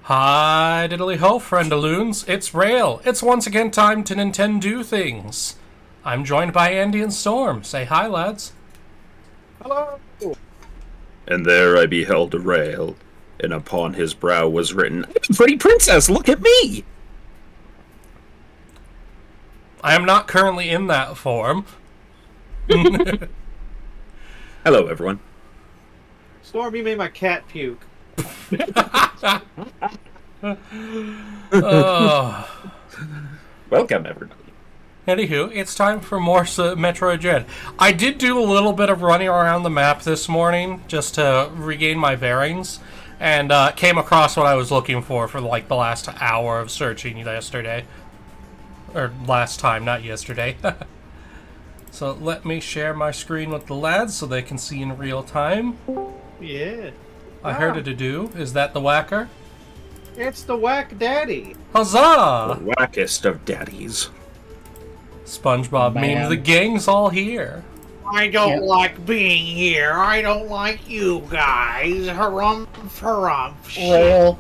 Hi, diddly ho, friendaloons. It's Rale. It's once again time to Nintendo things. I'm joined by Andy and Storm. Say hi, lads. Hello! And there I beheld a Rale, and upon his brow was written, "Pretty princess, look at me!" I am not currently in that form. Hello, everyone. Storm, you made my cat puke. Welcome, everybody. Anywho, it's time for more Metroid Dread. I did do a little bit of running around the map this morning just to regain my bearings, and came across what I was looking for like the last hour of searching yesterday. Or last time, not yesterday. So let me share my screen with the lads so they can see in real time. Yeah. I heard it a do. Is that the whacker? It's the Whack Daddy. Huzzah! The wackest of daddies. SpongeBob memes, the gang's all here. I don't like being here. I don't like you guys. Harumph, harumph.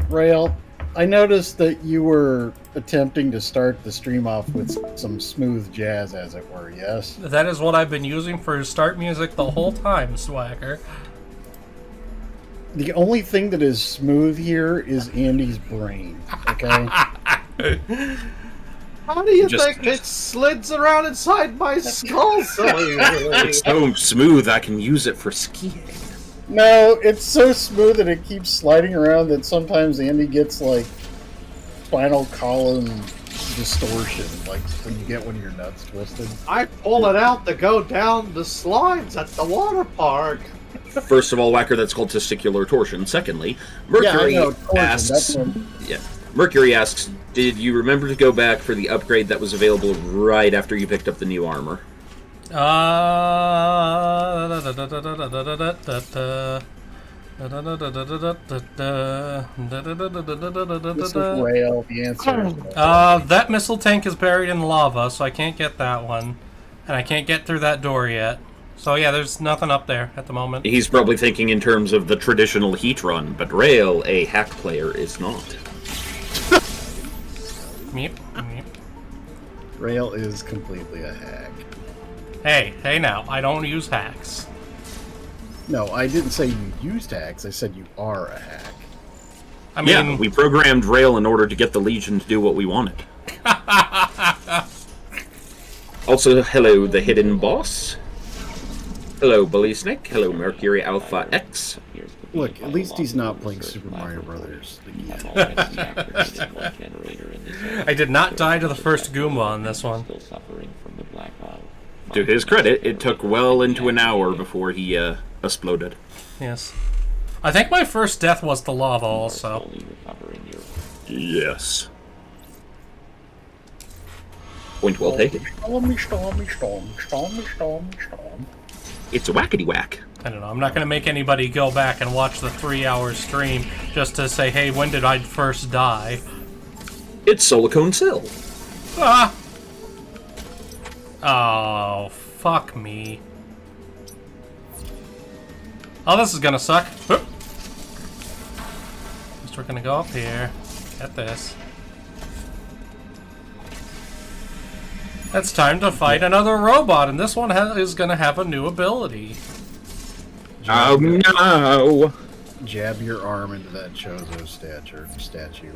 Rale, I noticed that you were attempting to start the stream off with some smooth jazz, as it were, yes? That is what I've been using for start music the whole time, Swagger. The only thing that is smooth here is Andy's brain, okay? How do you think it slids around inside my skull so easily? It's so smooth I can use it for skiing. No, it's so smooth that it keeps sliding around that sometimes Andy gets, like, spinal column distortion, like when you get one of your nuts twisted. I pull it out to go down the slides at the water park. First of all, whacker, that's called testicular torsion. Secondly, Mercury asks... Mercury asks, did you remember to go back for the upgrade that was available right after you picked up the new armor? This is Rale, the answer. That missile tank is buried in lava, so I can't get that one. And I can't get through that door yet. So yeah, there's nothing up there at the moment. He's probably thinking in terms of the traditional heat run, but Rale, a hack player, is not. Meep, meep. Rale is completely a hack. Hey now, I don't use hacks. No, I didn't say you used hacks, I said you are a hack. I mean, yeah, we programmed Rale in order to get the Legion to do what we wanted. Also, hello, the hidden boss. Hello, Bully Snake. Hello, Mercury Alpha X. Look, at least he's not playing Super Mario Brothers again. I did not die to the first Goomba on this one. To his credit, it took well into an hour before he exploded. Yes. I think my first death was the lava also. Yes. Point well taken. It's a whackety whack. I don't know, I'm not going to make anybody go back and watch the 3-hour stream just to say, hey, when did I first die? It's Silicone Sill. Ah! Oh, fuck me. Oh, this is gonna suck. Just we're gonna go up here. Get this. It's time to fight another robot, and this one is gonna have a new ability. Oh no! Jab your arm into that Chozo statue.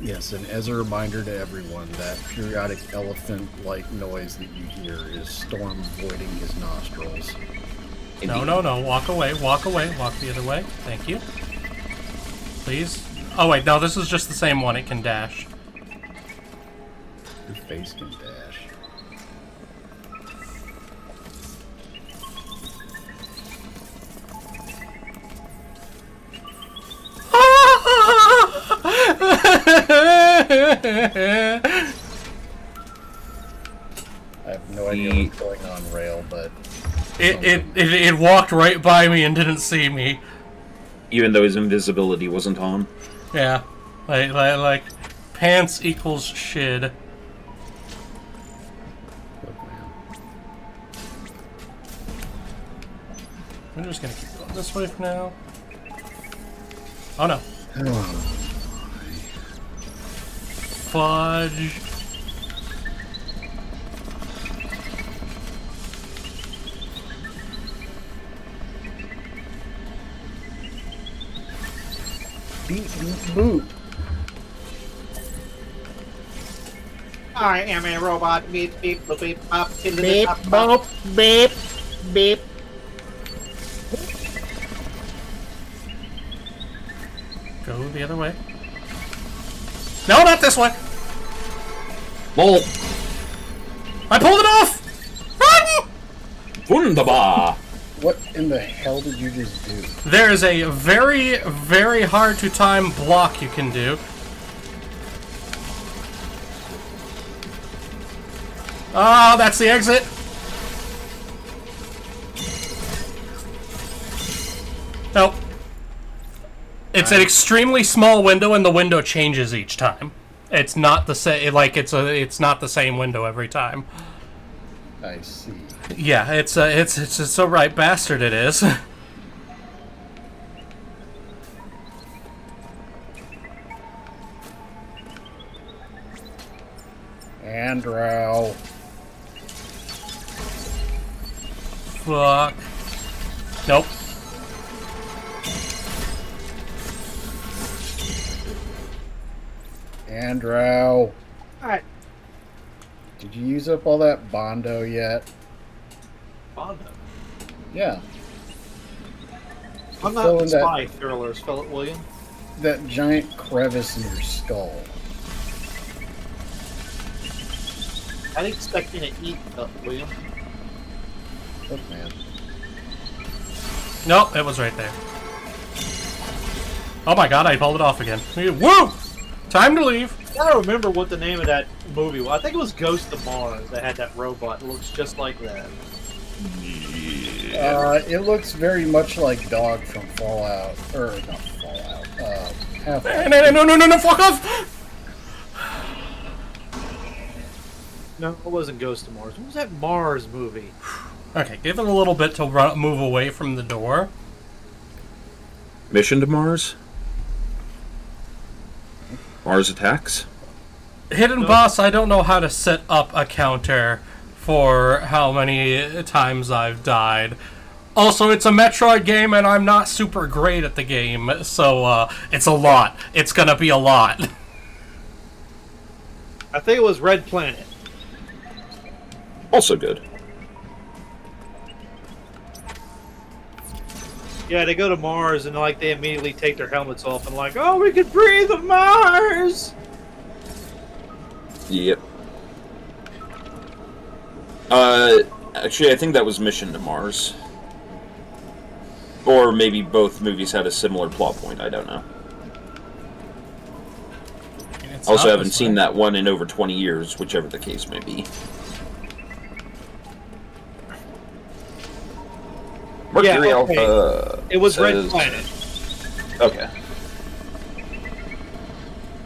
Yes, and as a reminder to everyone, that periodic elephant-like noise that you hear is Storm voiding his nostrils. No, walk away, walk the other way. Thank you. Please. Oh wait, no, this is just the same one, it can dash. Your face can dash. I have no idea what's going on, Rale, but... It walked right by me and didn't see me. Even though his invisibility wasn't on. Yeah. Like pants equals shit. I'm just gonna keep going this way for now. Oh no. Fudge. Beep, beep, boop. I am a robot. Beep, beep, boop, beep, bop, Beep, boop, beep, beep. Go the other way. No, not this way! Bolt. I pulled it off! Run! Wunderbar. What in the hell did you just do? There is a very, very hard to time block you can do. Oh, that's the exit. Nope. It's an extremely small window, and the window changes each time. It's not the same. Like it's not the same window every time. I see. Yeah, it's a right bastard. It is. Andrew. Fuck. Nope. Andrew. Alright. Did you use up all that Bondo yet? Bondo. Yeah. I'm Fill not in spy thrillers, Philip William. That giant crevice in your skull. I didn't expect you to eat, William. Look, man. Nope, it was right there. Oh my god, I pulled it off again. Woo! Time to leave. I don't remember what the name of that movie was. I think it was Ghost of Mars that had that robot that looks just like that. It looks very much like Dog from Fallout. Or, not Fallout. Half-Life. No, fuck off! No, it wasn't Ghost of Mars. What was that Mars movie? Okay, give it a little bit to move away from the door. Mission to Mars? Mars Attacks? Hidden Boss, I don't know how to set up a counter for how many times I've died. Also, it's a Metroid game, and I'm not super great at the game, so it's a lot. It's gonna be a lot. I think it was Red Planet. Also good. Yeah, they go to Mars and like they immediately take their helmets off and like, oh, we can breathe on Mars. Yep. Actually, I think that was Mission to Mars. Or maybe both movies had a similar plot point, I don't know. Also haven't seen that one in over 20 years, whichever the case may be. Mercury Yeah, okay. Alpha. It was says... Red Planet. Okay.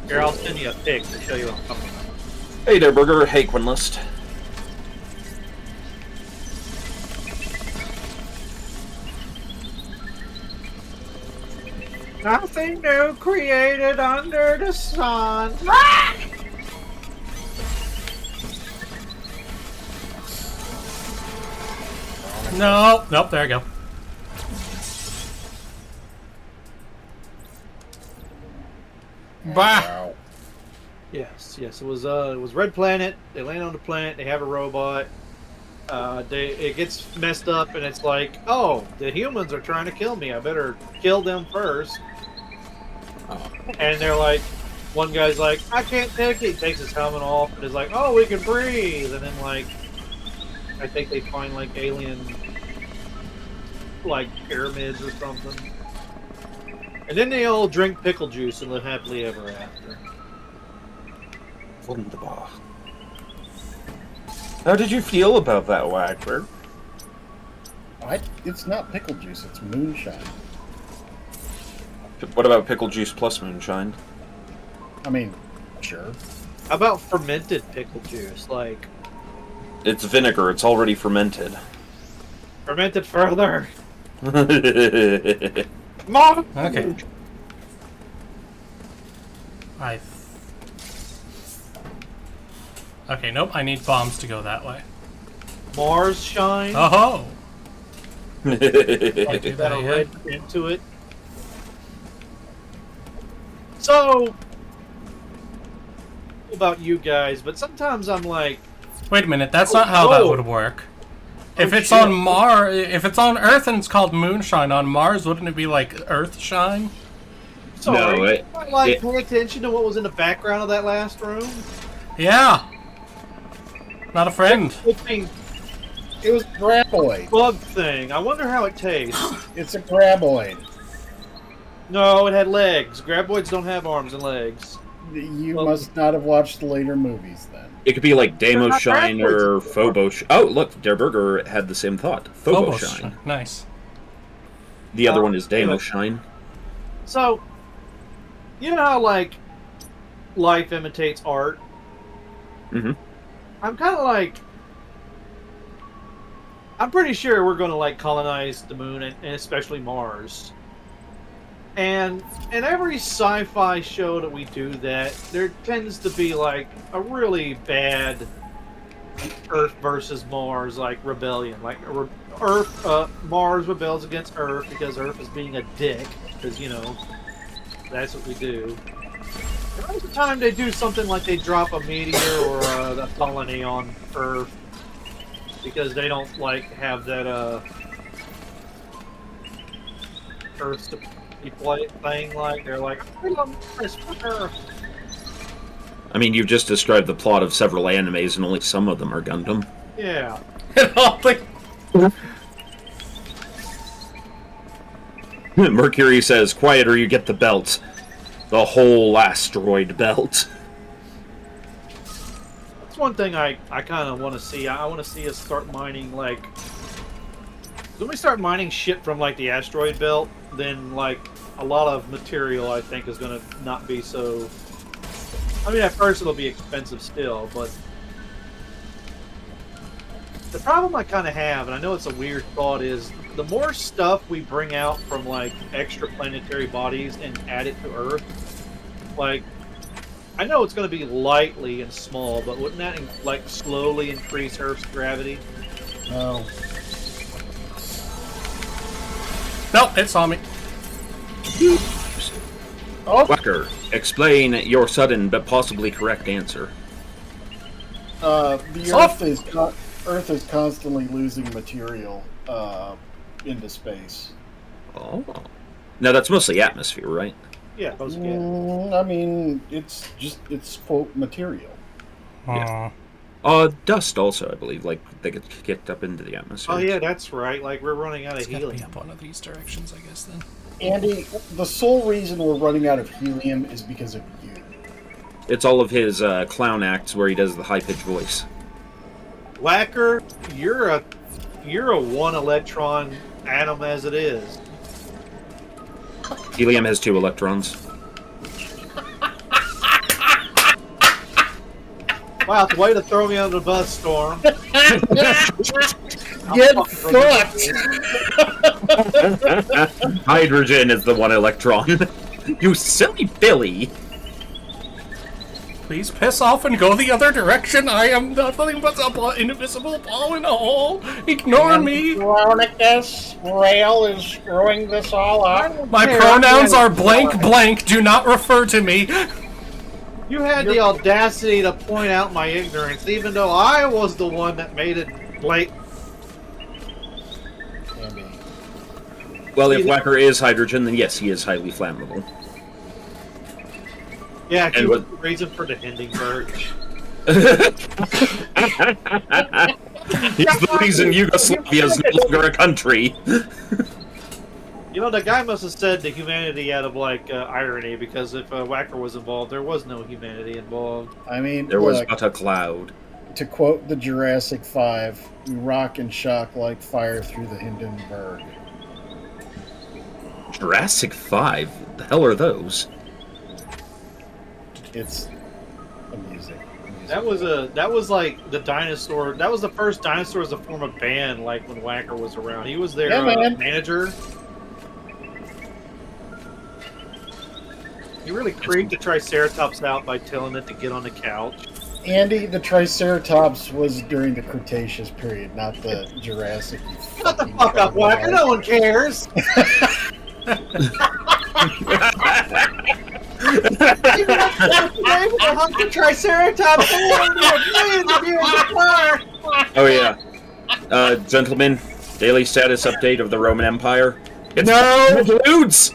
Here, I'll send you a pic to show you what I'm talking about. Hey there, Burger. Hey, Quinlist. Nothing new created under the sun. No, nope, there you go. Bah! Yes, it was Red Planet. They land on the planet. They have a robot. It gets messed up, and it's like, oh, the humans are trying to kill me. I better kill them first. And they're like, one guy's like, I can't take it. He takes his helmet off and is like, oh, we can breathe. And then like, I think they find like alien, like pyramids or something. And then they all drink pickle juice and live happily ever after. Wunderbar. How did you feel about that, Wagner? It's not pickle juice, it's moonshine. What about pickle juice plus moonshine? I mean, sure. How about fermented pickle juice? Like, It's vinegar. It's already fermented. fermented further. Mom! Okay. Okay, nope, I need bombs to go that way. Mars shine. Oh-ho! Like Do that that red into it. So, about you guys, but sometimes I'm like, Wait a minute, that's not how that would work. If it's shit. on if it's on Earth and it's called moonshine, on Mars, wouldn't it be like Earthshine? sorry, No, pay attention to what was in the background of that last room. Yeah. Not a friend. Flipping It was graboid. bug thing. I wonder how it tastes. It's a graboid. No, it had legs. Graboids don't have arms and legs. You Well- must not have watched the later movies then. It could be like They're not Demoshine or backwards. Phoboshine. Oh, look, Der Burger had the same thought. Phoboshine. Phobos. Nice. The other one is Demoshine. So, you know how like life imitates art? Mm-hmm. I'm kind of like, I'm pretty sure we're going to like colonize the moon and especially Mars. And in every sci-fi show that we do that, there tends to be like a really bad Earth versus Mars like rebellion. Like Mars rebels against Earth because Earth is being a dick. Because that's what we do. Every time they do something like they drop a meteor or a colony on Earth because they don't like have that Earth thing, like they're like, we love Mars, fuck Earth. I mean, you've just described the plot of several animes, and only some of them are Gundam. Yeah. Mercury says, "Quiet or you get the belt. The whole asteroid belt." That's one thing I kind of want to see. I want to see us start mining, like... When we start mining shit from, like, the asteroid belt, then, like, a lot of material, I think, is going to not be so... I mean, at first it'll be expensive still, but... The problem I kind of have, and I know it's a weird thought, is the more stuff we bring out from, like, extraplanetary bodies and add it to Earth, like... I know it's going to be lightly and small, but wouldn't that, like, slowly increase Earth's gravity? No. Nope, it saw me. Oh, Wacker, explain your sudden but possibly correct answer. the Earth is constantly losing material into space. Oh. Now, that's mostly atmosphere, right? Yeah, those again. I mean, it's quote material. Yeah. Dust also, I believe. Like, they get kicked up into the atmosphere. Oh yeah, that's right. Like we're running out of It's gotta be helium. up one of these directions, I guess, then. Andy, the sole reason we're running out of helium is because of you. It's all of his clown acts where he does the high-pitched voice. Whacker, you're a one electron atom as it is. Helium has 2 electrons. Wow, it's a way to throw me under the bus, Storm. Get fucked! Hydrogen is the 1 electron. You silly Billy! Please piss off and go the other direction. I am nothing but an invisible ball in a hole. Ignore me. Veronicus, Rale is screwing this all up. My pronouns are blank blank. Do not refer to me. You had the audacity to point out my ignorance, even though I was the one that made it blatant. Andy. Well, if Whacker is hydrogen, then yes, he is highly flammable. Yeah, And he was what- the reason for the Hindenburg. He's the reason Yugoslavia is no longer a country. You know, the guy must have said the humanity out of, like, irony, because if Whacker was involved, there was no humanity involved. I mean, There was look, but a cloud. to quote the Jurassic 5, we rock and shock like fire through the Hindenburg. Jurassic 5? The hell are those? It's amusing. That was like the dinosaur. That was the first dinosaurs to form a band. Like when Whacker was around, he was their manager. You really creeped the Triceratops out by telling it to get on the couch. Andy, the Triceratops was during the Cretaceous period, not the Jurassic. Shut the fuck up, Whacker. No one cares. The Triceratops millions of years apart. Oh yeah, gentlemen, daily status update of the Roman Empire. It's dudes.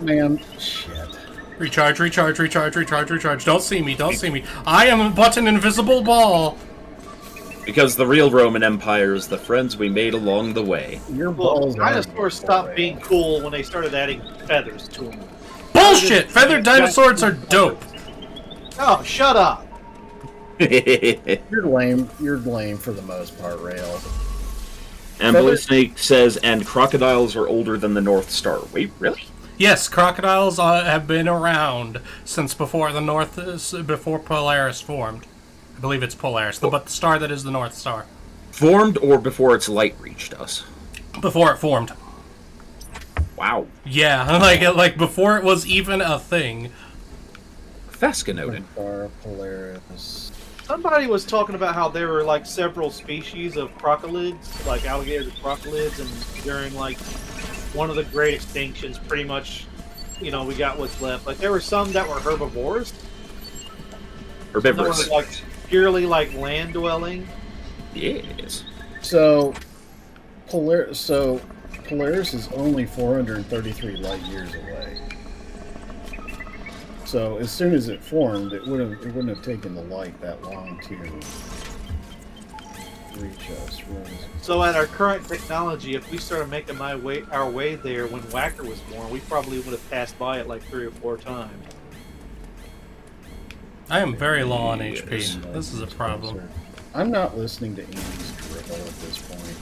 Man, shit. Recharge. Don't see me. I am but an invisible ball. Because the real Roman Empire is the friends we made along the way. Your balls. Dinosaurs stopped being cool when they started adding feathers to them. Bullshit! Feathered dinosaurs are dope. Oh, shut up. You're lame. You're lame for the most part, Rale. And Blue Snake says, and crocodiles are older than the North Star. Wait, really? Yes, crocodiles have been around since before before Polaris formed. I believe it's Polaris, but the star that is the North Star. Formed or before its light reached us? Before it formed. Wow. Yeah, like before it was even a thing. Fascinating. Polaris. Somebody was talking about how there were like several species of crocodids, like alligators and crocodids, and during like one of the great extinctions, pretty much, we got what's left. Like there were some that were herbivores. Herbivorous. Some that were, like purely like land dwelling. Yes. So Polaris is only 433 light years away. So as soon as it formed, it wouldn't have taken the light that long to reach us. So at our current technology, if we started making our way there when Whacker was born, we probably would have passed by it like 3 or 4 times. I am very low on HP. This is a problem. I'm not listening to Andy's drivel at this point.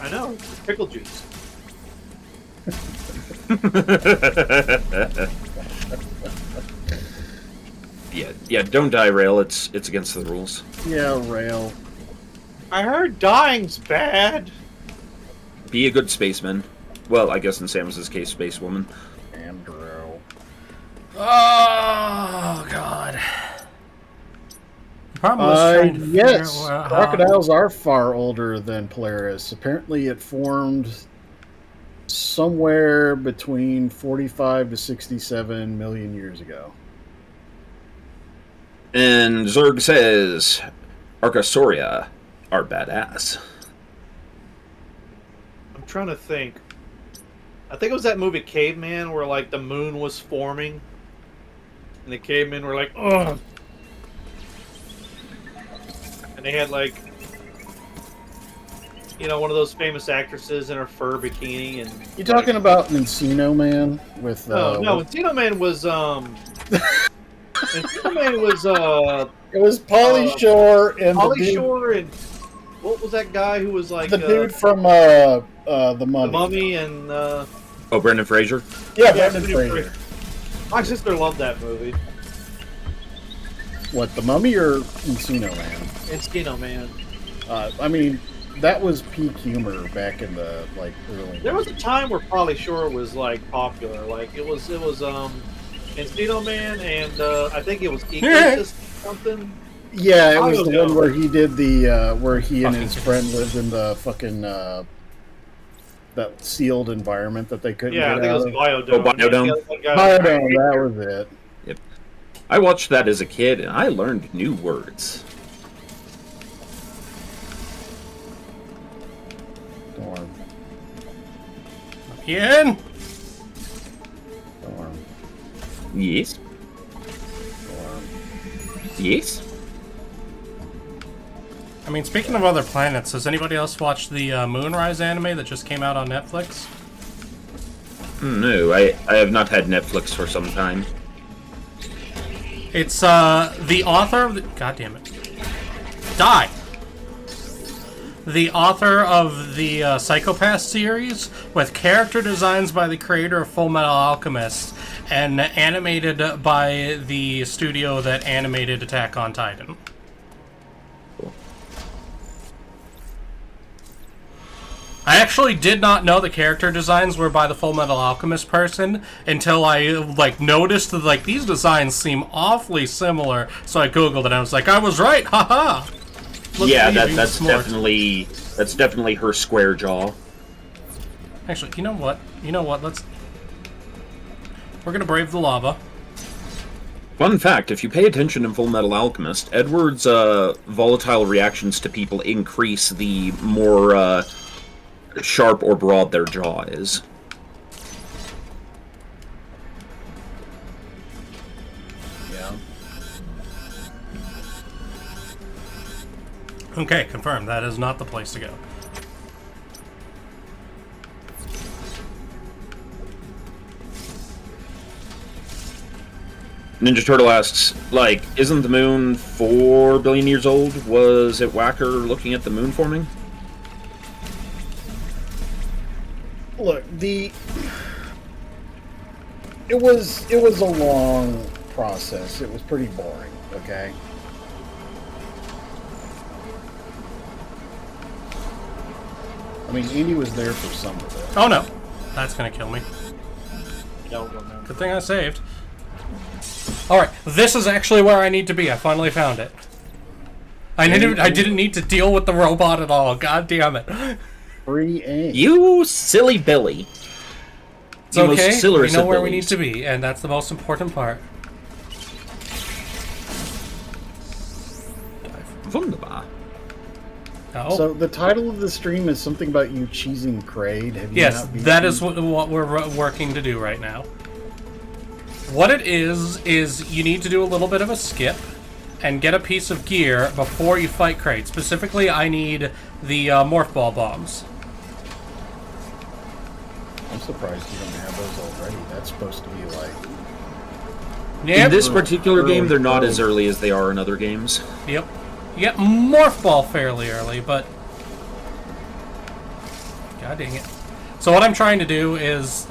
I know. It's pickle juice. Yeah, don't die, Rale. It's against the rules. Yeah, Rale. I heard dying's bad. Be a good spaceman. Well, I guess in Samus's case, spacewoman. Andrew. Oh God. The problem is trying to yes, figure out crocodiles are far older than Polaris. Apparently, it formed somewhere between 45 to 67 million years ago. And Zerg says, Archosauria are badass. I'm trying to think. I think it was that movie Caveman where like the moon was forming. And the cavemen were like, ugh. And they had like, one of those famous actresses in her fur bikini. And You talking about Encino Man with? No, Encino Man was Encino Man was It was Pauly Shore and Pauly Shore and what was that guy who was like the dude from the Mummy? The Mummy and Brendan Fraser. Yeah, Brendan Fraser. My sister loved that movie. What, the Mummy or Encino Man? Encino Man. I mean, that was peak humor back in the early. There was a time where Pauly Shore was like popular. Like it was Encino Man and I think it was Ecosystem something. Yeah, it was the one where he did the where he and his friend lived in the fucking that sealed environment that they couldn't get out of. Biodome. Oh, Biodome. Biodome, that was it. Yep. I watched that as a kid, and I learned new words. Storm. Ian? Storm. Yes. Storm. Yes. I mean, speaking of other planets, has anybody else watched the Moonrise anime that just came out on Netflix? No, I have not had Netflix for some time. It's the author of the... God damn it. Die! the author of the Psychopath series, with character designs by the creator of Full Metal Alchemist, and animated by the studio that animated Attack on Titan. I actually did not know the character designs were by the Full Metal Alchemist person until I noticed that these designs seem awfully similar. So I googled it and I was like, I was right, haha. Yeah, that's definitely her square jaw. Actually, you know what? We're gonna brave the lava. Fun fact, if you pay attention in Full Metal Alchemist, Edward's volatile reactions to people increase the more sharp or broad their jaw is. Yeah. Okay, confirmed. That is not the place to go. Ninja Turtle asks, isn't the moon 4 billion years old? Was it Whacker looking at the moon forming? Look, it was a long process. It was pretty boring, okay? I mean, Andy was there for some of it. Oh no, that's gonna kill me. Don't remember. Good thing I saved. Alright, this is actually where I need to be. I finally found it. I didn't need to deal with the robot at all. God damn it. Free aim. You silly Billy. It's okay, we know where we need to be, and that's the most important part. Wunderbar. Oh. So the title of the stream is something about you cheesing Kraid. Have you Yes, not beaten- that is what we're working to do right now. What it is you need to do a little bit of a skip and get a piece of gear before you fight Kraid. Specifically, I need the Morph Ball bombs. I'm surprised you don't have those already. That's supposed to be like... Yep. In this particular Early game, they're not Kraid. as early as they are in other games. Yep. You get Morph Ball fairly early, but... God dang it. So what I'm trying to do is...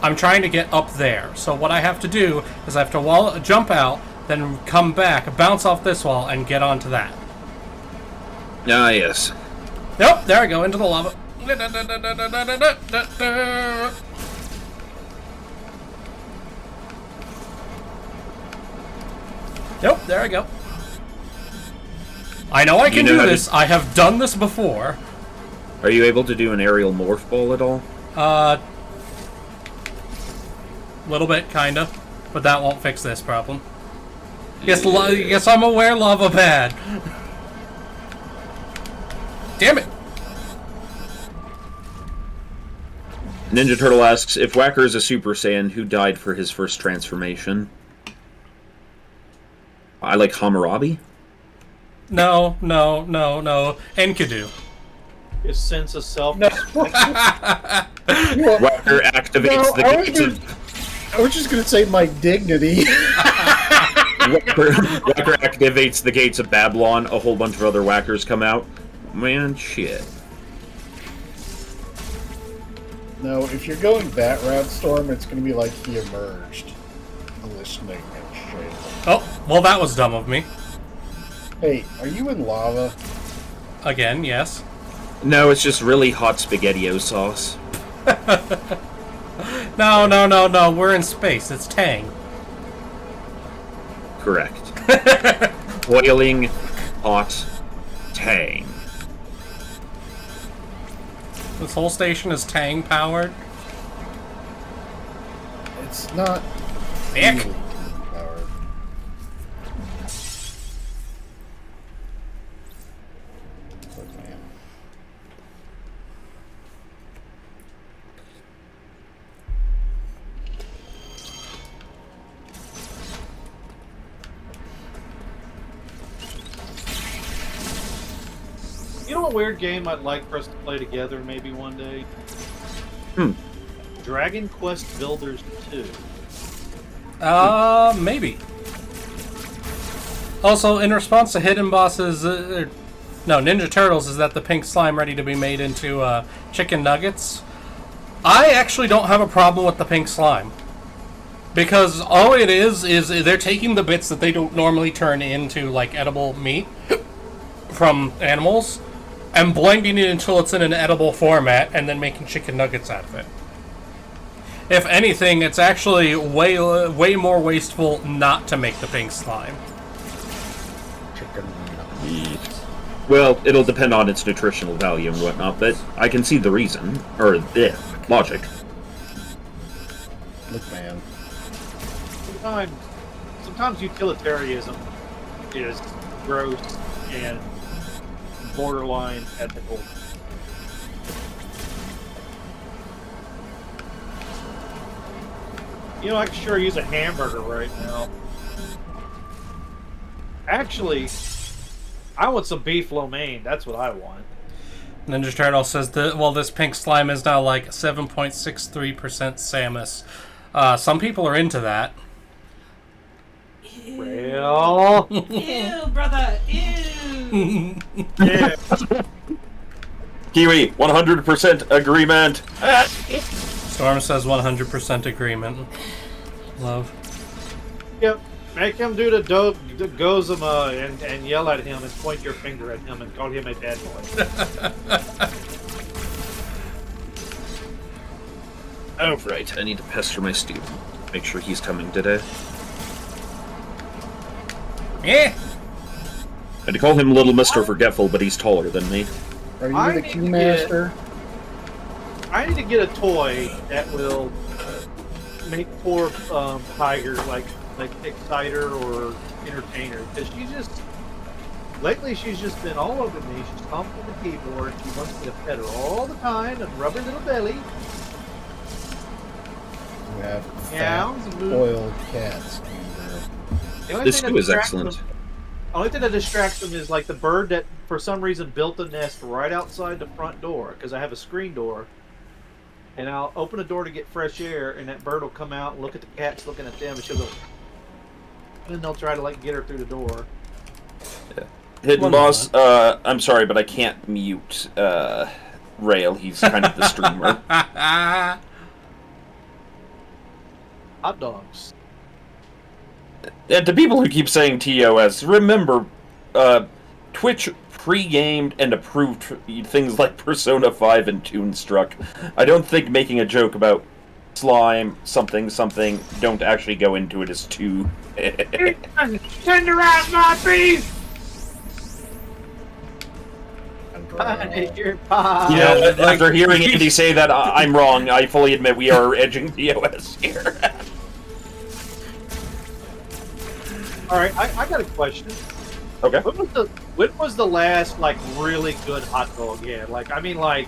I'm trying to get up there. So what I have to do is I have to jump out, then come back, bounce off this wall, and get onto that. Ah, yes. Nope, there I go, into the lava. Nope, there I go. I know I can do this. I have done this before. Are you able to do an aerial morph ball at all? Little bit, kinda. But that won't fix this problem. Yes, I'm aware lava bad. Damn it. Ninja Turtle asks, if Whacker is a Super Saiyan, who died for his first transformation? I like Hammurabi? No. Enkidu. His sense of self. No. Whacker activates the gates of... I was just going to say my dignity. Whacker activates the gates of Babylon, a whole bunch of other Whackers come out. Man, shit. No, if you're going that route, Storm, it's going to be like he emerged. Listening and shit. Oh, well that was dumb of me. Hey, are you in lava? Again, yes. No, it's just really hot SpaghettiO sauce. No, we're in space. It's Tang. Correct. Boiling hot Tang. This whole station is Tang powered. It's not. Nick! really powered. Look, man. You know, a weird game I'd like for us to play together maybe one day? Dragon Quest Builders 2. Maybe. Also, in response to Hidden Bosses, no, Ninja Turtles, is that the pink slime ready to be made into chicken nuggets? I actually don't have a problem with the pink slime. Because all it is they're taking the bits that they don't normally turn into, like, edible meat from animals, and blending it until it's in an edible format, and then making chicken nuggets out of it. If anything, it's actually way more wasteful not to make the pink slime. Chicken. Well, it'll depend on its nutritional value and whatnot, but I can see the reason, or logic. Look, man. Sometimes utilitarianism is gross and borderline ethical. You know, I could sure use a hamburger right now. Actually, I want some beef lo mein. That's what I want. Ninja Turtle says that, well, this pink slime is now like 7.63% Samus. Some people are into that. Well, Ew, brother. Ew. yeah. Kiwi, 100% agreement. Storm says 100% agreement. Love. Yep. Make him do the Gozama and yell at him and point your finger at him and call him a bad boy. Oh, right. I need to pester my student. Make sure he's coming today. Yeah. I had to call him Little Mr. Forgetful, but he's taller than me. Are you I the need Q to master? I need to get a toy that will make poor Tiger like Exciter or Entertainer, because lately she's just been all over me. She's stomping the keyboard. She wants me to pet her all the time and rub her little belly. You have Sounds fat, good. spoiled cats. The only This thing that too is distracts excellent. them- The only thing that distracts them is like the bird that for some reason built a nest right outside the front door, because I have a screen door. And I'll open a door to get fresh air, and that bird will come out and look at the cats looking at them, and she'll go. And then they'll try to like get her through the door. Hidden One Boss, I'm sorry, but I can't mute Rale. He's kind of the streamer. Hot dogs. And to people who keep saying TOS, remember, Twitch pre-gamed and approved things like Persona 5 and Toonstruck. I don't think making a joke about slime, something, don't actually go into it as too... Tenderize my beef! Your pie. You know, like- after hearing Andy say that, I'm wrong. I fully admit we are edging TOS here. Alright, I got a question. Okay. When was the last like really good hot dog you had? Like, I mean, like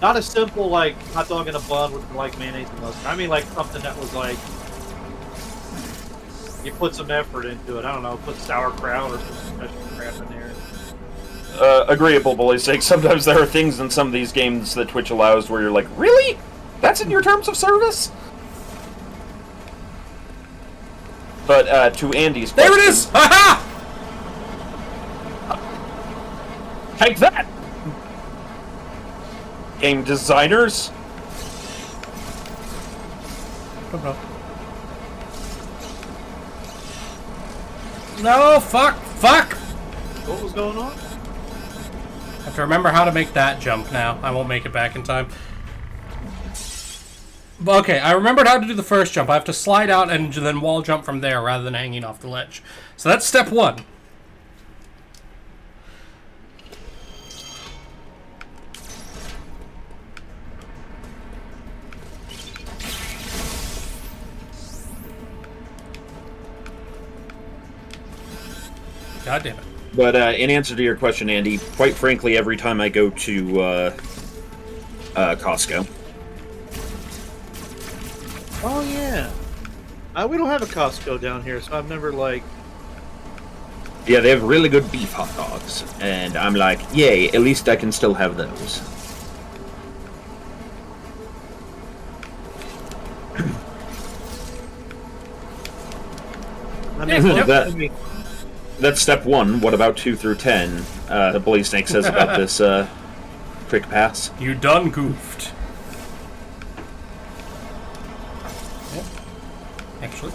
not a simple like hot dog in a bun with like mayonnaise and mustard. I mean, like something that was like you put some effort into it. I don't know, put sauerkraut or some special crap in there. Agreeable, boys' sake. Sometimes there are things in some of these games that Twitch allows where you're like, really? That's in your terms of service? But, to Andy's question... There it is! Ha Take that! Game designers? ha! No, fuck! What was going on? I have to remember how to make that jump now. I won't make it back in time. But okay, I remembered how to do the first jump. I have to slide out and then wall jump from there rather than hanging off the ledge. So that's step one. God damn it. But, in answer to your question, Andy, quite frankly, every time I go to, Costco... Oh yeah. We don't have a Costco down here, so I've never like. Yeah, they have really good beef hot dogs. And I'm like, yay, at least I can still have those. I mean, That- I mean, That's step 1. What about 2 through 10? Bully Snake says about this quick pass. You done goofed. Yep. Actually.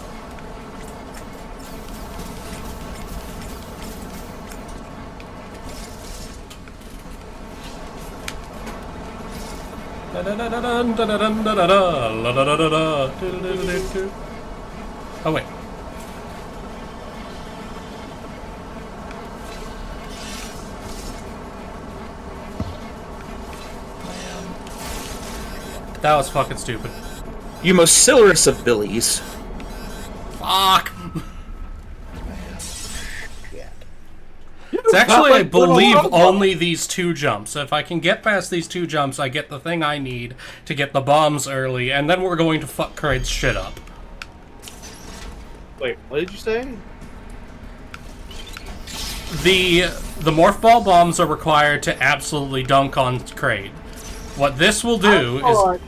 Oh wait. That was fucking stupid. You most silliest of Billies. Fuck! It's actually, I believe, only these 2 jumps. If I can get past these 2 jumps, I get the thing I need to get the bombs early, and then we're going to fuck Kraid's shit up. Wait, what did you say? The Morph Ball bombs are required to absolutely dunk on Kraid. What this will do is...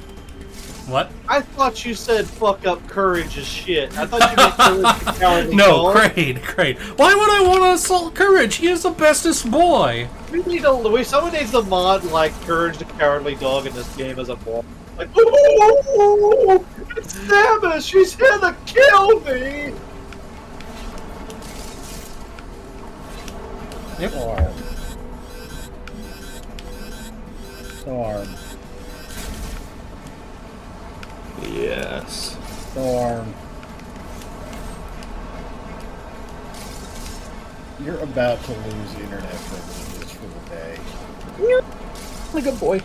What? I thought you said fuck up courage as shit. I thought you meant courage to cowardly No, dog. Kraid. Why would I want to assault Courage? He is the bestest boy. We need someone needs to mod like Courage the Cowardly Dog in this game as a boss. Like, oh, it's Samus! She's here to kill me! Yep. Arm. Yes. Arm. You're about to lose internet privileges for the day. You're a good boy.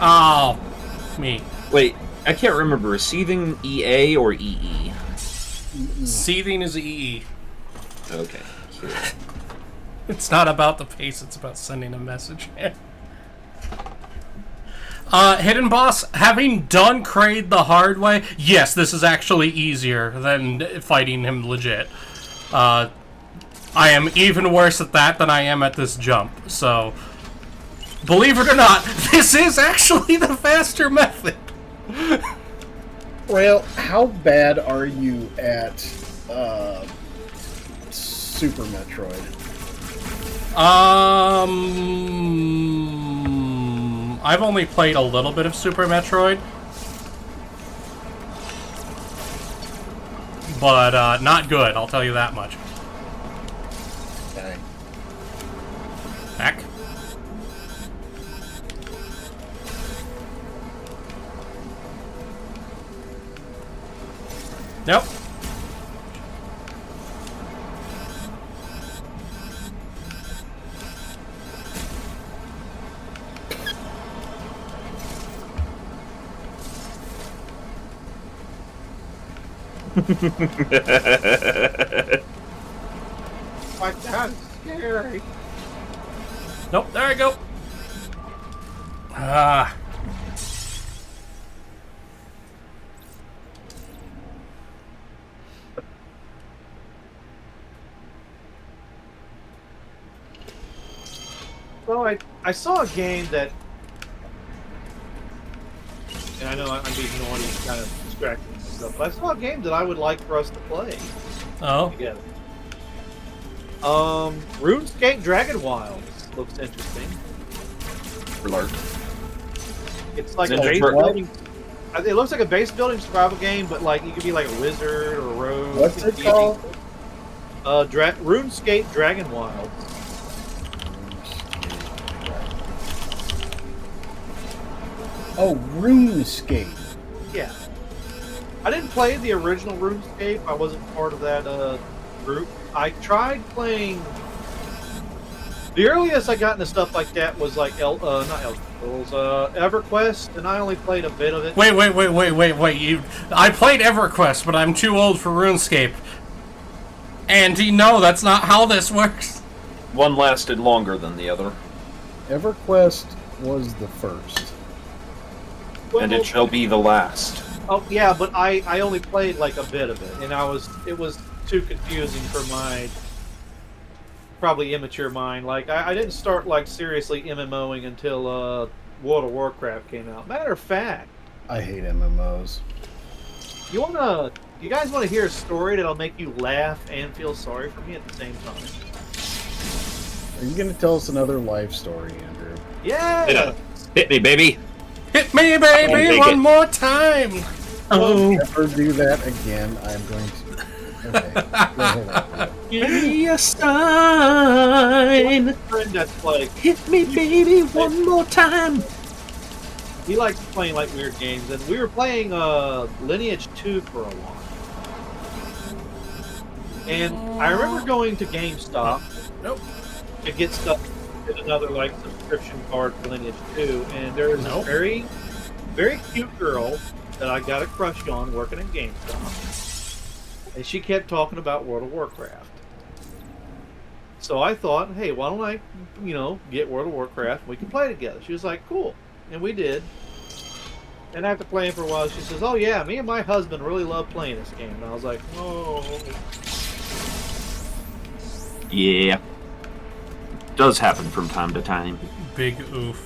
Oh, me. Wait, I can't remember. Receiving EA or EE? Seething is EE. Okay. Sure. It's not about the pace, it's about sending a message. Hidden Boss, having done Kraid the hard way, yes, this is actually easier than fighting him legit. I am even worse at that than I am at this jump, so... Believe it or not, this is actually the faster method! Well, how bad are you at Super Metroid? I've only played a little bit of Super Metroid. But, not good, I'll tell you that much. Okay. Back. Nope. Like, that's scary. Nope, there I go. Ah. So I saw a game that, and I know I'm being naughty and kind of distracting and stuff, but I saw a game that I would like for us to play Oh. together. RuneScape Dragon Wilds looks interesting. It's like a Ninja base Turtle. building. It looks like a base building survival game, but like you could be like a wizard or a rogue. What's it called? RuneScape Dragon Wilds. Oh, RuneScape. Yeah. I didn't play the original RuneScape. I wasn't part of that group. I tried playing. The earliest I got into stuff like that was like not Elder Scrolls, EverQuest, and I only played a bit of it. Wait. I played EverQuest, but I'm too old for RuneScape. Andy, no, that's not how this works. One lasted longer than the other, EverQuest was the first. Well, and it shall be the last. Oh yeah, but I only played like a bit of it, and it was too confusing for my probably immature mind. Like I didn't start like seriously MMOing until World of Warcraft came out. Matter of fact, I hate MMOs. You guys wanna hear a story that'll make you laugh and feel sorry for me at the same time? Are you going to tell us another life story, Andrew? Yeah. Hit me, baby. Hit me, baby, one more time. Oh, never do that again. I'm going to. Okay. Go ahead. Give me a sign. Friend that's like, Hit me, baby, one more time. he likes playing like weird games, and we were playing Lineage 2 for a while. And I remember going to GameStop to get stuff, get another like subscription card for Lineage 2, and there was a very, very cute girl that I got a crush on working in GameStop, and she kept talking about World of Warcraft. So I thought, hey, why don't I, get World of Warcraft and we can play together? She was like, cool, and we did. And after playing for a while, she says, oh yeah, me and my husband really love playing this game. And I was like, oh. Yeah. Does happen from time to time. Big oof.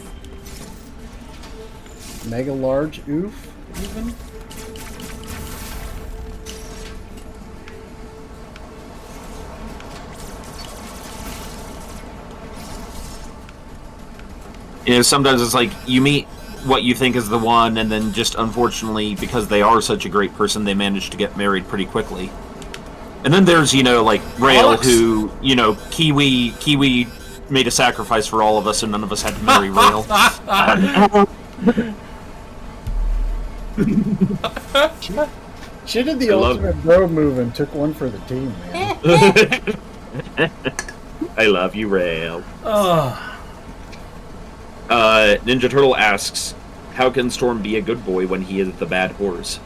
Mega large oof, even? Sometimes it's like you meet what you think is the one, and then just unfortunately, because they are such a great person, they manage to get married pretty quickly. And then there's, like Rale, Alex. who, Kiwi made a sacrifice for all of us, and none of us had to marry Rale. She did the ultimate bro move and took one for the team, man. I love you, Rale. Ugh. Ninja Turtle asks, how can Storm be a good boy when he is the bad horse?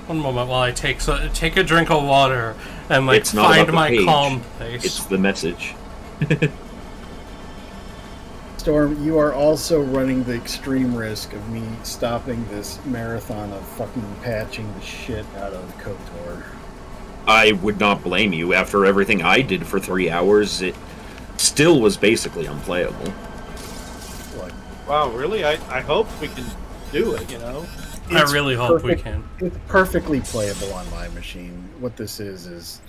One moment while I take a drink of water and It's not find about the my page. calm place. It's the message. Storm, you are also running the extreme risk of me stopping this marathon of fucking patching the shit out of KOTOR. I would not blame you. After everything I did for 3 hours, it still was basically unplayable. Wow, really? I hope we can do it, I really hope we can. It's perfectly playable on my machine. What this is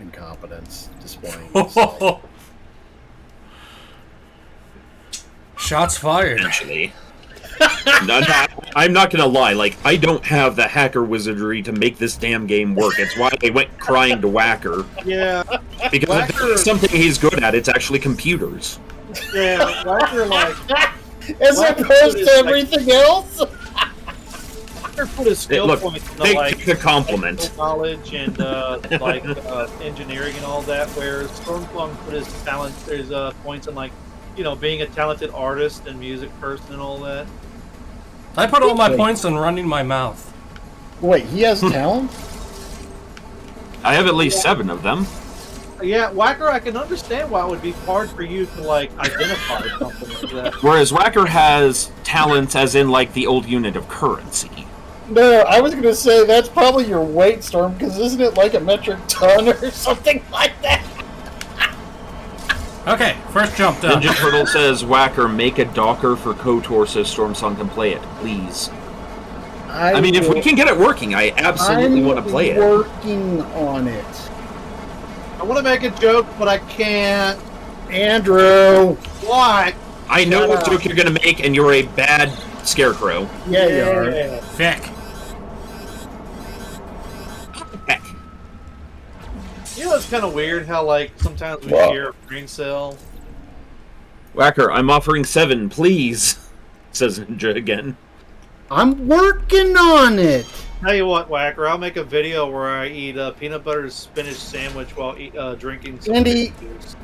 incompetence displaying itself. Shots fired. Actually. I'm not gonna lie, I don't have the hacker wizardry to make this damn game work. It's why I went crying to Whacker. Yeah. Because if there's something he's good at, it's actually computers. Yeah, Whacker, As opposed to everything else? Whacker put his skill Look, points in take the compliment. technical knowledge and engineering and all that, whereas Stormclong put his points in being a talented artist and music person and all that. I put all my points in running my mouth. Wait, he has talent? I have at least 7 of them. Yeah, Whacker, I can understand why it would be hard for you to identify something like that. Whereas Whacker has talents as in the old unit of currency. No, I was going to say that's probably your weight, Storm, because isn't it like a metric ton or something like that? Okay, first jump done. Ninja Turtle says, Whacker, make a Docker for KOTOR so Stormsong can play it, please. I mean, if we can get it working, I absolutely want to play it. I'm working on it. I want to make a joke, but I can't. Andrew! What? I know what joke you're going to make, and you're a bad scarecrow. Yeah, you are. Vic. Heck. It's kind of weird how, sometimes we share a brain cell. Whacker, I'm offering 7, please, says Ninja again. I'm working on it! Tell you what, Whacker, I'll make a video where I eat a peanut butter spinach sandwich while drinking some Andy, juice.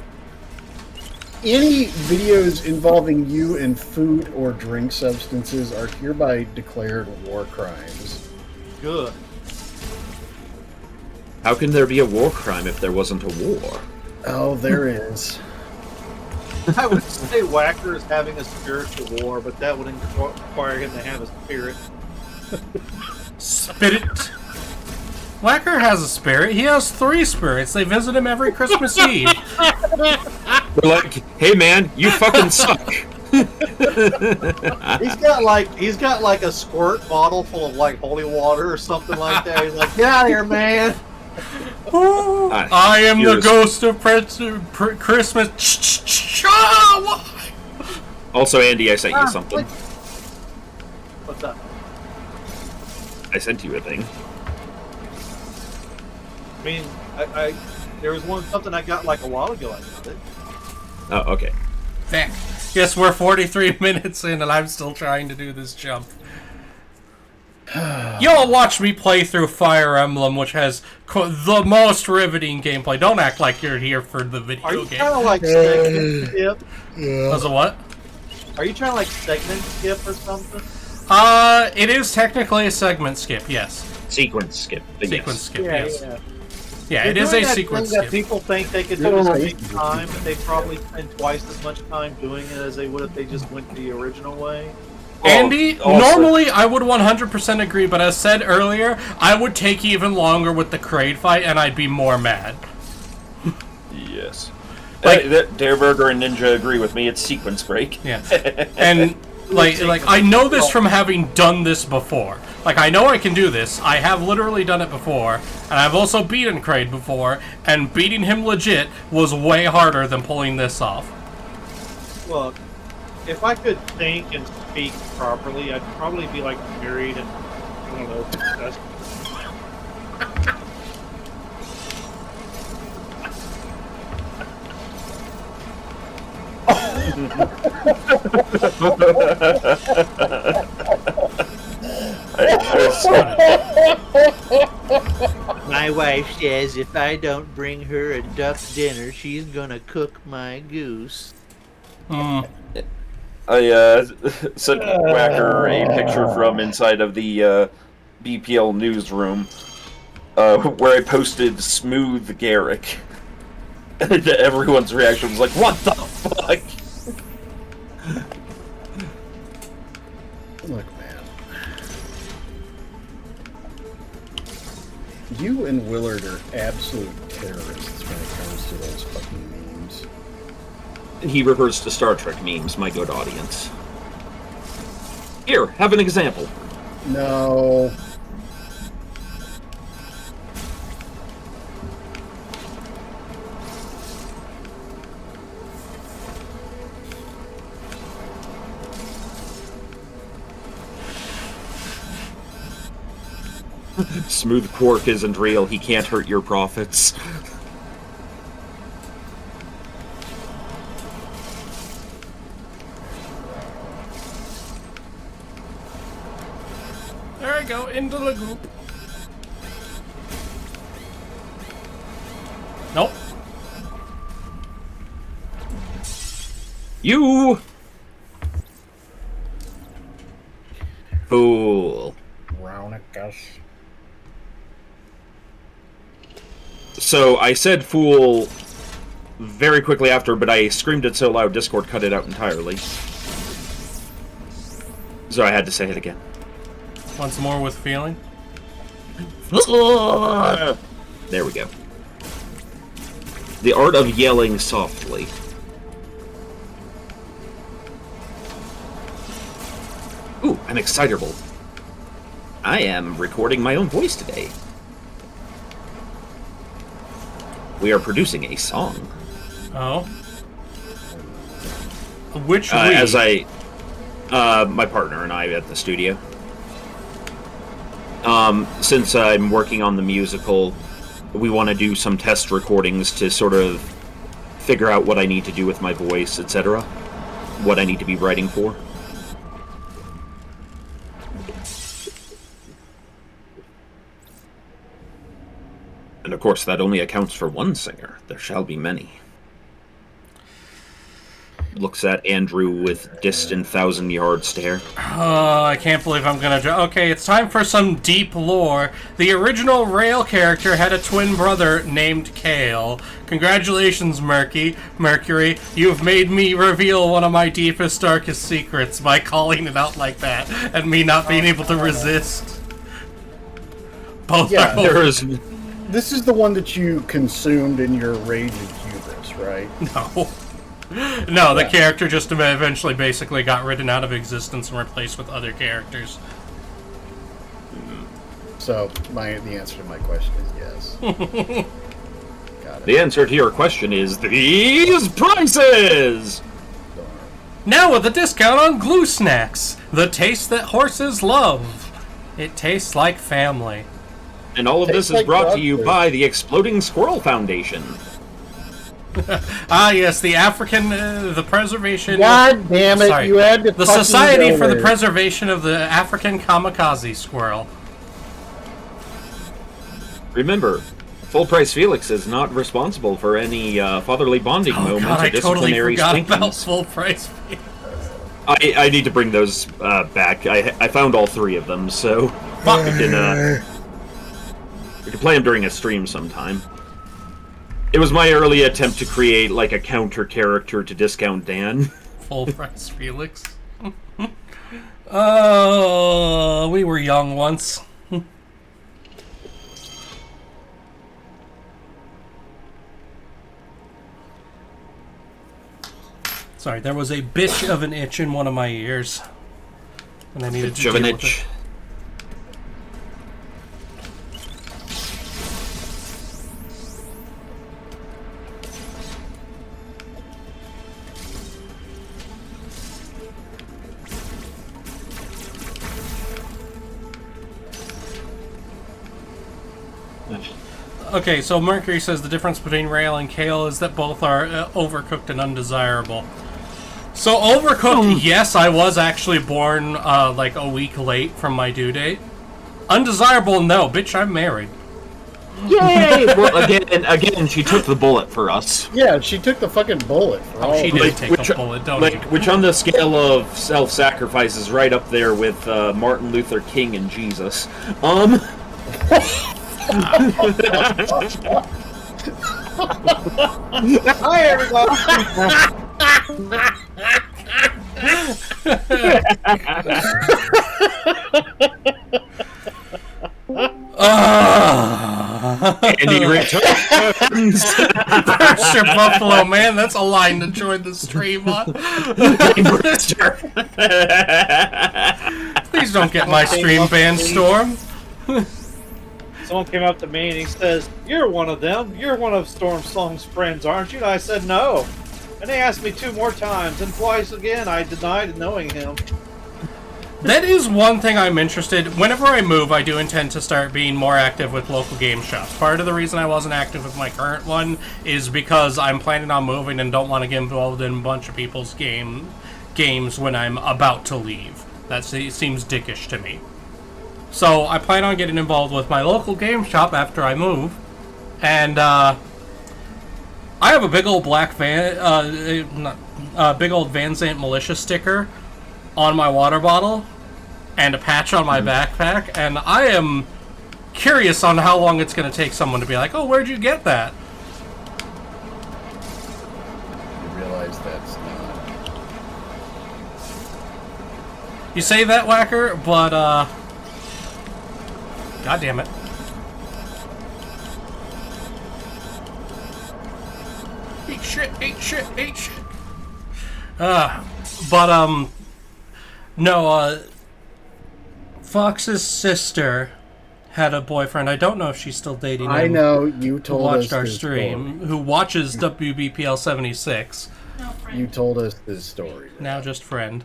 any videos involving you and food or drink substances are hereby declared war crimes. Good. How can there be a war crime if there wasn't a war? Oh, there is. I would say Whacker is having a spiritual war, but that would require him to have a spirit. Spirit. Whacker has a spirit. He has 3 spirits. They visit him every Christmas Eve. They're like, hey man, you fucking suck. He's got like a squirt bottle full of like holy water or something like that. He's like, get out of here, man. I am the ghost of Christmas. Also, Andy, I sent you something. What's up? I sent you a thing. I mean, I there was something I got like a while ago. I got it. Oh, okay. Yes, we're 43 minutes in, and I'm still trying to do this jump. Y'all watch me play through Fire Emblem, which has the most riveting gameplay. Don't act like you're here for the video Are you game. trying to like segment skip? Was it what? Are you trying to like segment skip or something? It is technically a segment skip, yes. Sequence skip. Sequence skip, Yeah, yes. yeah. Yeah, You're it is doing a that sequence thing that skip. people think they could do in the same time, but they probably spend twice as much time doing it as they would if they just went the original way. Andy, also, normally I would 100% agree, but as said earlier, I would take even longer with the Kraid fight, and I'd be more mad. Yes. Like- Dareburger and Ninja agree with me. It's sequence break. Yeah, and like I know this from having done this before. Like, I know I can do this. I have literally done it before, and I've also beaten Kraid before, and beating him legit was way harder than pulling this off. Look, if I could think and speak properly, I'd probably be like married and I don't know. That's... My wife says if I don't bring her a duck dinner, she's gonna cook my goose. I sent Whacker a picture from inside of the BPL newsroom where I posted Smooth Garrick. And everyone's reaction was like, what the fuck? Look, man. You and Willard are absolute terrorists when it comes to those fucking memes. He refers to Star Trek memes, my good audience. Here, have an example. No. Smooth Quark isn't real, he can't hurt your profits. There I go, into the group. Nope. You fool. Raunicus. So I said fool very quickly after, but I screamed it so loud Discord cut it out entirely. So I had to say it again. Once more with feeling. There we go. The art of yelling softly. Ooh, an excitable. I am recording my own voice today. We are producing a song. Oh. Which As my partner and I at the studio. Since I'm working on the musical, we want to do some test recordings to sort of figure out what I need to do with my voice, etc. What I need to be writing for. And of course, that only accounts for one singer. There shall be many. Looks at Andrew with distant 1,000-yard stare. Oh, I can't believe I'm gonna okay, it's time for some deep lore. The original Rale character had a twin brother named Kale. Congratulations, Mercury. You've made me reveal one of my deepest, darkest secrets by calling it out like that, and me not being able to resist. Both Yeah, are There is... This is the one that you consumed in your rage and hubris, right? no. No, the character just eventually basically got written out of existence and replaced with other characters. So, the answer to my question is yes. Got it. The answer to your question is these prices! Now with a discount on glue snacks. The taste that horses love. It tastes like family. And all of this is like brought to dog you food. by the Exploding Squirrel Foundation. Ah, yes, the African, the preservation... God damn it, Sorry. you had to The fucking Society go for the there. Preservation of the African Kamikaze Squirrel. Remember, Full Price Felix is not responsible for any fatherly bonding Oh moments god, or I totally disciplinary forgot about spankings. full price. I need to bring those back. I found all 3 of them, so Fuck. we can play them during a stream sometime. It was my early attempt to create like a counter character to Discount Dan. Full price Felix. Oh, we were young once. Sorry, there was a bitch of an itch in one of my ears, and I needed to deal with Jovenich. it. Okay, so Mercury says the difference between Rale and Kale is that both are overcooked and undesirable. So overcooked, yes, I was actually born like a week late from my due date. Undesirable, no, bitch, I'm married. Yay! Well, again, she took the bullet for us. Yeah, she took the fucking bullet. For all Oh, she of did it. take a bullet, don't you? Which on the scale of self-sacrifice is right up there with Martin Luther King and Jesus. Hi, everybody. And he returns. Brewster Buffalo, man, that's a line to join the stream on. Please don't get my stream banned, Storm. Someone came up to me and he says, "You're one of them. You're one of Storm Song's friends, aren't you?" And I said, "No." And they asked me 2 more times, and twice again I denied knowing him. That is one thing I'm interested. Whenever I move, I do intend to start being more active with local game shops. Part of the reason I wasn't active with my current one is because I'm planning on moving and don't want to get involved in a bunch of people's games when I'm about to leave. That seems dickish to me. So I plan on getting involved with my local game shop after I move, and I have a big old black big old Van Zant Militia sticker on my water bottle and a patch on my backpack, and I am curious on how long it's going to take someone to be like, "Oh, where'd you get that?" You realize that's not. You say that, Whacker, but God damn it. Eat shit, eat shit, eat shit. No, Fox's sister had a boyfriend. I don't know if she's still dating him. I know you Who told watched us our this stream, who watches WBPL 76. No, story. friend. You told us this story. Now just friend.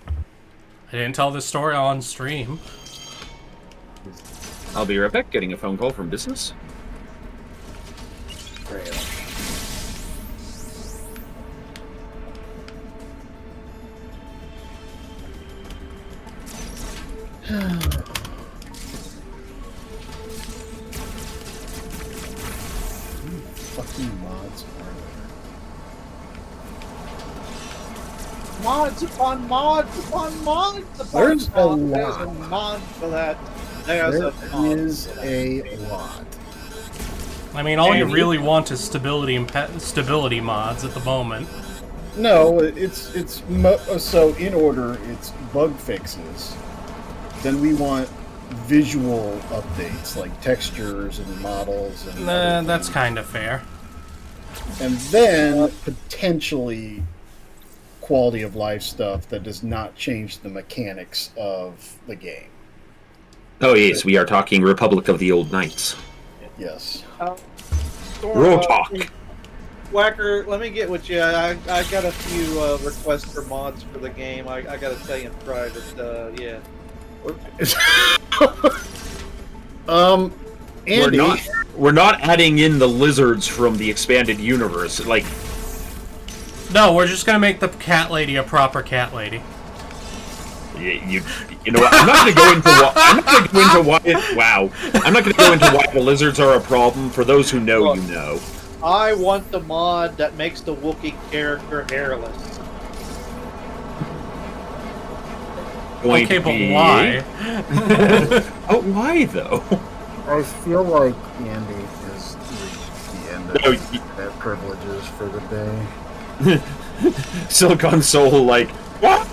I didn't tell this story on stream. I'll be right back, getting a phone call from business. Rale. Fucking mods are Mods upon mods upon mods upon There's a mods. There's a lot. mod for that. there? There's There a mod is for that. a lot. I mean, all you And really want is stability and stability mods at the moment. No, so in order, it's bug fixes. Then we want visual updates like textures and models and. Nah, that's kind of fair. And then potentially quality of life stuff that does not change the mechanics of the game. Oh yes, we are talking Republic of the Old Knights. Yes. Real talk. Whacker, let me get with you. I got a few requests for mods for the game. I got to tell you in private. Yeah. Andy, we're not adding in the lizards from the expanded universe. Like, No, we're just gonna make the cat lady a proper cat lady. you know what? I'm not going to go into why. I'm not going to go into why. Wow. I'm not going to go into why the lizards are a problem. For those who know, you know. I want the mod that makes the Wookiee character hairless. Okay, but why? Oh, why though? I feel like Andy is the end of No, that privileges for the day. Silicon Soul, like, what?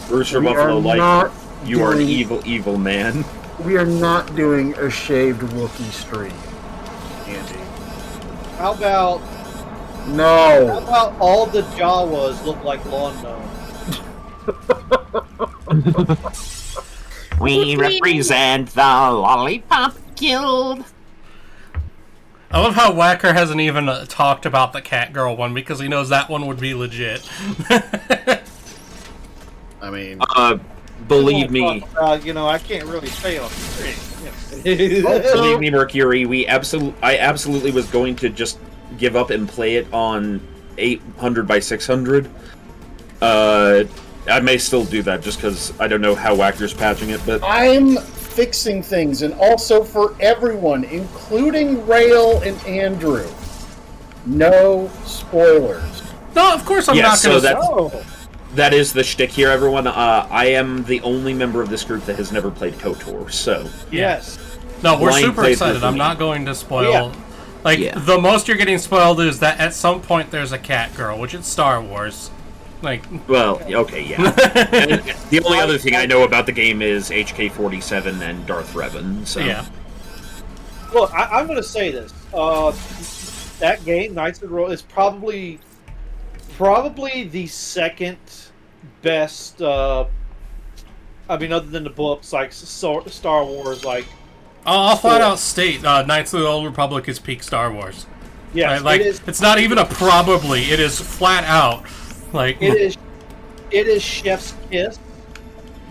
Bruce from Buffalo, like, you are an evil, evil man. We are not doing a shaved Wookiee stream, Andy. How about all the Jawas look like lawn gnomes? We represent the Lollipop Guild. I love how Whacker hasn't even talked about the Catgirl one because he knows that one would be legit. I mean, believe me. I can't really say on stream. Believe me, Mercury. I absolutely was going to just give up and play it on 800 by 600. I may still do that just because I don't know how Whacker's patching it, but I'm fixing things, and also for everyone, including Rale and Andrew, no spoilers. No, of course I'm not going to. That is the shtick here, everyone. I am the only member of this group that has never played KOTOR, so yes. No, we're super excited. I'm not going to spoil. Yeah. The most you're getting spoiled is that at some point there's a Catgirl, which is Star Wars. Well, okay, yeah. The only other thing I know about the game is HK-47 and Darth Revan, so... Yeah. Look, I'm going to say this. That game, Knights of the Royal, is probably the second best, other than the books, like Star Wars, like... I'll flat out state, Knights of the Old Republic is peak Star Wars. Yes, right? It's not even a probably, it is flat out. It is Chef's Kiss.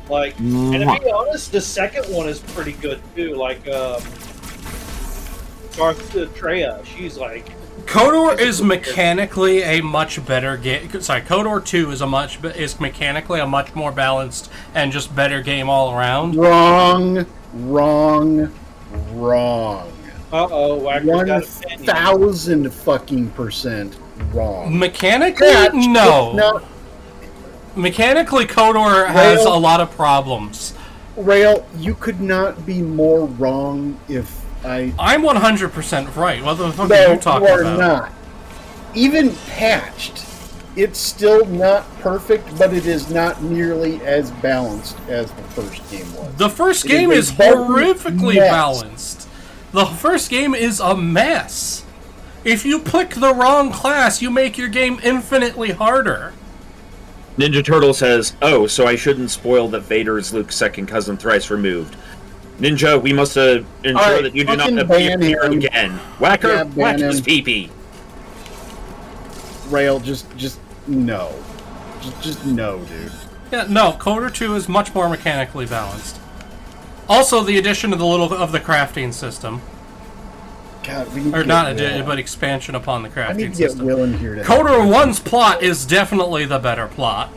And to be honest, the second one is pretty good too. Darth Treya, she's like. KOTOR is mechanically a much better game. Sorry, KOTOR 2 is mechanically a much more balanced and just better game all around. Wrong. Uh-oh, 1,000% wrong. Mechanically, no. Mechanically, KOTOR has a lot of problems. Rale, you could not be more wrong if I'm 100% right. What the fuck are you talking about? No, you are not. Even patched, it's still not perfect, but it is not nearly as balanced as the first game was. The first game is horrifically balanced. The first game is a mess. If you pick the wrong class, you make your game infinitely harder. Ninja Turtle says, "Oh, so I shouldn't spoil that Vader is Luke's second cousin thrice removed." Ninja, we must ensure that you do not appear here again. Whacker, whack his pee-pee. Rale, just no. Just no, dude. Yeah, no, KOTOR 2 is much more mechanically balanced. Also, the addition of the crafting system. God, we need but expansion upon the crafting system. I need to get Will in here. KOTOR 1's plot is definitely the better plot.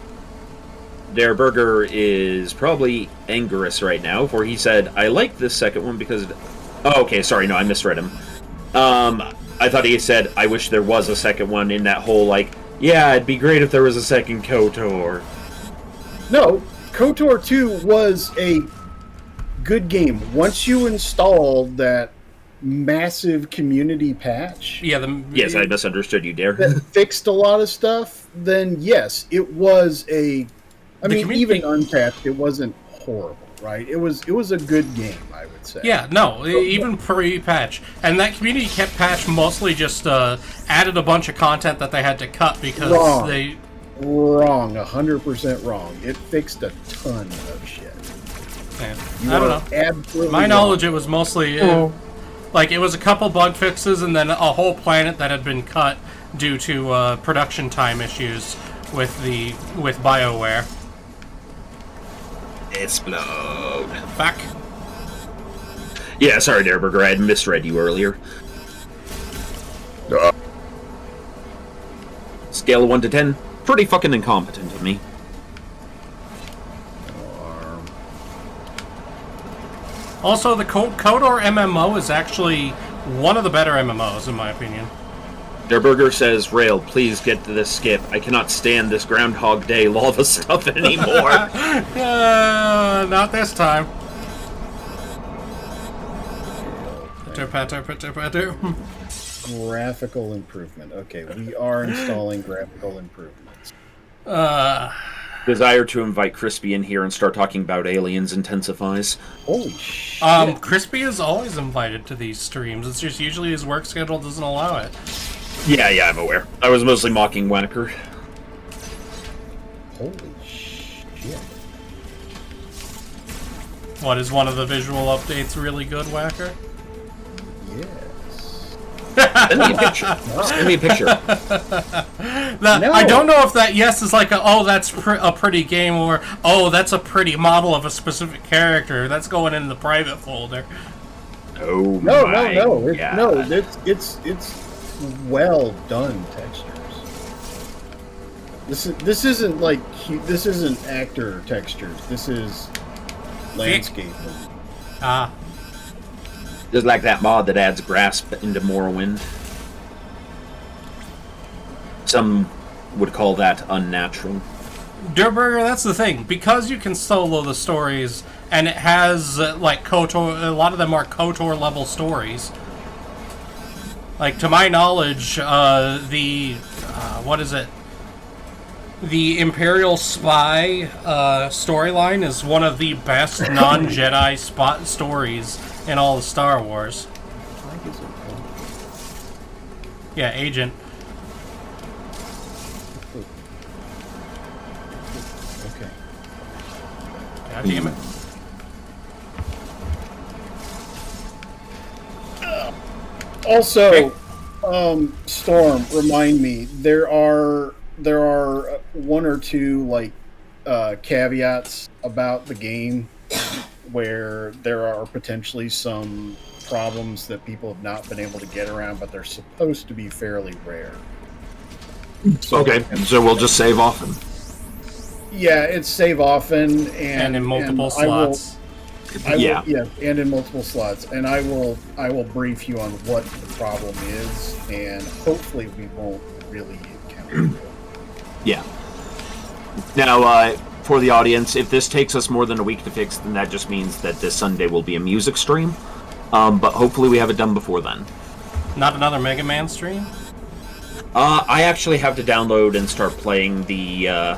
Der Burger is probably angorous right now, for he said, "I like this second one because..." Oh, okay, sorry, no, I misread him. I thought he said, "I wish there was a second one," in that whole, yeah, it'd be great if there was a second KOTOR. No, KOTOR 2 was a good game. Once you installed that massive community patch... Yes, I misunderstood you, Der. That fixed a lot of stuff, then yes, it was a... even unpatched, it wasn't horrible. right? It was a good game, I would say. Yeah, no, even pre-patch. And that community kept patch mostly just added a bunch of content that they had to cut because they... Wrong, 100% wrong. It fixed a ton of shit. I don't know. My knowledge, it was mostly... like, it was a couple bug fixes and then a whole planet that had been cut due to production time issues with BioWare. Explode. Back. Yeah, sorry, Dareburger, I had misread you earlier. Scale of 1 to 10, pretty fucking incompetent of me. Also, the KOTOR MMO is actually one of the better MMOs, in my opinion. Dareburger says, Rale, please get to this skip. I cannot stand this Groundhog Day lava stuff anymore. Not this time. Patter. Graphical improvement. Okay, we are installing graphical improvements. Desire to invite Crispy in here and start talking about aliens intensifies. Holy shit. Crispy is always invited to these streams. It's just usually his work schedule doesn't allow it. Yeah, I'm aware. I was mostly mocking Whacker. Holy shit. What, is one of the visual updates really good, Whacker? Yes. Send me a picture. Send me a picture. No. I don't know if that yes is like that's a pretty game, or that's a pretty model of a specific character. That's going in the private folder. Oh no, my no. God. It's well done textures. This isn't actor textures. This is landscape. Just like that mod that adds grass into Morrowind. Some would call that unnatural. Durburger, that's the thing. Because you can solo the stories, and it has, like, KOTOR... A lot of them are KOTOR level stories. Like, to my knowledge, what is it? The Imperial Spy storyline is one of the best non-Jedi stories in all of Star Wars. Yeah, Agent. Okay. God damn it. Also, Storm, remind me, there are one or two caveats about the game where there are potentially some problems that people have not been able to get around, but they're supposed to be fairly rare. So we'll just save often. Yeah, it's save often and in multiple slots. And in multiple slots. And I will brief you on what the problem is, and hopefully we won't really encounter it. Yeah. Now, for the audience, if this takes us more than a week to fix, then that just means that this Sunday will be a music stream. But hopefully we have it done before then. Not another Mega Man stream? I actually have to download and start playing the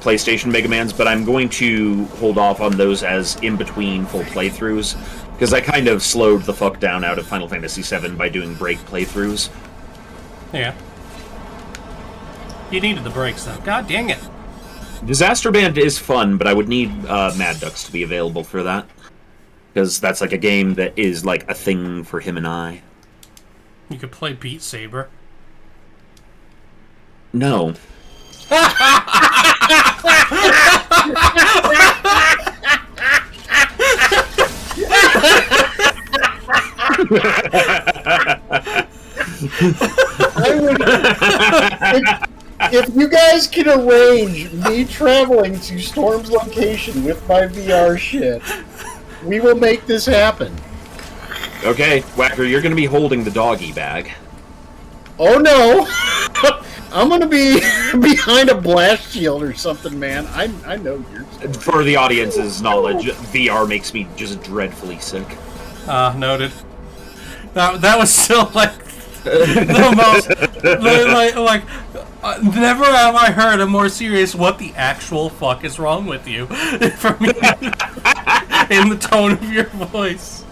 PlayStation Mega Mans, but I'm going to hold off on those as in-between full playthroughs, because I kind of slowed the fuck down out of Final Fantasy VII by doing break playthroughs. Yeah. You needed the breaks, though. God dang it. Disaster Band is fun, but I would need Mad Ducks to be available for that. Because that's like a game that is like a thing for him and I. You could play Beat Saber. No. If you guys can arrange me traveling to Storm's location with my VR shit, we will make this happen. Okay, Whacker, you're going to be holding the doggy bag. Oh no! I'm going to be behind a blast shield or something, man. I know you're... For the audience's knowledge, VR makes me just dreadfully sick. Noted. That was still like Never have I heard a more serious "what the actual fuck is wrong with you" from you in the tone of your voice.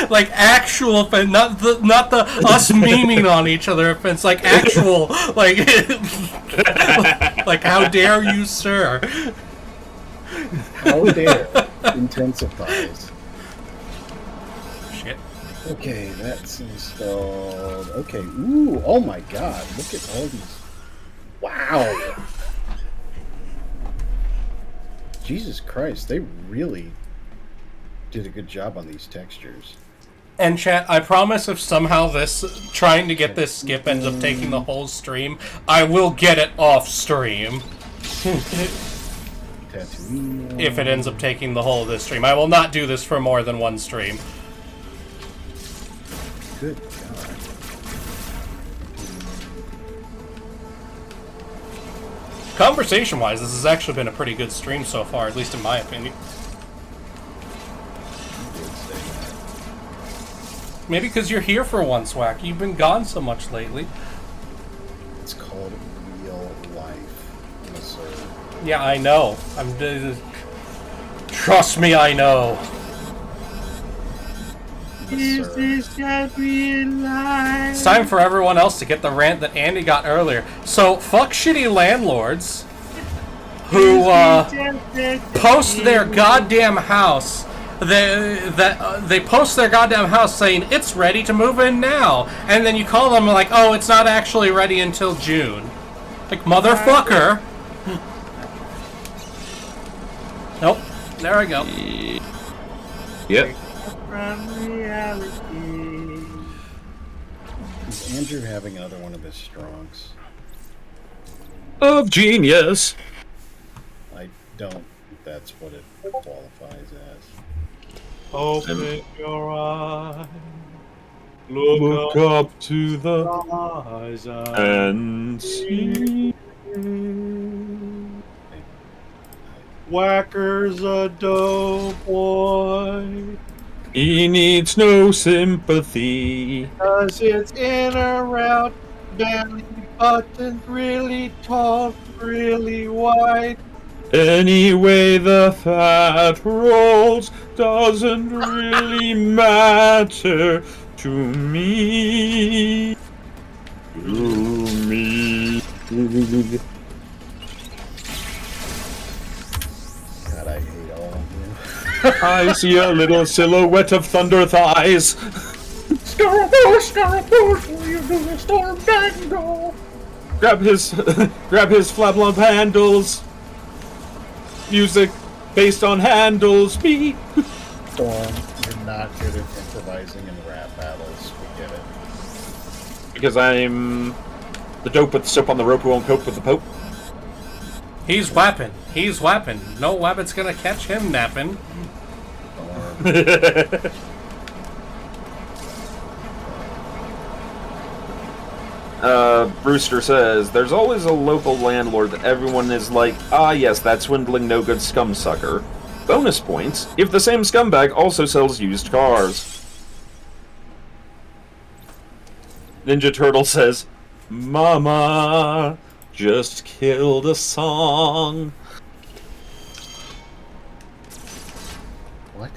Like actual offense, not the us memeing on each other offense. Like actual, like how dare you, sir? How dare intensifies. Shit. Okay, that's installed. Okay, ooh, oh my god, look at all these. Wow. Jesus Christ, they really did a good job on these textures. And chat, I promise if somehow trying to get this skip ends up taking the whole stream, I will get it off stream. Tatooine. If it ends up taking the whole of this stream. I will not do this for more than one stream. Good God. Conversation-wise, this has actually been a pretty good stream so far, at least in my opinion. Maybe because you're here for once, Whack. You've been gone so much lately. It's called real life. Yes, sir. Yeah, I know. Trust me, I know. Yes, sir. It's time for everyone else to get the rant that Andy got earlier. So, fuck shitty landlords who post their goddamn house. They post their goddamn house saying it's ready to move in now, and then you call them like, oh, it's not actually ready until June. Like, motherfucker. Nope. There I go. Yep. Is Andrew having another one of his strongs? Of genius. I don't think that's what it qualifies as. Open your eyes. Look up to the Eyes and see. Whacker's a dope boy. He needs no sympathy. 'Cause it's in or out, belly button's really tall, really wide. Anyway, the fat rolls doesn't really matter to me. To me. God, I hate all of you. I see a little silhouette of thunder thighs. Scaramouche, will you do the storm dangle? Grab his flablump handles. Music based on handles. Beat. Storm, you're not good at improvising in rap battles. We get it. Because I'm the dope with the soap on the rope who won't cope with the pope. He's whapping. He's whapping. No wabbit's gonna catch him napping. Brewster says, there's always a local landlord that everyone is like, ah yes, that swindling no-good scumsucker. Bonus points, if the same scumbag also sells used cars. Ninja Turtle says, Mama just killed a song. What?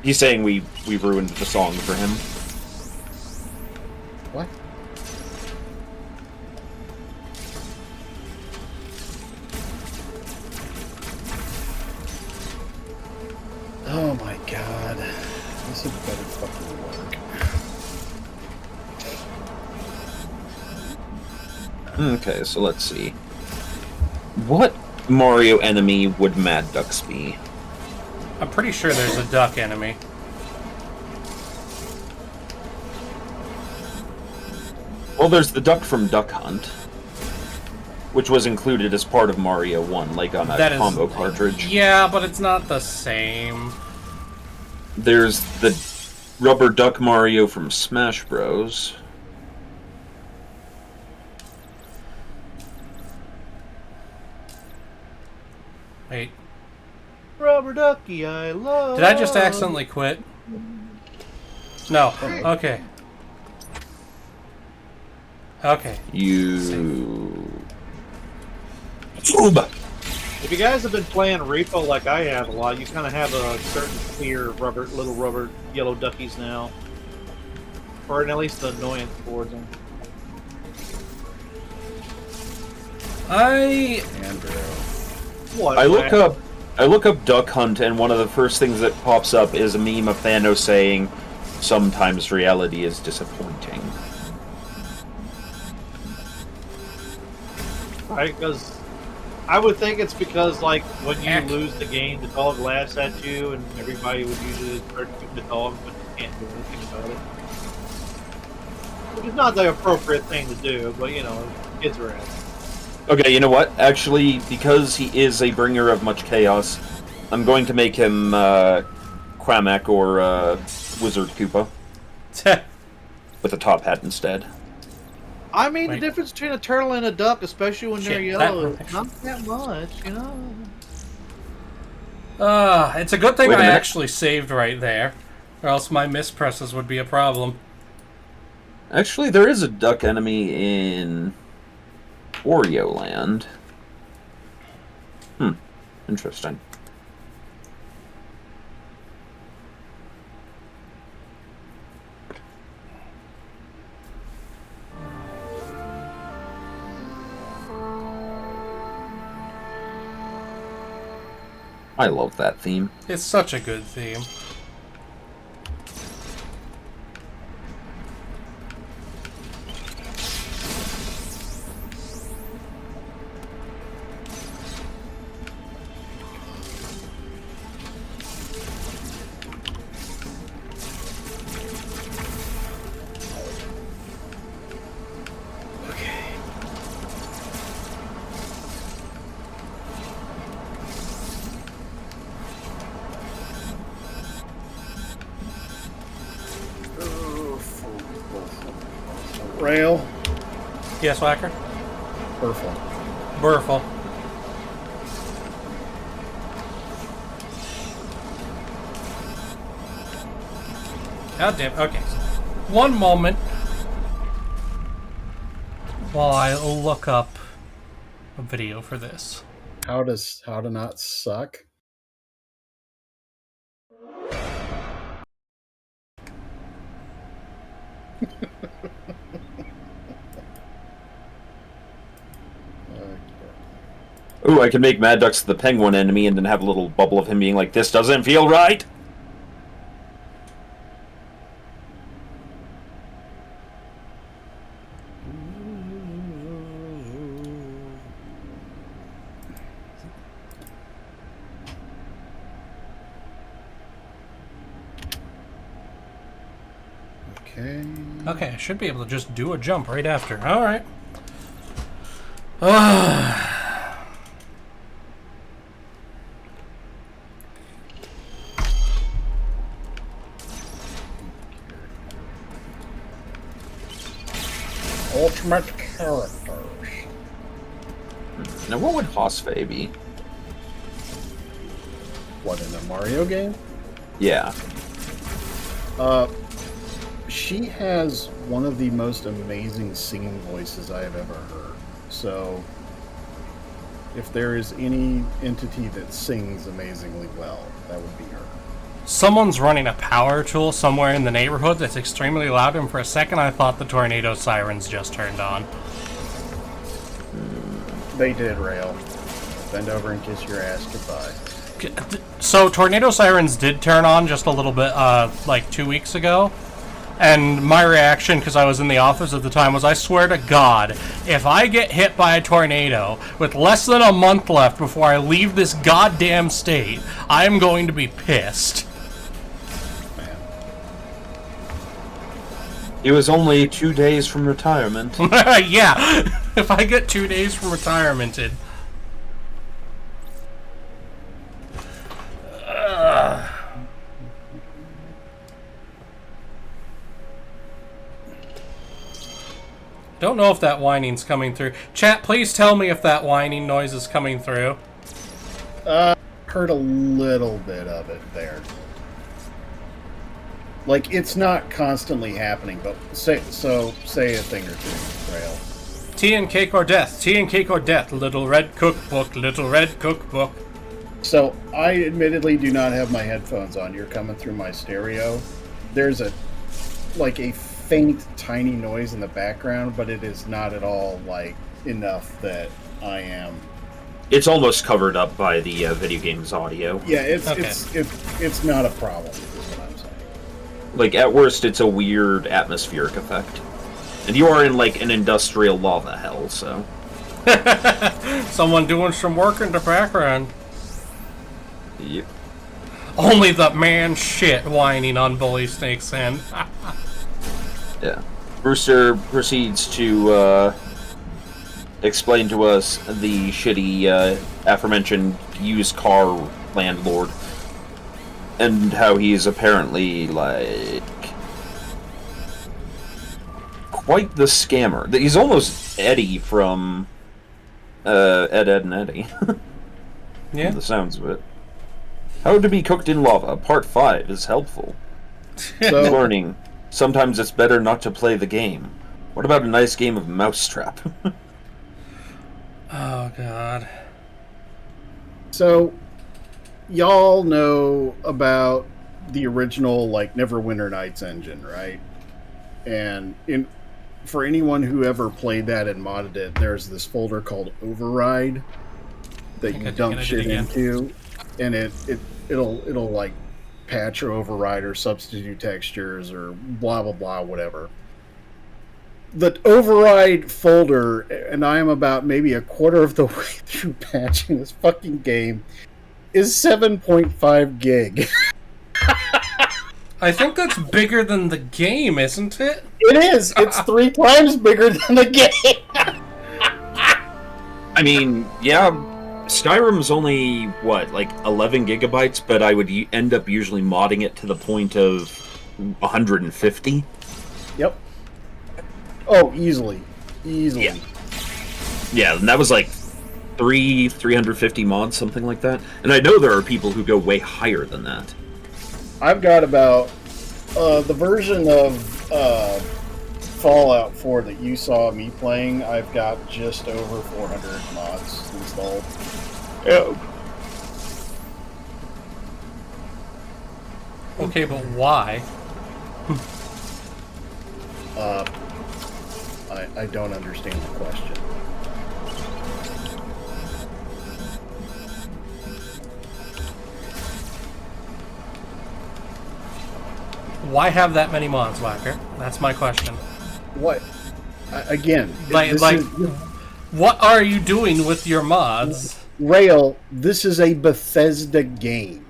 He's saying we ruined the song for him. What? Oh my god. This had better fucking work. Okay, so let's see. What Mario enemy would Mad Ducks be? I'm pretty sure there's a duck enemy. Well, there's the duck from Duck Hunt, which was included as part of Mario 1, like on a combo cartridge. Yeah, but it's not the same. There's the Rubber Duck Mario from Smash Bros. Wait. Rubber ducky, I love. Did I just accidentally quit? No. Okay. Okay. If you guys have been playing Repo like I have a lot, you kind of have a certain fear of little rubber yellow duckies now. Or at least the annoyance towards them. What? I look up Duck Hunt, and one of the first things that pops up is a meme of Thanos saying, "Sometimes reality is disappointing." Right, because I would think it's because, like, when you lose the game, the dog laughs at you, and everybody would usually start shooting the dog, but you can't do anything about it. Which is not the appropriate thing to do, but, you know, kids are at. Okay, you know what? Actually, because he is a bringer of much chaos, I'm going to make him Quamak or Wizard Koopa. With a top hat instead. I mean, the difference between a turtle and a duck, especially when they're yellow, is not that much, you know? It's a good thing I actually saved right there, or else my mispresses would be a problem. Actually, there is a duck enemy in Wario Land. Interesting. I love that theme. It's such a good theme. Rale. Yes, Whacker? Burful. Burful. God damn. Okay. One moment while I look up a video for this. How to not suck? Ooh, I can make Mad Ducks the penguin enemy and then have a little bubble of him being like, "This doesn't feel right!" Okay, I should be able to just do a jump right after. Alright. Ultimate characters. Now, what would Hosfei be? What, in a Mario game? Yeah. She has one of the most amazing singing voices I have ever heard. So, if there is any entity that sings amazingly well, that would be her. Someone's running a power tool somewhere in the neighborhood that's extremely loud, and for a second I thought the tornado sirens just turned on. They did, Rale. Bend over and kiss your ass goodbye. So, tornado sirens did turn on just a little bit, like 2 weeks ago. And my reaction, because I was in the office at the time, was I swear to God, if I get hit by a tornado with less than a month left before I leave this goddamn state, I'm going to be pissed. It was only 2 days from retirement. Yeah, if I get 2 days from retiremented. Don't know if that whining's coming through. Chat, please tell me if that whining noise is coming through. Heard a little bit of it there. Like, it's not constantly happening, but say a thing or two, Rale. Tea and cake or death. Tea and cake or death. Little red cookbook. Little red cookbook. So, I admittedly do not have my headphones on. You're coming through my stereo. There's a faint, tiny noise in the background, but it is not at all, enough that I am... It's almost covered up by the video game's audio. Yeah, it's not a problem, is what I'm saying. Like, at worst, it's a weird atmospheric effect. And you are in, an industrial lava hell, so... Someone doing some work in the background. Yep. Only the man shit whining on Bully Snake's end. Yeah. Brewster proceeds to, explain to us the shitty, aforementioned used car landlord. And how he's apparently, quite the scammer. He's almost Eddie from, Ed, Edd and Eddie. Yeah. The sounds of it. How to be cooked in lava, part 5 is helpful. So, Warning, sometimes it's better not to play the game. What about a nice game of Mousetrap? Oh, God. So, y'all know about the original, Neverwinter Nights engine, right? And for anyone who ever played that and modded it, there's this folder called Override that you dump shit into, and it'll patch or override or substitute textures or blah blah blah, whatever. The override folder, and I am about maybe a quarter of the way through patching this fucking game, is 7.5 gig. I think that's bigger than the game, isn't it? It is. It's 3 times bigger than the game. I mean, yeah, Skyrim's only, 11 gigabytes, but I would end up usually modding it to the point of 150. Yep. Oh, easily. Yeah. Yeah, and that was 350 mods, something like that. And I know there are people who go way higher than that. I've got about the version of Fallout 4 that you saw me playing. I've got just over 400 mods installed. Oh. Okay, but why? I don't understand the question. Why have that many mods, Whacker? That's my question. What? Again, what are you doing with your mods? Rale, this is a Bethesda game.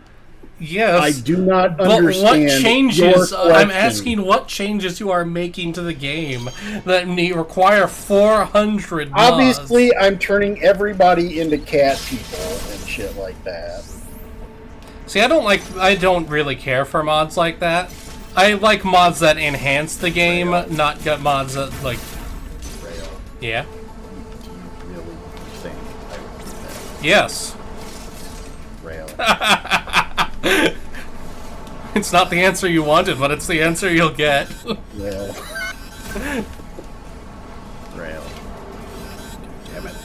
Yes. I do not But understand. what changes? your question. I'm asking what changes you are making to the game that require 400 mods. Obviously, I'm turning everybody into cat people and shit like that. See, I don't really care for mods like that. I like mods that enhance the game, not get mods that Rale, Yeah. do you really think I would do that? Yes. Rale. It's not the answer you wanted, but it's the answer you'll get. Rale. Rale. Damn it.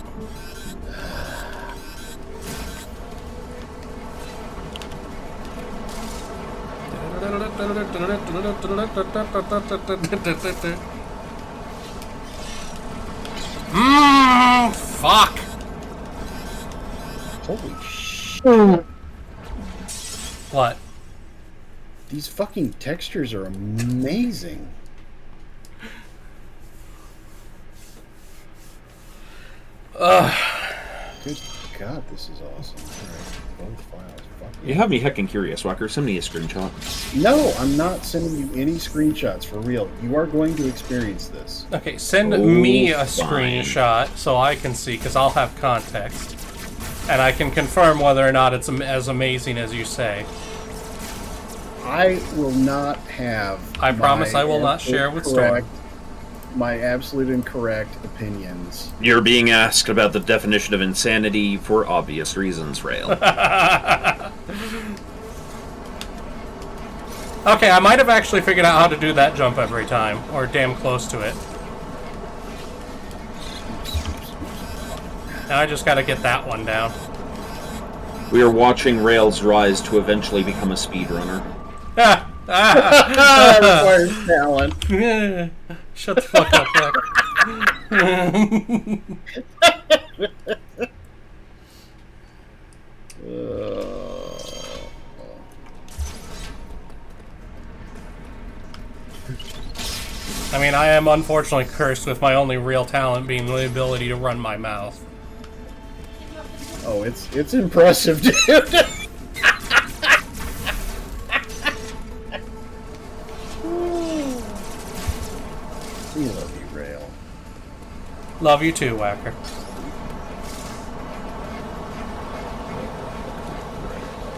Fuck. Holy shit. What? These fucking textures are amazing. Good God, this is awesome. Alright, both files. Fuck You have me heckin' curious, Walker. Send me a screenshot. No, I'm not sending you any screenshots, for real. You are going to experience this. Okay, send Oh, me a fine. screenshot so I can see, because I'll have context. And I can confirm whether or not it's as amazing as you say. I will not have. I promise my I will not absolute share with correct- my absolute incorrect opinions. You're being asked about the definition of insanity for obvious reasons, Rale. Okay, I might have actually figured out how to do that jump every time, or damn close to it. Now I just gotta get that one down. We are watching Rale's rise to eventually become a speedrunner. That requires talent. Shut the fuck up, I mean, I am unfortunately cursed with my only real talent being the ability to run my mouth. Oh, it's impressive, dude. We love you, Rale. Love you too, Whacker.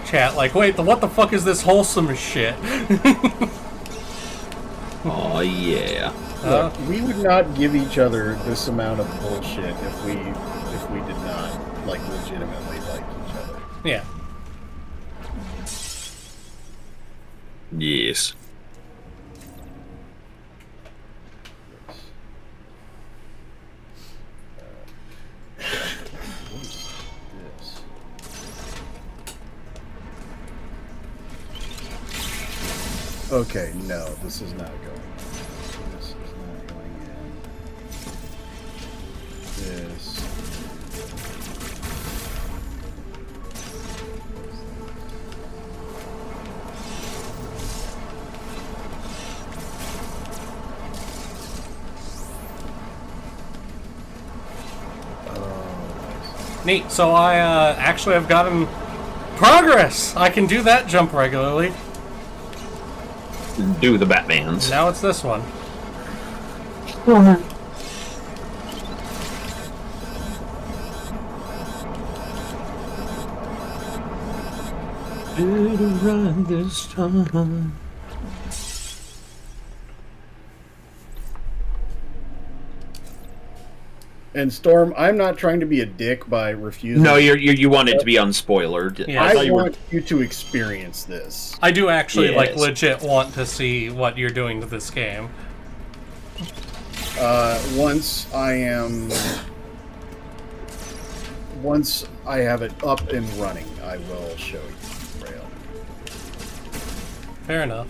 Chat like, wait, what the fuck is this wholesome shit? Oh yeah. Look, we would not give each other this amount of bullshit if we did not legitimately like each other. Yeah. Yes. What is this? Okay, no, this is not going. This is not going in. This. Neat. So I actually have gotten progress. I can do that jump regularly. Do the Batmans. Now it's this one. Run this time. And Storm, I'm not trying to be a dick by refusing. No, you want it to be unspoilered. Yeah. I want you to experience this. I do actually Yes. legit want to see what you're doing to this game. Once I have it up and running, I will show you, Rale. Fair enough.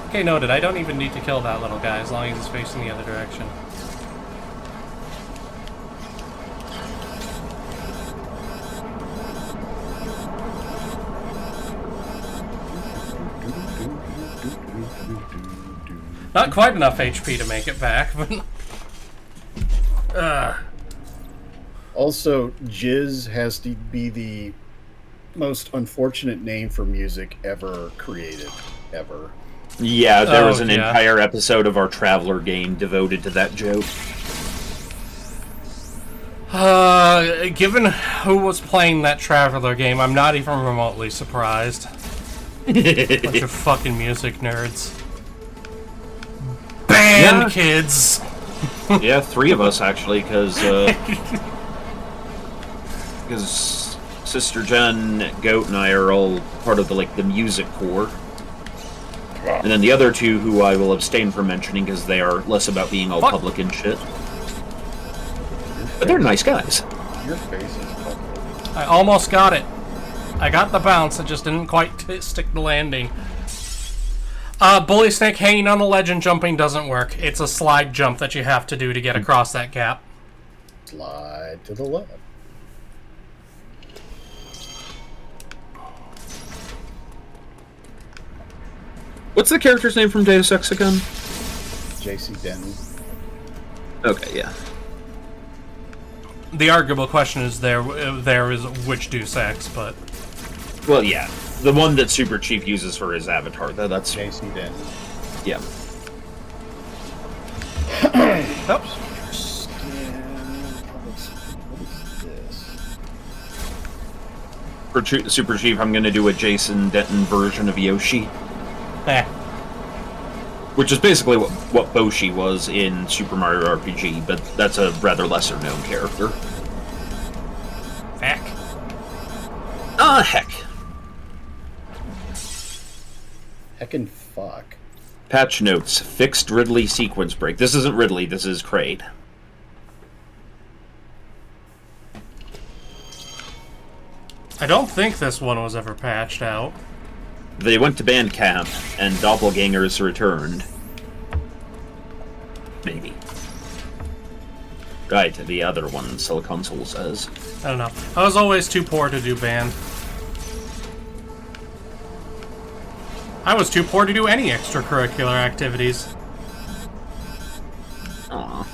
Okay, noted. I don't even need to kill that little guy as long as he's facing the other direction. Not quite enough HP to make it back, but... Also, Jizz has to be the most unfortunate name for music ever created. Ever. Yeah, there was an yeah. entire episode of our Traveler game devoted to that joke. Given who was playing that Traveler game, I'm not even remotely surprised. Bunch of fucking music nerds. Band Yeah. kids! Yeah, 3 of us actually, because Sister Jen, Goat, and I are all part of the music corps. And then the other 2 who I will abstain from mentioning because they are less about being all public and shit. But they're nice guys. Your face is public. I almost got it. I got the bounce, it just didn't quite stick the landing. Bully Snake hanging on the ledge and jumping doesn't work. It's a slide jump that you have to do to get across that gap. Slide to the left. What's the character's name from Deus Ex again? JC Denton. Okay, yeah. The arguable question is there is which Deus Ex, but... Well, yeah. The one that Super Chief uses for his avatar, though, that's... JC Denton. Yeah. Oops. For Super Chief, I'm gonna do a Jason Denton version of Yoshi. Which is basically what Boshi was in Super Mario RPG, but that's a rather lesser known character. Ah, heck. Heckin' fuck. Patch notes. Fixed Ridley sequence break. This isn't Ridley, this is Kraid. I don't think this one was ever patched out. They went to Bandcamp, and Doppelgangers returned. Maybe. Right, the other one, Silicon Soul says. I don't know. I was always too poor to do band. I was too poor to do any extracurricular activities. Aw.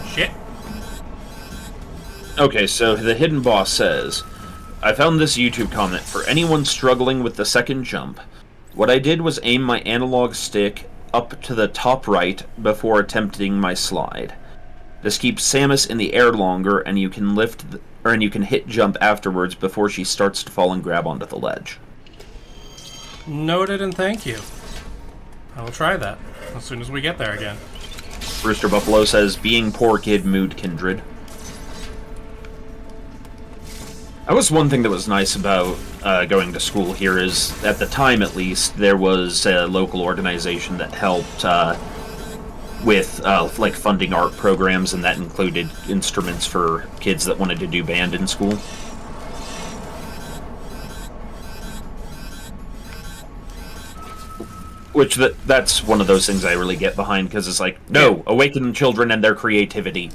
Shit. Okay, so the hidden boss says, I found this YouTube comment for anyone struggling with the second jump. What I did was aim my analog stick up to the top right before attempting my slide. This keeps Samus in the air longer, and you can you can hit jump afterwards before she starts to fall and grab onto the ledge. Noted and thank you. I will try that as soon as we get there again. Rooster Buffalo says, being poor kid mood kindred. That was one thing that was nice about going to school here is, at the time at least, there was a local organization that helped with like funding art programs, and that included instruments for kids that wanted to do band in school. Which that's one of those things I really get behind, because it's like, no, awaken children and their creativity.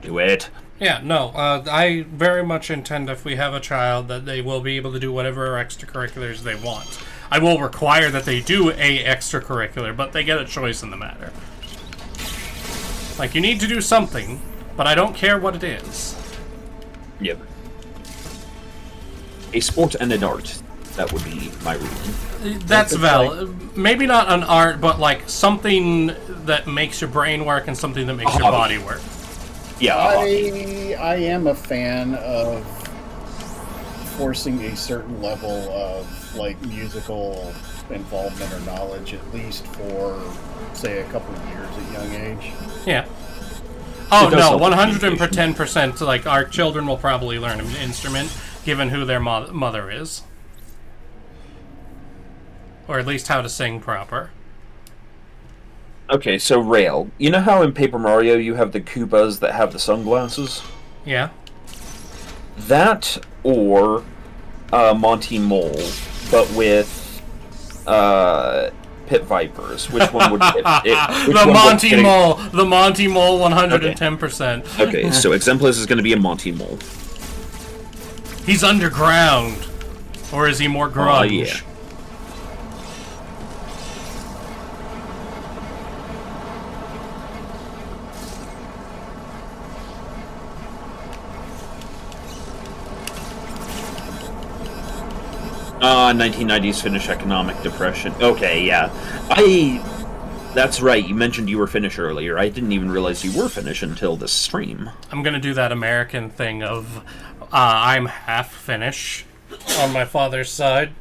Do it. Yeah, no, I very much intend if we have a child that they will be able to do whatever extracurriculars they want. I will require that they do a extracurricular, but they get a choice in the matter. Like, you need to do something, but I don't care what it is. Yep. A sport and an art. That would be my ruling. That's valid. Maybe not an art, but like something that makes your brain work and something that makes your body work. Yeah, I am a fan of forcing a certain level of like musical involvement or knowledge, at least for say a couple of years at young age. Yeah. Oh no, 110%. Like our children will probably learn an instrument, given who their mother is, or at least how to sing proper. Okay, so Rale, you know how in Paper Mario you have the Koopas that have the sunglasses? Yeah. That or Monty Mole, but with pit vipers. Which one would the Monty Mole. The Monty Mole 110%. Okay, so Exemplis is going to be a Monty Mole. He's underground. Or is he more grunge? Yeah. 1990s Finnish economic depression. Okay, yeah. That's right, you mentioned you were Finnish earlier. I didn't even realize you were Finnish until this stream. I'm gonna do that American thing of, I'm half Finnish on my father's side.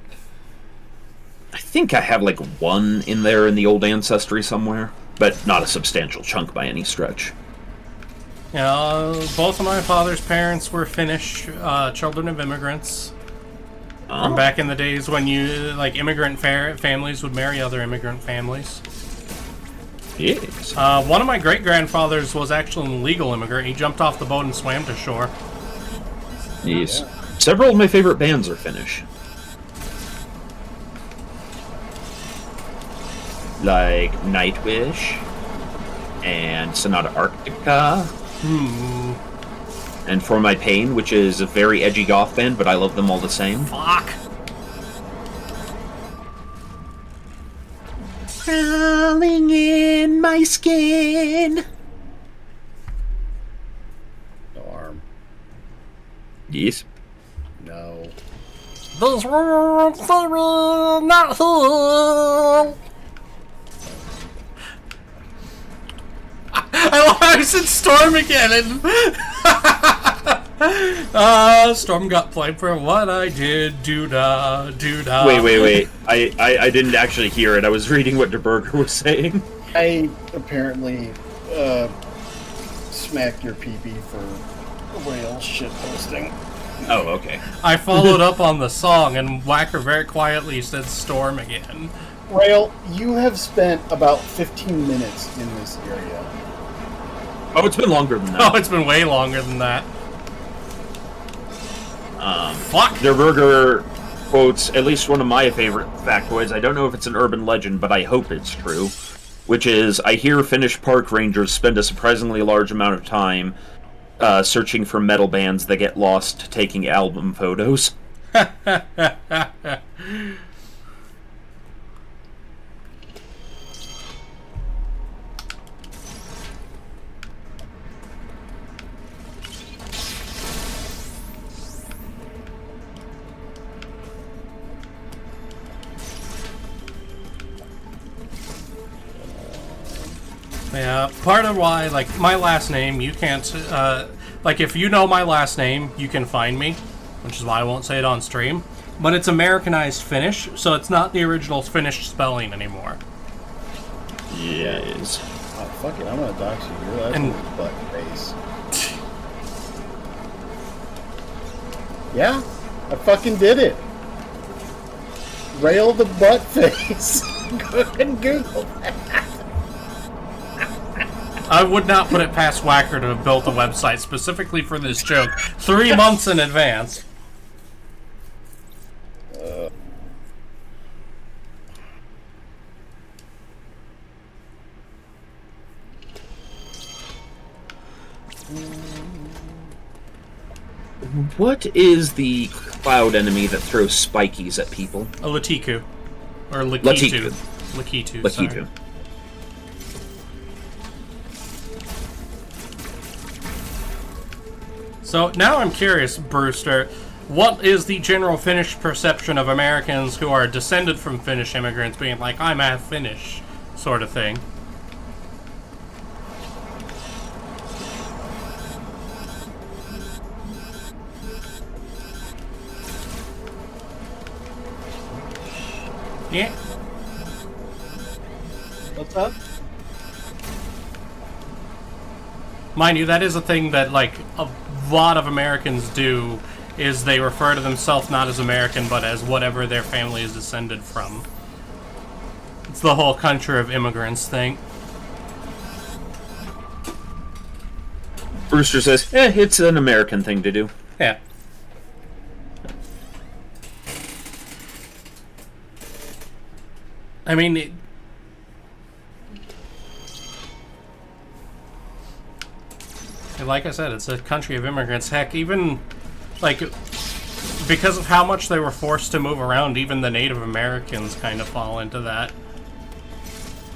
I think I have like one in there in the old ancestry somewhere, but not a substantial chunk by any stretch. Yeah, both of my father's parents were Finnish, children of immigrants. From back in the days when immigrant families would marry other immigrant families. Yes. One of my great-grandfathers was actually an illegal immigrant. He jumped off the boat and swam to shore. Yes. Yeah. Several of my favorite bands are Finnish. Like Nightwish and Sonata Arctica. And For My Pain, which is a very edgy goth band, but I love them all the same. Fuck! Crawling in my skin. No arm. Yes. No. These words they will not heal. I love how I said Storm again, and Storm got played for what I did. Do-da, do-da. Wait. I didn't actually hear it. I was reading what DeBurger was saying. I apparently smacked your pee-pee for Rale shit posting. Oh, okay. I followed up on the song, and Whacker very quietly said "Storm" again. Rale, you have spent about 15 minutes in this area. Oh, it's been longer than that. Oh, it's been way longer than that. Fuck! Der Burger quotes at least one of my favorite factoids. I don't know if it's an urban legend, but I hope it's true. Which is, I hear Finnish park rangers spend a surprisingly large amount of time searching for metal bands that get lost taking album photos. Yeah, part of why, like, my last name, you can't, like, if you know my last name, you can find me, which is why I won't say it on stream, but it's Americanized Finnish, so it's not the original Finnish spelling anymore. Yeah, it is. Oh, fuck it, I'm gonna dox you. You're And- that butt face. Yeah, I fucking did it. Rale the butt face. Go ahead and Google that. I would not put it past Whacker to have built a website specifically for this joke 3 months in advance. What is the cloud enemy that throws spikies at people? A Latiku. Or Lakitu. Latiku. Lakitu. Lakitu. Sorry. So now I'm curious, Brewster, what is the general Finnish perception of Americans who are descended from Finnish immigrants being like, I'm half Finnish, sort of thing? Yeah. What's up? Mind you, that is a thing that, like, a lot of Americans do, is they refer to themselves not as American, but as whatever their family is descended from. It's the whole country of immigrants thing. Brewster says, it's an American thing to do. Yeah. I mean, like I said, it's a country of immigrants. Heck, even, like, because of how much they were forced to move around, even the Native Americans kind of fall into that.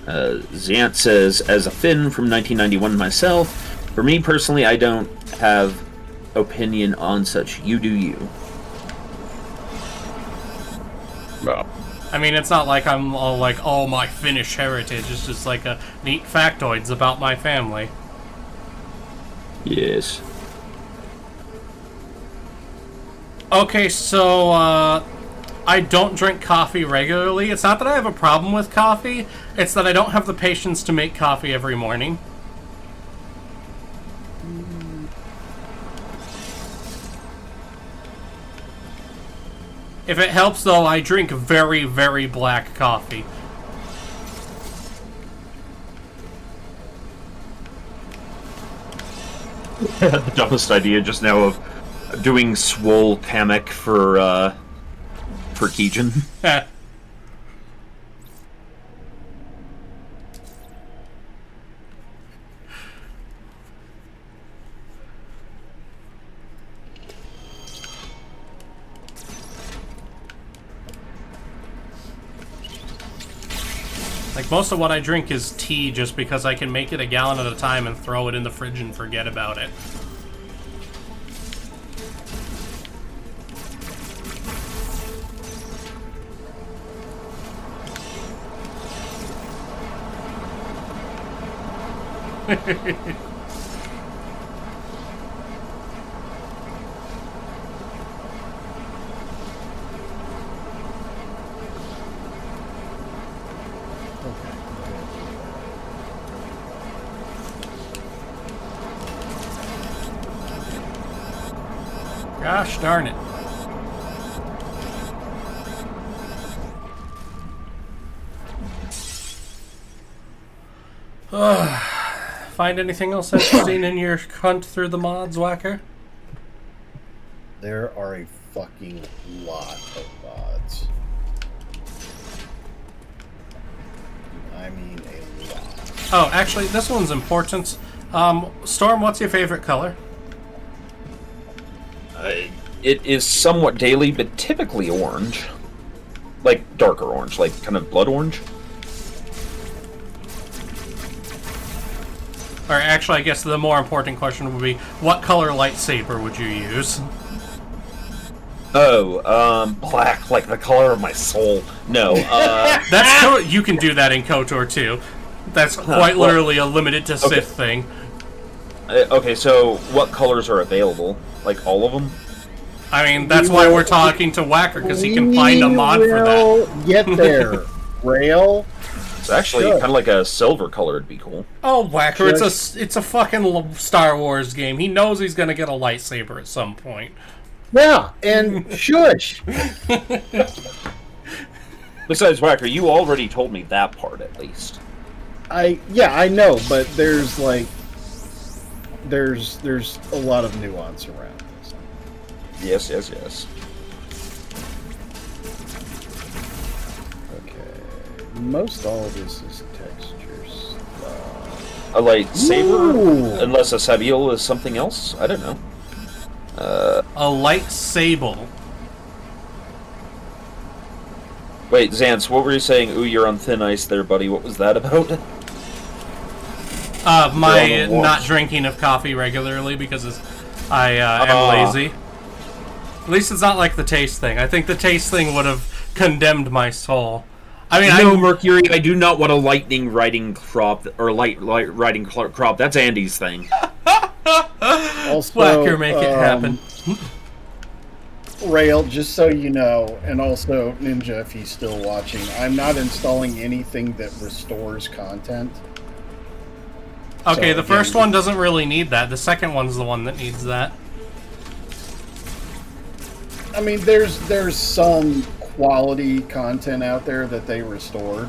Zant says, as a Finn from 1991 myself, for me personally, I don't have opinion on such. You do you. Well, I mean, it's not like I'm all like, oh, my Finnish heritage. It's just like a neat factoids about my family. Yes. Okay, so, I don't drink coffee regularly. It's not that I have a problem with coffee, it's that I don't have the patience to make coffee every morning. If it helps, though, I drink very, very black coffee. The dumbest idea just now of doing swole Kamek for Keijin. Like, most of what I drink is tea just because I can make it a gallon at a time and throw it in the fridge and forget about it. Gosh darn it. Find anything else interesting in your hunt through the mods, Whacker? There are a fucking lot of mods. I mean a lot. Oh, actually, this one's important. Storm, what's your favorite color? It is somewhat daily, but typically orange. Like darker orange, like kind of blood orange. Or actually, I guess the more important question would be, what color lightsaber would you use? Oh, black, like the color of my soul. No, That's you can do that in KOTOR too. That's quite literally a limited to Sith thing. Okay, so what colors are available? Like all of them? I mean, that's why we're talking to Whacker, because he can find a mod for that. Get there, Rale. It's actually kind of like a silver color would be cool. Oh, Whacker, it's a fucking Star Wars game. He knows he's gonna get a lightsaber at some point. Yeah, and shush. Besides, Whacker, you already told me that part at least. I know, but there's there's a lot of nuance around this. Yes. Okay, most all of this is textures. A lightsaber? Ooh. Unless a sabiel is something else? I don't know. A light sable. Wait, Xance, what were you saying? Ooh, you're on thin ice there, buddy. What was that about? My not drinking of coffee regularly because I am lazy. At least it's not like the taste thing. I think the taste thing would have condemned my soul. I mean, No, Mercury, I do not want a lightning riding crop, or light riding crop. That's Andy's thing. Also, Whacker, make it happen. Rale, just so you know, and also Ninja, if he's still watching, I'm not installing anything that restores content. Okay, So, the first again, one doesn't really need that. The second one's the one that needs that. I mean, there's some quality content out there that they restored.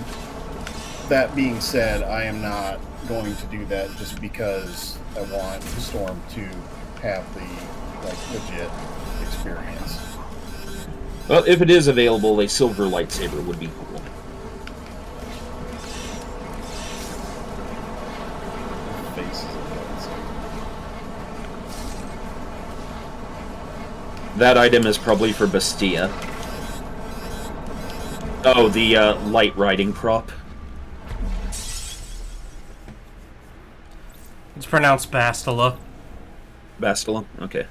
That being said, I am not going to do that just because I want Storm to have the legit experience. Well, if it is available, a silver lightsaber would be cool. That item is probably for Bastia. Oh, the light riding prop. It's pronounced Bastila. Bastila? Okay.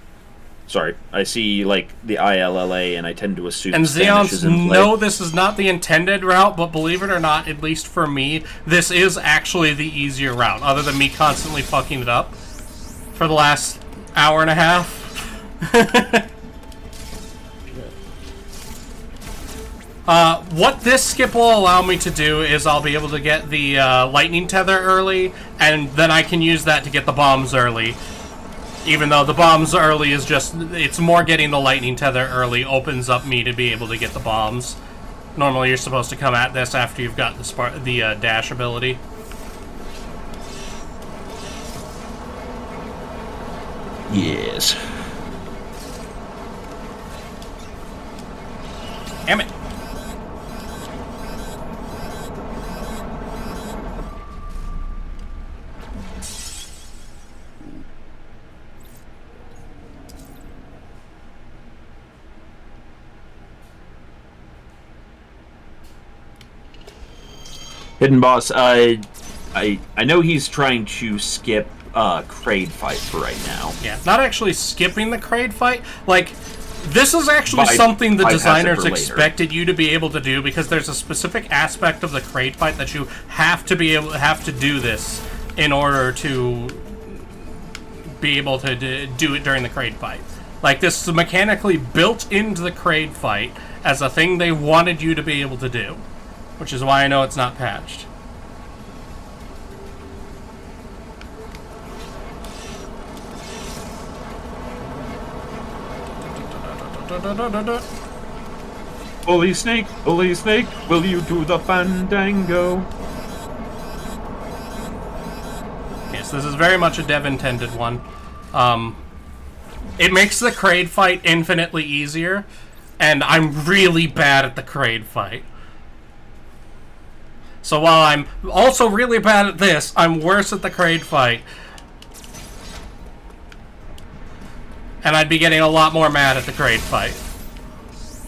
Sorry. I see, like, the ILLA, and I tend to assume And Spanish is in Xeons, play. no, this is not the intended route, but believe it or not, at least for me, this is actually the easier route, other than me constantly fucking it up for the last hour and a half. What this skip will allow me to do is I'll be able to get the lightning tether early, and then I can use that to get the bombs early. Even though the bombs early is just, it's more getting the lightning tether early opens up me to be able to get the bombs. Normally you're supposed to come at this after you've got the dash ability. Yes. Damn it. Hidden Boss, I know he's trying to skip Kraid fight for right now. Yeah, not actually skipping the Kraid fight. Like, this is actually But something the bypass it designers for later. expected you to be able to do, because there's a specific aspect of the Kraid fight that you have to do this in order to be able to do it during the Kraid fight. Like, this is mechanically built into the Kraid fight as a thing they wanted you to be able to do, which is why I know it's not patched. Bully Snake, will you do the fandango? Yes, this is very much a dev-intended one. It makes the Kraid fight infinitely easier, and I'm really bad at the Kraid fight. So while I'm also really bad at this, I'm worse at the Kraid fight. And I'd be getting a lot more mad at the Kraid fight.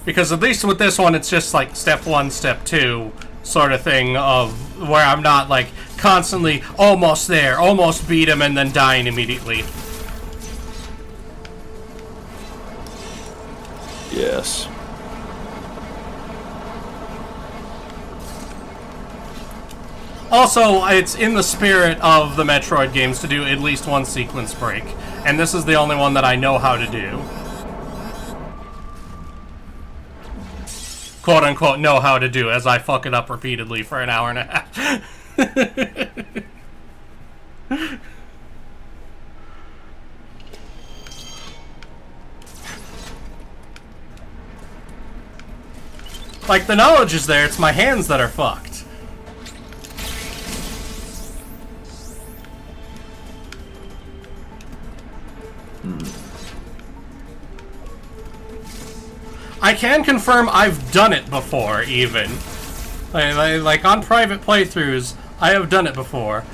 Because at least with this one, it's just like step 1, step 2 sort of thing of where I'm not like constantly almost there, almost beat him and then dying immediately. Yes. Also, it's in the spirit of the Metroid games to do at least one sequence break, and this is the only one that I know how to do. Quote unquote know how to do, as I fuck it up repeatedly for an hour and a half. Like, the knowledge is there, it's my hands that are fucked. I can confirm I've done it before, even. Like on private playthroughs, I have done it before.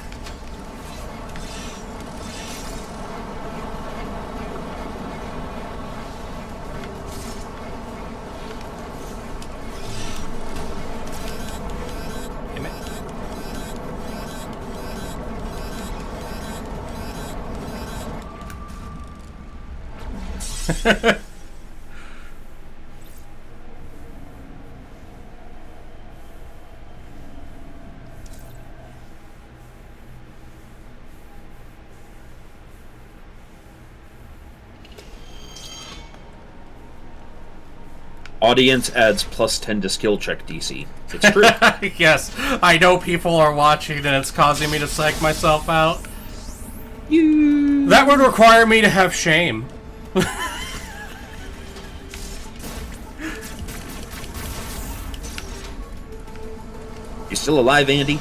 Audience adds +10 to skill check DC. It's true. Yes, I know people are watching and it's causing me to psych myself out. That would require me to have shame. You still alive, Andy?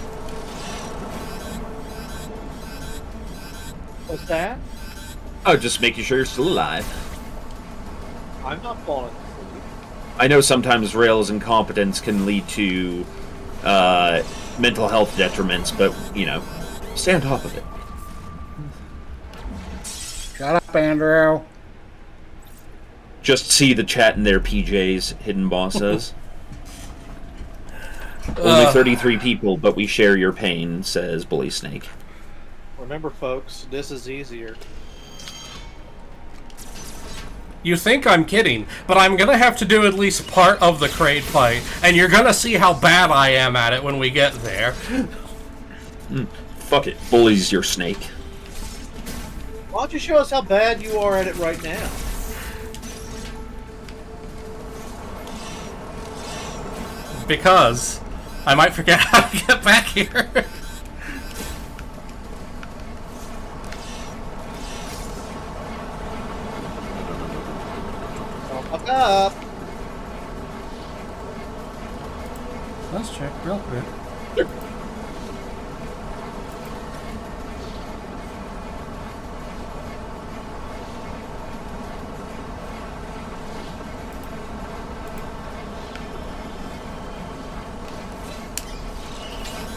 What's that? Oh, just making sure you're still alive. I'm not falling asleep. I know sometimes Rale's incompetence can lead to mental health detriments, but, you know, stay on top of it. Shut up, Andrew. Just see the chat in their PJs, Hidden Boss says. Only 33 people, but we share your pain, says Bully Snake. Remember, folks, this is easier. You think I'm kidding, but I'm gonna have to do at least part of the Kraid fight, and you're gonna see how bad I am at it when we get there. Fuck it. Bully's your snake. Why don't you show us how bad you are at it right now? Because I might forget how to get back here. Fuck up. Let's check real quick.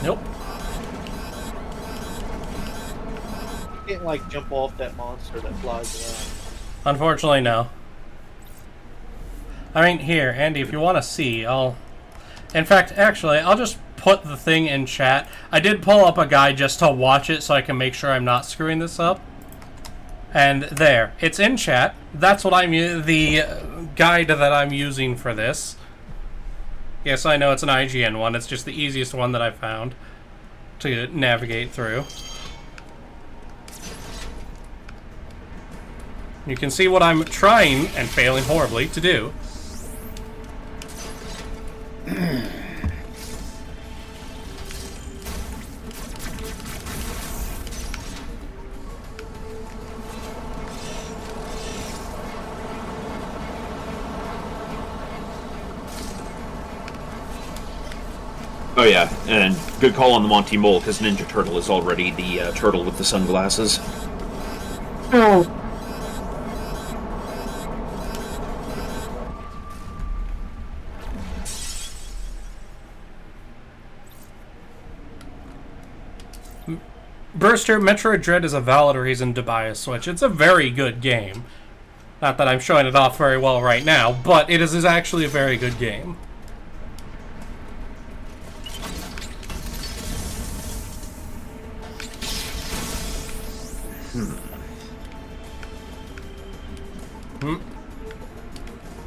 Nope. You can't, like, jump off that monster that flies around. Unfortunately, no. I mean, here, Andy, if you want to see, I'll... In fact, actually, I'll just put the thing in chat. I did pull up a guide just to watch it so I can make sure I'm not screwing this up. And there, it's in chat. That's what the guide that I'm using for this. Yes, I know it's an IGN one. It's just the easiest one that I found to navigate through. You can see what I'm trying, and failing horribly, to do. Oh yeah, and good call on the Monty Mole, because Ninja Turtle is already the turtle with the sunglasses. Oh. Burster, Metroid Dread is a valid reason to buy a Switch. It's a very good game. Not that I'm showing it off very well right now, but it is actually a very good game.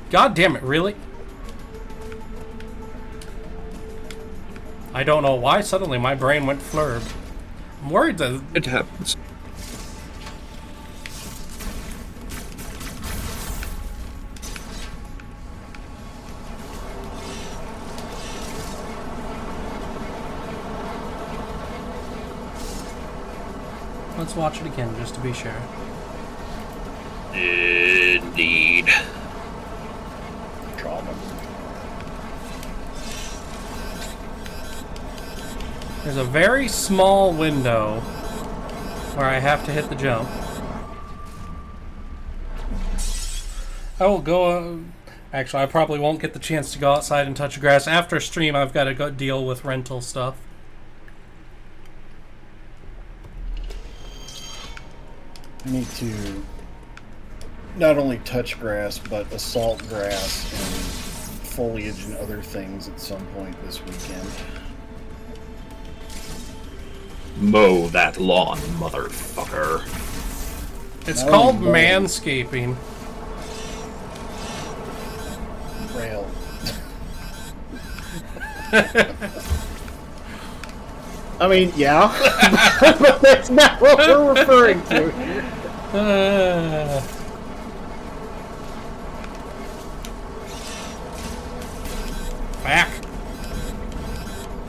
God damn it, really? I don't know why suddenly my brain went flurb. I'm worried that... It happens. Let's watch it again, just to be sure. Indeed. Trauma. There's a very small window where I have to hit the jump. I will go... actually, I probably won't get the chance to go outside and touch grass. After stream, I've got to go deal with rental stuff. I need to not only touch grass, but assault grass and foliage and other things at some point this weekend. Mow that lawn, motherfucker. It's No, called no. manscaping. Rale. I mean, yeah, but that's not what we're referring to here. Back.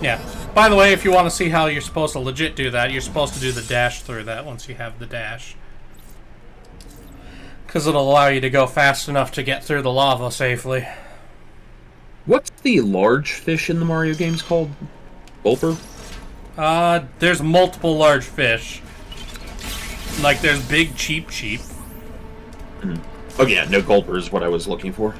Yeah. By the way, if you want to see how you're supposed to legit do that, you're supposed to do the dash through that once you have the dash. Because it'll allow you to go fast enough to get through the lava safely. What's the large fish in the Mario games called? Gulper? There's multiple large fish. Like, there's big cheep. Oh yeah, no, Gulper is what I was looking for.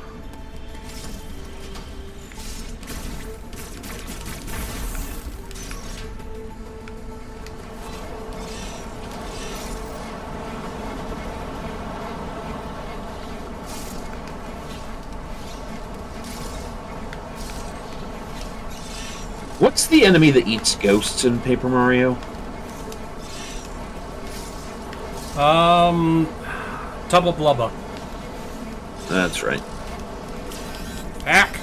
What's the enemy that eats ghosts in Paper Mario? Tubba Blubba. That's right. Back.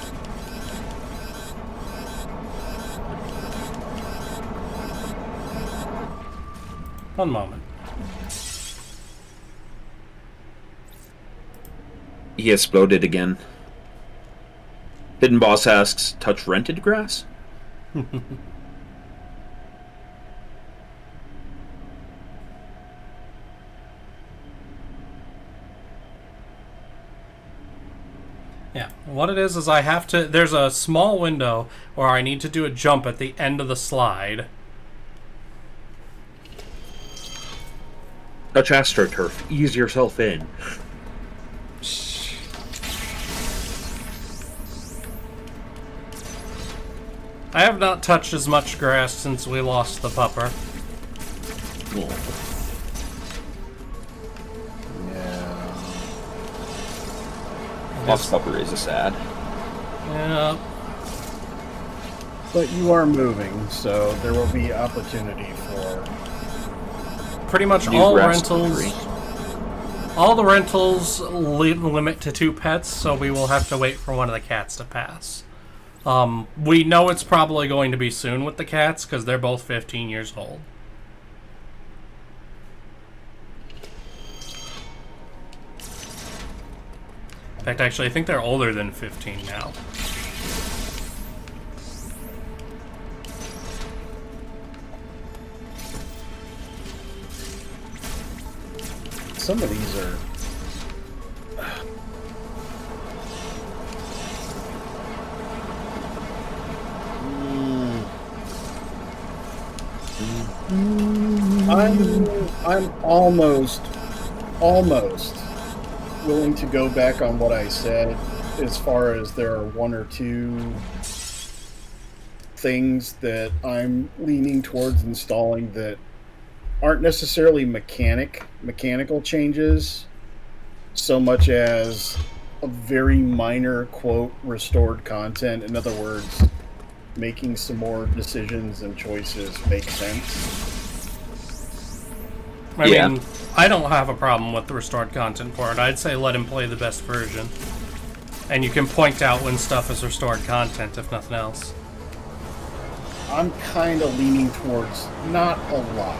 One moment. He exploded again. Hidden Boss asks, touch rented grass? Yeah, what it is I have to... There's a small window where I need to do a jump at the end of the slide. Touch AstroTurf. Ease yourself in. I have not touched as much grass since we lost the pupper. Yeah. Lost Pupper is a sad. Yeah. But you are moving, so there will be opportunity for... Pretty much New all grass rentals... country. All the rentals limit to 2 pets, so we will have to wait for one of the cats to pass. We know it's probably going to be soon with the cats, because they're both 15 years old. In fact, actually, I think they're older than 15 now. Some of these are... I'm almost willing to go back on what I said as far as there are one or two things that I'm leaning towards installing that aren't necessarily mechanical changes so much as a very minor, quote, restored content. In other words, making some more decisions and choices make sense. I mean, I don't have a problem with the restored content part. I'd say let him play the best version. And you can point out when stuff is restored content, if nothing else. I'm kind of leaning towards not a lot.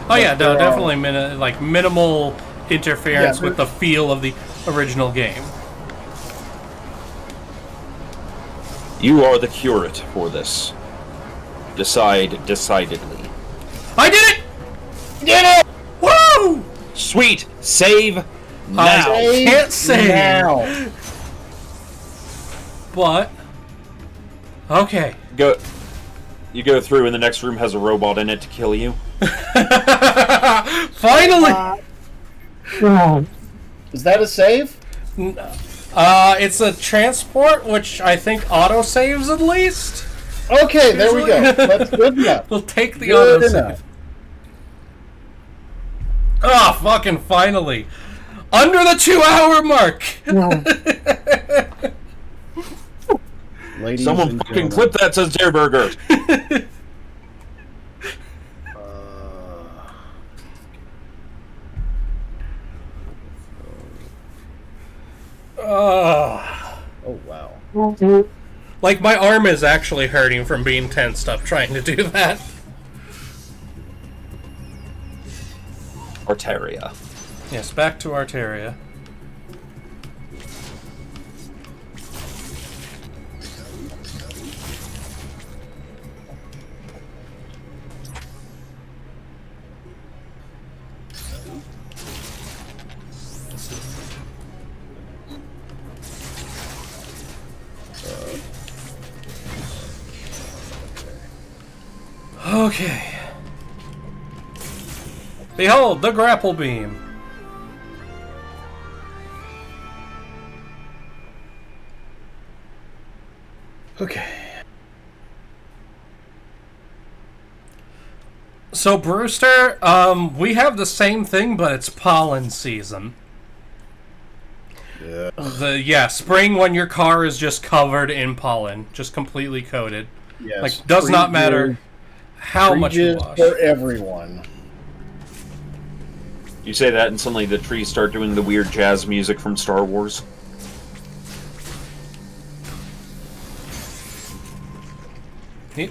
Oh yeah, no, definitely minimal interference with the feel of the original game. You are the curate for this. Decide decidedly. I did it! Did it! Woo! Sweet! Save now! I can't save now. But okay. You go through and the next room has a robot in it to kill you. Finally! Is that a save? It's a transport, which I think auto-saves at least. Okay, there we go. That's good enough. We'll take the Good auto-save. enough. Ah, fucking finally. Under the 2-hour mark! Ladies Someone and fucking gentlemen. clip that, says Derberger. Oh, wow. Like, my arm is actually hurting from being tensed up trying to do that. Arteria. Yes, back to Arteria. Okay. Behold, the grapple beam. Okay. So, Brewster, we have the same thing, but it's pollen season. Yeah. Spring when your car is just covered in pollen, just completely coated. Yes. Like, does not matter how much you wash. For everyone. You say that and suddenly the trees start doing the weird jazz music from Star Wars. The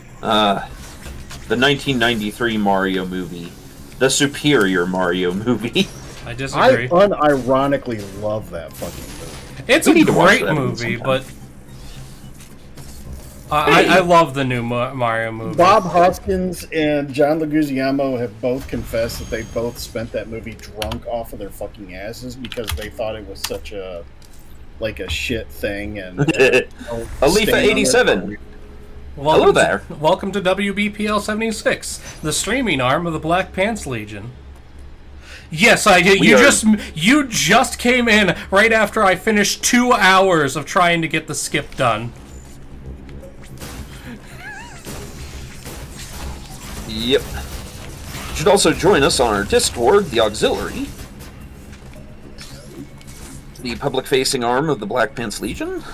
1993 Mario movie. The superior Mario movie. I disagree. I unironically love that fucking movie. It's We a need to watch great that movie, sometime. but I love the new Mario movie. Bob Hoskins and John Leguizamo have both confessed that they both spent that movie drunk off of their fucking asses because they thought it was such a shit thing. And Alifa87. Hello there. Welcome to WBPL 76, the streaming arm of the Black Pants Legion. Yes, I did. You just came in right after I finished 2 hours of trying to get the skip done. Yep. You should also join us on our Discord, the Auxiliary. The public-facing arm of the Black Pants Legion.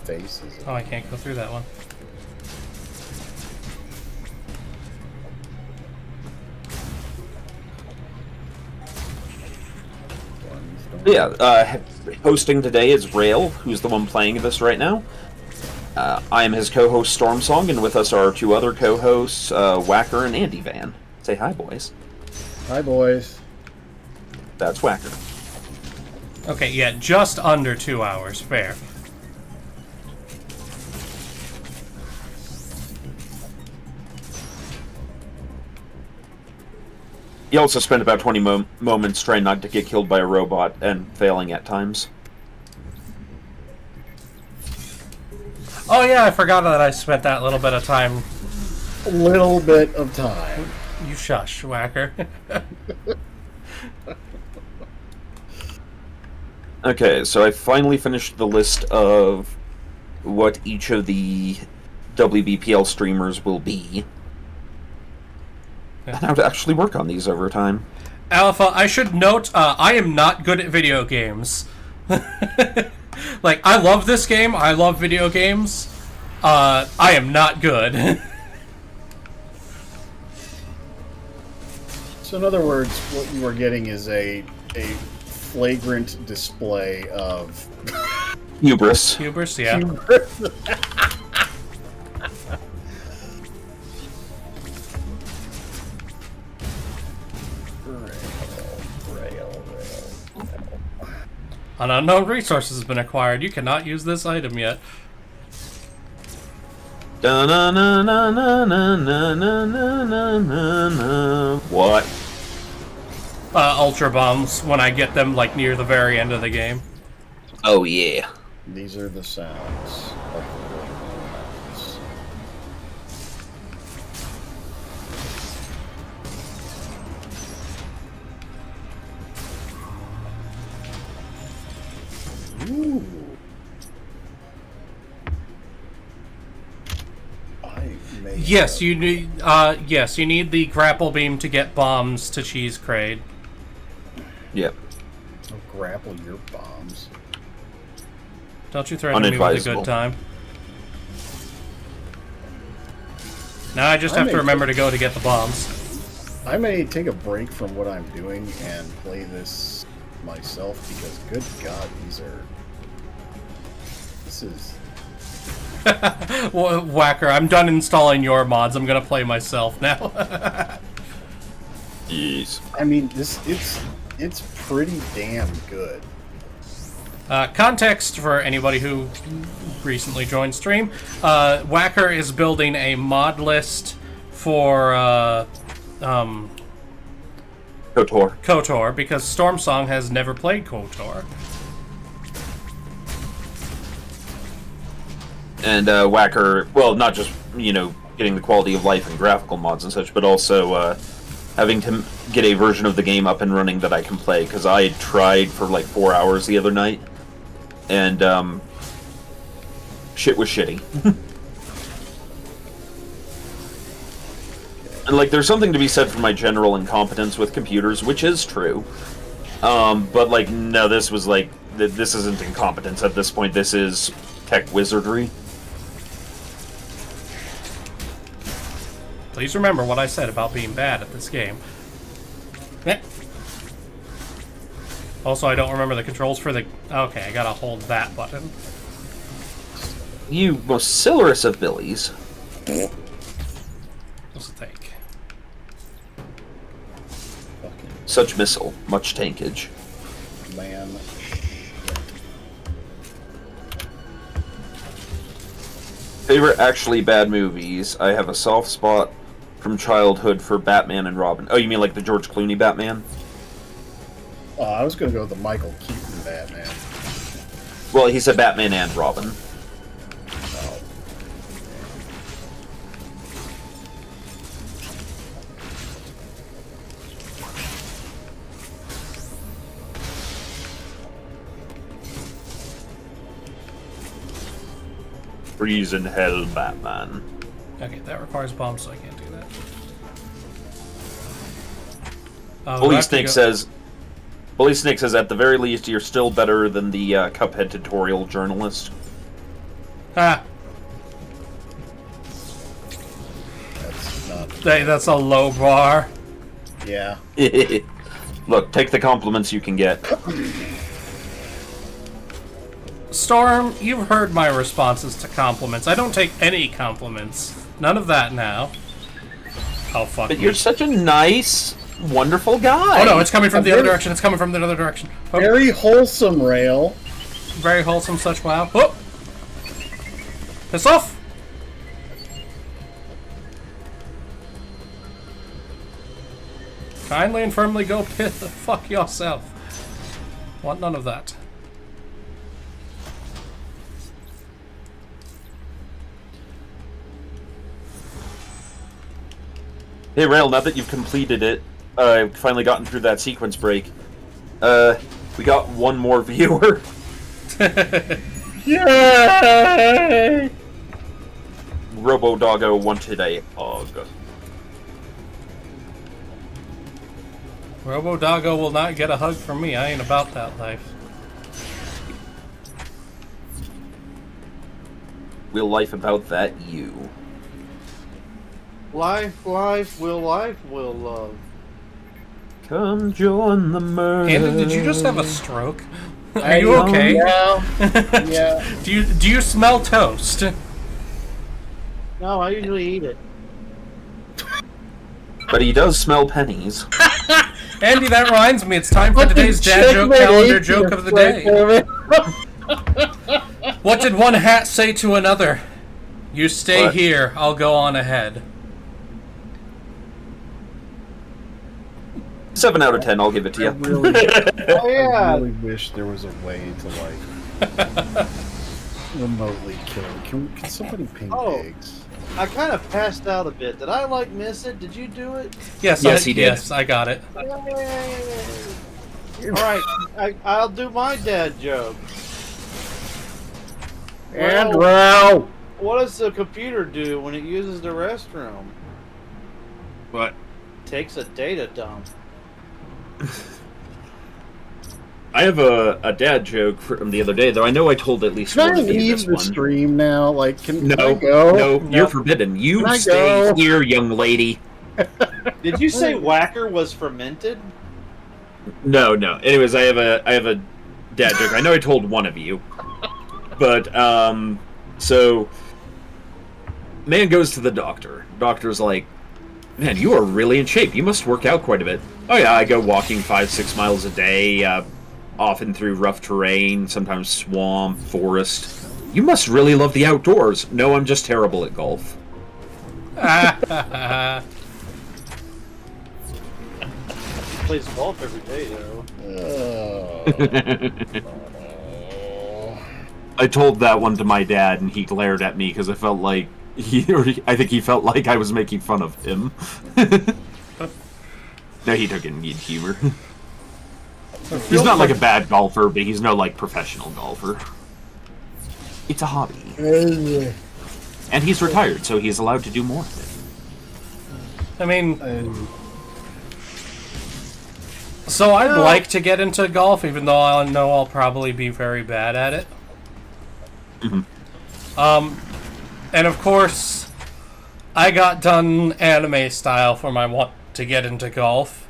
Faces. Oh, I can't go through that one. Yeah, hosting today is Rale, who's the one playing this right now. I am his co-host Stormsong, and with us are our two other co-hosts, Whacker and Andy Van. Say hi, boys. Hi, boys. That's Whacker. Okay, yeah, just under 2 hours. Fair. He also spent about 20 moments trying not to get killed by a robot, and failing at times. Oh yeah, I forgot that I spent that little bit of time little bit of time. You shush, Whacker. Okay, so I finally finished the list of what each of the WBPL streamers will be. And how to actually work on these over time. Alpha, I should note, I am not good at video games. Like, I love this game, I love video games. I am not good. So in other words, what you are getting is a flagrant display of Hubris. Hubris, yeah. Rale. An unknown resource has been acquired. You cannot use this item yet. What? Ultra bombs when I get them like near the very end of the game. Oh yeah. These are the sounds of the wilderness. Ooh. Yes, you need. Yes, you need the grapple beam to get bombs to cheese Kraid. Yep. I'll grapple your bombs. Don't you threaten me with a Unadvisable. good time? Now I just have to remember to go to get the bombs. I may take a break from what I'm doing and play this myself because, good God, this is. Whacker, I'm done installing your mods. I'm gonna play myself now. Jeez. I mean, it's pretty damn good. Context for anybody who recently joined stream: Whacker is building a mod list for KOTOR because Stormsong has never played KOTOR. And Whacker, well, not just, getting the quality of life and graphical mods and such, but also having to get a version of the game up and running that I can play, because I tried for like 4 hours the other night, and shit was shitty. And like, there's something to be said for my general incompetence with computers, which is true. But like, no, this was like, this isn't incompetence at this point, this is tech wizardry. Please remember what I said about being bad at this game. Also, I don't remember the controls for the... Okay, I gotta hold that button. You vociferous of billies. What's the take? Such missile, much tankage. Man. Favorite actually bad movies. I have a soft spot from childhood for Batman and Robin. Oh, you mean like the George Clooney Batman? I was going to go with the Michael Keaton Batman. Well, he said Batman and Robin. Oh. Freeze in hell, Batman. Okay, that requires bombs, so I can't do that. Bully Snake says, at the very least, you're still better than the Cuphead tutorial journalist. Ah! That's not... That's a low bar. Yeah. Look, take the compliments you can get. Storm, you've heard my responses to compliments. I don't take any compliments. None of that now. Oh, fuck But me. you're such a nice, wonderful guy. Oh no, it's coming from the other direction. It's coming from the other direction. Oh. Very wholesome, Rale. Very wholesome, such wow. Oh! Piss off! Kindly and firmly go fuck yourself. Want none of that. Hey, Rale, now that you've completed it, finally gotten through that sequence break, we got one more viewer. Yay! Robo Doggo wanted a hug. Robo Doggo will not get a hug from me. I ain't about that life. Will life about that you? Life will love. Come join the murder. Andy, did you just have a stroke? Are you okay? Yeah. Yeah. Do you smell toast? No, I usually eat it. But he does smell pennies. Andy, that reminds me. It's time for today's dad joke calendar joke of the day. What did one hat say to another? You stay What? here. I'll go on ahead. 7 out of 10, I'll give it to you. Oh yeah. I really wish there was a way to like remotely kill. Can somebody ping pigs? I kind of passed out a bit. Did I like miss it? Did you do it? Yes, he did. Yes, I got it. All right, I'll do my dad joke. Andrew! What does the computer do when it uses the restroom? What? Takes a data dump. I have a dad joke from the other day, though I know I told at least Can one I of you leave this the one. stream now? Like, can I No, go? no, No. you're forbidden. You Can I stay go? here, young lady. Did you say Whacker was fermented? No. Anyways, I have a dad joke. I know I told one of you, but so man goes to the doctor. Doctor's like, man, you are really in shape. You must work out quite a bit. Oh yeah, I go walking 5-6 miles a day, often through rough terrain, sometimes swamp, forest. You must really love the outdoors. No, I'm just terrible at golf. Plays golf every day though. I told that one to my dad, and he glared at me because I felt like I think he felt like I was making fun of him. No, he took it in humor. He's not like a bad golfer, but he's no like professional golfer. It's a hobby, and he's retired, so he's allowed to do more of it. I mean, so I'd like to get into golf, even though I know I'll probably be very bad at it. And of course, I got done anime style for my want to get into golf.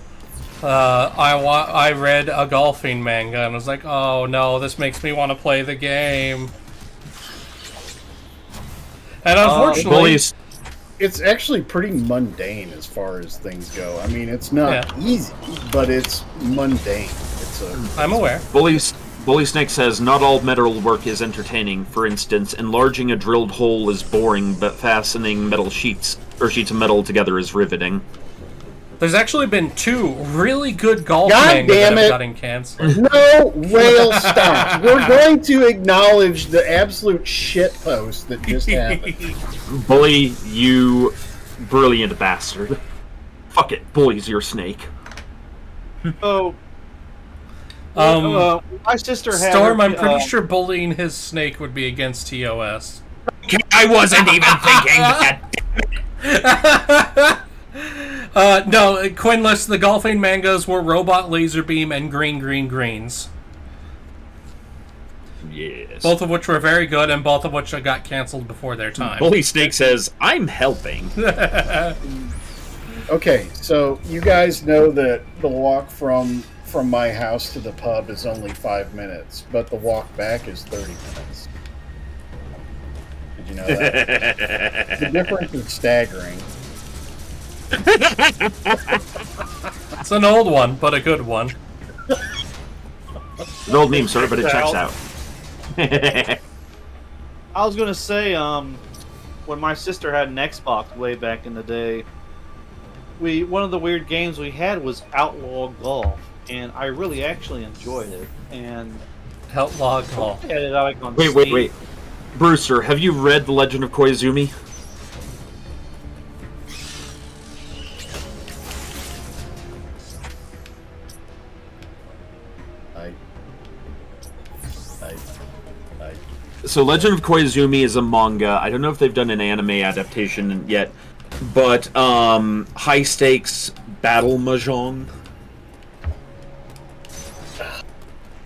I read a golfing manga and was like, oh no, this makes me want to play the game. And unfortunately, it's actually pretty mundane as far as things go. I mean, it's not easy, but it's mundane. I'm aware. Bully Snake says, not all metal work is entertaining. For instance, enlarging a drilled hole is boring, but fastening metal sheets of metal together is riveting. There's actually been 2 really good golf God mangas that damn have it. gotten canceled. No, Rale, stop. We're going to acknowledge the absolute shit post that just happened. Bully, you brilliant bastard. Fuck it, Bully's your snake. Oh. My sister had Storm, her, I'm pretty sure bullying his snake would be against TOS. I wasn't even thinking that. No, Quinless, the golfing mangas were Robot Laser Beam and Greens. Yes. Both of which were very good, and both of which got canceled before their time. Bully Snake says, I'm helping. Okay, so you guys know that the walk from my house to the pub is only 5 minutes, but the walk back is 30 minutes. Did you know that? The difference is staggering. It's an old one, but a good one. An old meme, sir, but it checks out. I was gonna say, when my sister had an Xbox way back in the day, one of the weird games we had was Outlaw Golf, and I really actually enjoyed it. And Outlaw Golf. I had it like on Wait, Steam. Brewster, have you read The Legend of Koizumi? So Legend of Koizumi is a manga. I don't know if they've done an anime adaptation yet, but high stakes battle mahjong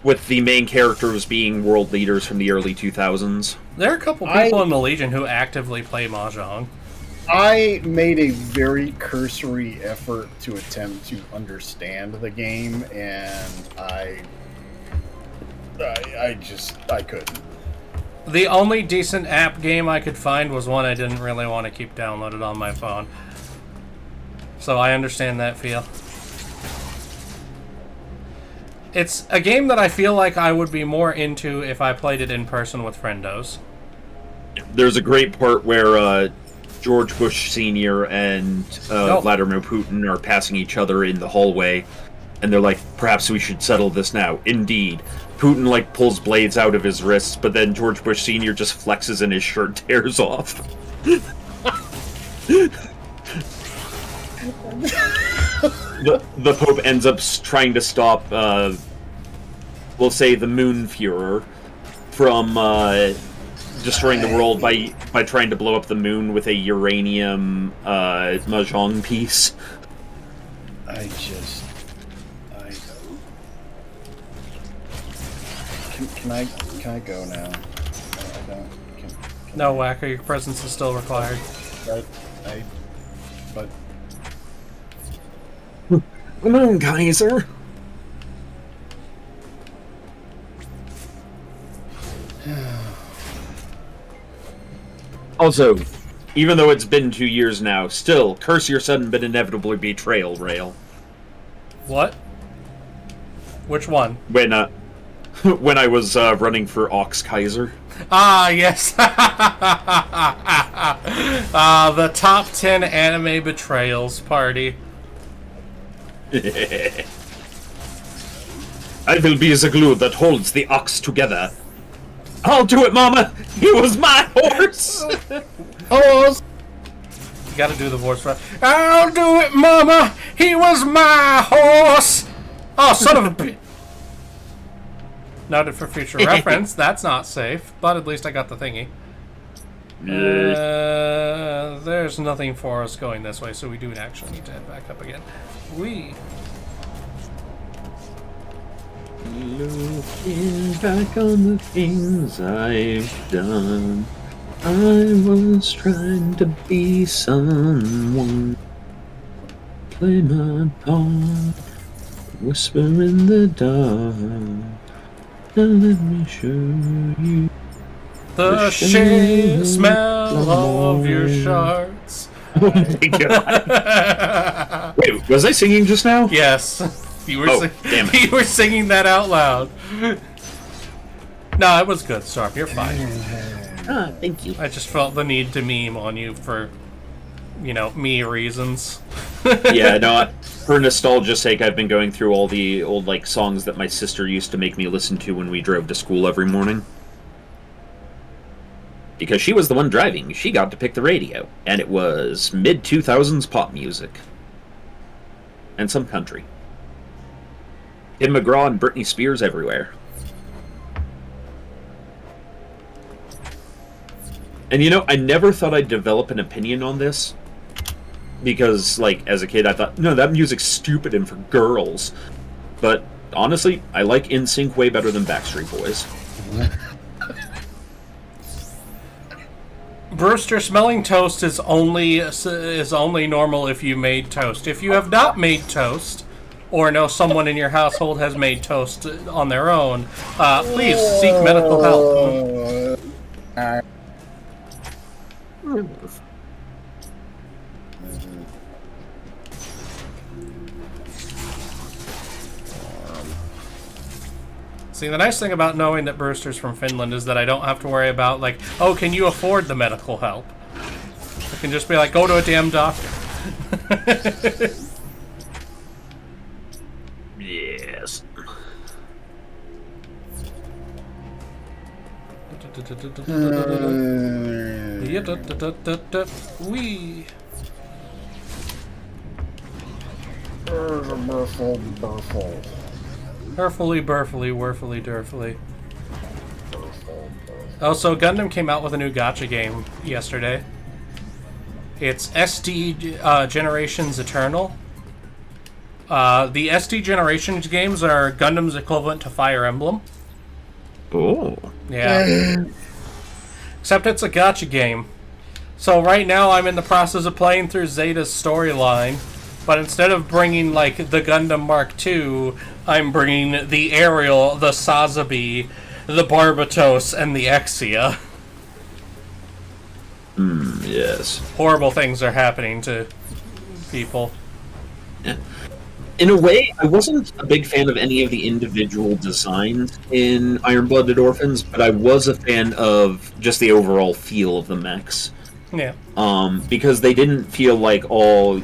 with the main characters being world leaders from the early 2000s. There are a couple people in the Legion who actively play mahjong. I made a very cursory effort to attempt to understand the game, and I couldn't. The only decent app game I could find was one I didn't really want to keep downloaded on my phone. So I understand that feel. It's a game that I feel like I would be more into if I played it in person with friendos. There's a great part where George Bush Sr. and Vladimir Putin are passing each other in the hallway, and they're like, perhaps we should settle this now. Indeed. Putin, like, pulls blades out of his wrists, but then George Bush Sr. just flexes and his shirt tears off. The Pope ends up trying to stop, we'll say, the Moon Führer from destroying the world by trying to blow up the moon with a uranium mahjong piece. Can I go now? I don't. No, Whacker, your presence is still required. But Come on, Kaiser. Also, even though it's been 2 years now, still, curse your sudden but inevitable betrayal, Rale. What? Which one? When I was running for Ox Kaiser. Ah, yes. The top 10 anime betrayals party. I will be the glue that holds the ox together. I'll do it, Mama! He was my horse! horse! You gotta do the voice right. I'll do it, Mama! He was my horse! Oh, son of a bitch! Noted for future reference. That's not safe, but at least I got the thingy. There's nothing for us going this way, so we do actually need to head back up again. Looking back on the things I've done, I was trying to be someone. Play my part, whisper in the dark. Now let me show you the smell of your shards. Oh my god. Wait, was I singing just now? Yes. You were, damn it. You were singing that out loud. No, it was good, Storm. You're fine. Ah, thank you. I just felt the need to meme on you for, me reasons. Yeah, no, for nostalgia's sake, I've been going through all the old, songs that my sister used to make me listen to when we drove to school every morning. Because she was the one driving. She got to pick the radio. And it was mid-2000s pop music. And some country. Tim McGraw and Britney Spears everywhere. And I never thought I'd develop an opinion on this. Because, as a kid, I thought, no, that music's stupid and for girls. But, honestly, I like NSYNC way better than Backstreet Boys. Brewster, smelling toast is only normal if you made toast. If you have not made toast, or know someone in your household has made toast on their own, please seek medical help. See, the nice thing about knowing that Brewster's from Finland is that I don't have to worry about, oh, can you afford the medical help? I can just be like, go to a damn doctor. Yes. Wee. Burfully, burfully, worfully, durfully. Oh, so Gundam came out with a new gacha game yesterday. It's SD Generations Eternal. The SD Generations games are Gundam's equivalent to Fire Emblem. Oh. Yeah. Except it's a gacha game. So right now I'm in the process of playing through Zeta's storyline, but instead of bringing, like, the Gundam Mark II, I'm bringing the Ariel, the Sazabi, the Barbatos, and the Exia. Yes. Horrible things are happening to people. Yeah. In a way, I wasn't a big fan of any of the individual designs in Iron-Blooded Orphans, but I was a fan of just the overall feel of the mechs. Yeah. Because they didn't feel like all,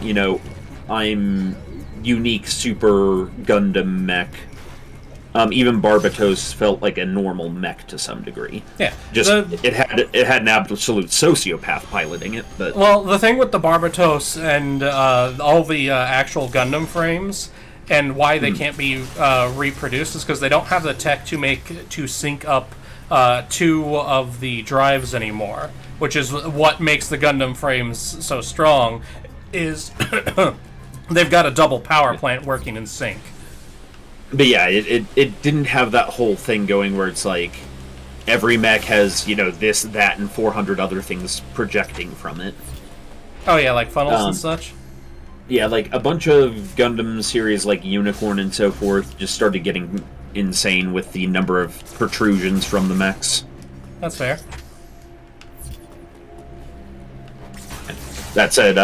I'm unique super Gundam mech. Even Barbatos felt like a normal mech to some degree. Yeah. Just it had an absolute sociopath piloting it, but well, the thing with the Barbatos and all the actual Gundam frames and why they can't be reproduced is because they don't have the tech to sync up two of the drives anymore, which is what makes the Gundam frames so strong. Is they've got a double power plant working in sync. But yeah, it didn't have that whole thing going where it's like every mech has, this, that, and 400 other things projecting from it. Oh yeah, like funnels and such? Yeah, like a bunch of Gundam series like Unicorn and so forth just started getting insane with the number of protrusions from the mechs. That's fair. That said,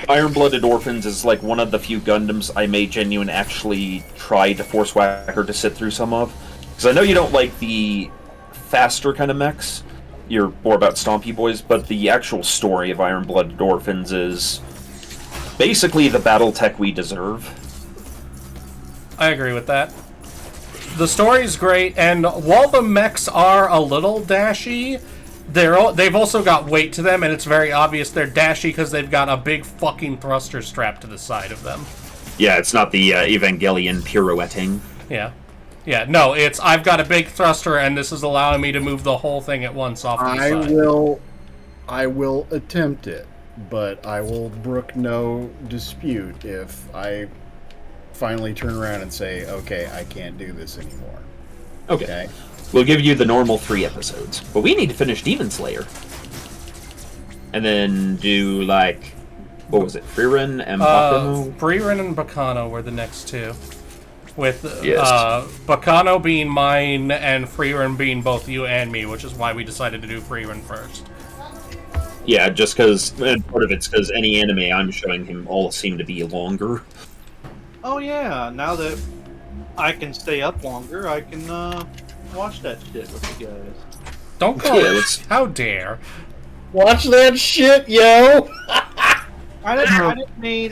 Iron-Blooded Orphans is like one of the few Gundams I may genuinely actually try to force Whacker to sit through some of. Because I know you don't like the faster kind of mechs. You're more about Stompy Boys, but the actual story of Iron-Blooded Orphans is basically the battle tech we deserve. I agree with that. The story's great, and while the mechs are a little dashy, they've also got weight to them, and it's very obvious they're dashy because they've got a big fucking thruster strapped to the side of them. Yeah, it's not the Evangelion pirouetting. Yeah. Yeah, no, it's I've got a big thruster, and this is allowing me to move the whole thing at once off to the side. I will attempt it, but I will brook no dispute if I finally turn around and say, okay, I can't do this anymore. Okay. We'll give you the normal 3 episodes. But we need to finish Demon Slayer. And then do, like, what was it? Frieren and Bakano? Frieren and Bakano were the next two. With Yes. Bakano being mine and Frieren being both you and me, which is why we decided to do Frieren first. Yeah, just because, and part of it's because any anime I'm showing him all seem to be longer. Oh yeah, now that I can stay up longer, I can watch that shit with you guys. Don't call it. How dare. Watch that shit, yo! I didn't mean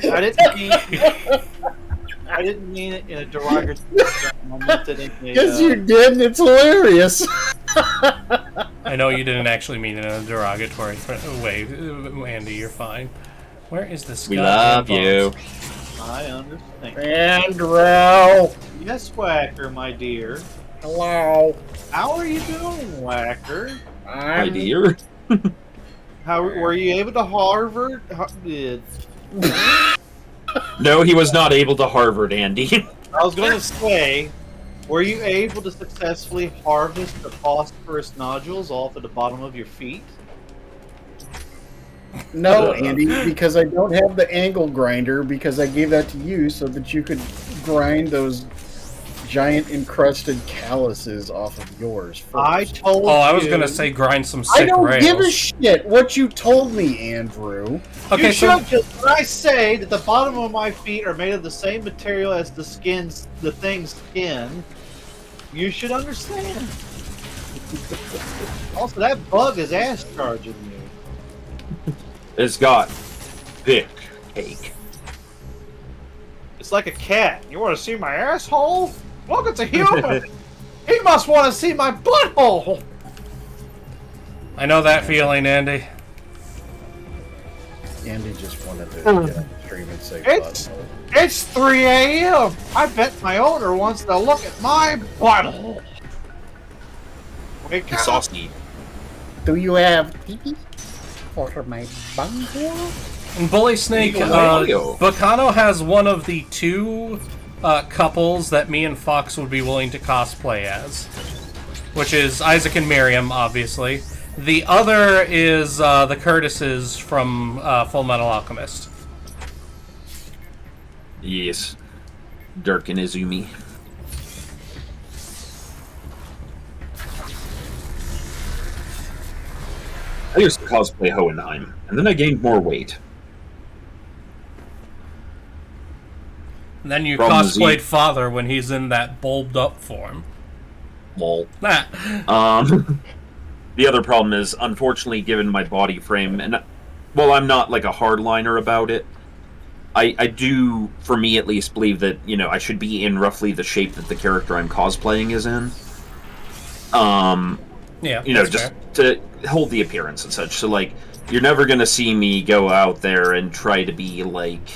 it in a derogatory term. I meant it in a, Yes, you did, and it's hilarious. I know you didn't actually mean it in a derogatory way, Andy. You're fine. Where is this? We love you. I understand. Andrew! Yes, Whacker, my dear. Hello. How are you doing, Whacker? My dear. How were you able to Harvard? No, he was not able to Harvard, Andy. I was going to say, were you able to successfully harvest the phosphorus nodules off of the bottom of your feet? No, Andy, because I don't have the angle grinder, because I gave that to you so that you could grind those giant encrusted calluses off of yours first. I told you. Oh, I was going to say grind some sick I don't rails. give a shit what you told me, Andrew. Okay, You so should, when I say that the bottom of my feet are made of the same material as the thing's skin, you should understand. Also, that bug is ass charging you. It's got thick cake. It's like a cat. You want to see my asshole? Look, it's a human. He must want to see my butthole. I know that feeling, Andy. Andy just wanted to get on the stream and say It's 3 a.m. I bet my owner wants to look at my butthole. Wake up. Saucy. Do you have pee-pee for my bunghole? And Bully Snake, Bacano has one of the two couples that me and Fox would be willing to cosplay as, which is Isaac and Miriam, obviously. The other is the Curtises from Full Metal Alchemist. Yes. Dirk and Izumi. I used to cosplay Hohenheim, and then I gained more weight. And then you Problem is cosplayed Father when he's in that bulbed up form. Lol. Nah. The other problem is, unfortunately, given my body frame, and well, I'm not like a hardliner about it. I do, for me at least, believe that, you know, I should be in roughly the shape that the character I'm cosplaying is in. Yeah, you know, just fair. to hold the appearance and such. So, like, you're never gonna see me go out there and try to be like,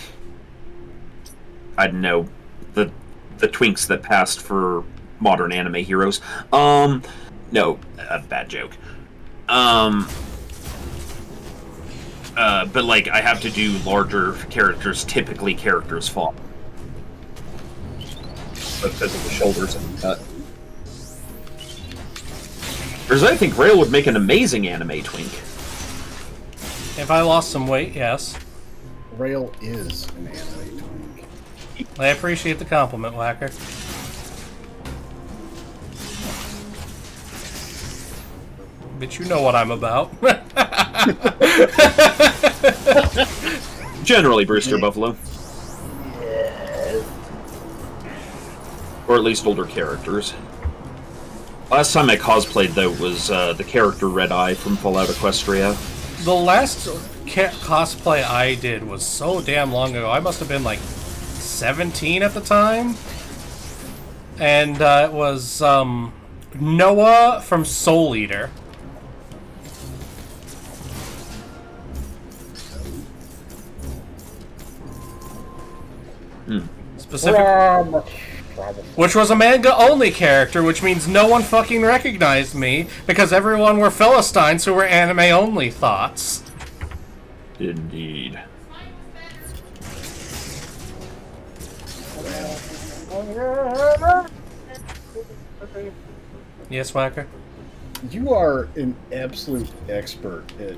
I don't know, the twinks that passed for modern anime heroes. No, a bad joke. But like, I have to do larger characters, typically characters fall. Because of the shoulders and cut. Whereas I think Rale would make an amazing anime twink. If I lost some weight, yes. Rale is an anime twink. I appreciate the compliment, Whacker. But you know what I'm about. Generally, Brewster Buffalo. Or at least older characters. Last time I cosplayed, though, was the character Red Eye from Fallout Equestria. The last cosplay I did was so damn long ago. I must have been like 17 at the time. And it was Noah from Soul Eater. Specific, which was a manga-only character, which means no one fucking recognized me, because everyone were Philistines who were anime-only thoughts. Indeed. Yes, Whacker? You are an absolute expert at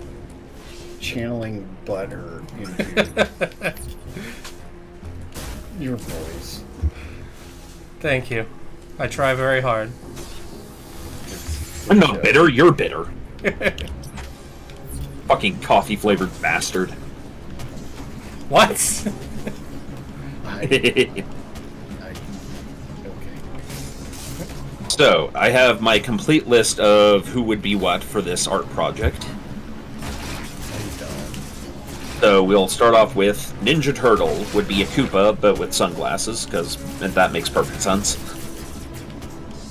channeling butter into your voice. Thank you. I try very hard. I'm not bitter, you're bitter. Fucking coffee-flavored bastard. What? Okay. So, I have my complete list of who would be what for this art project. So we'll start off with Ninja Turtle would be a Koopa, but with sunglasses, because that makes perfect sense.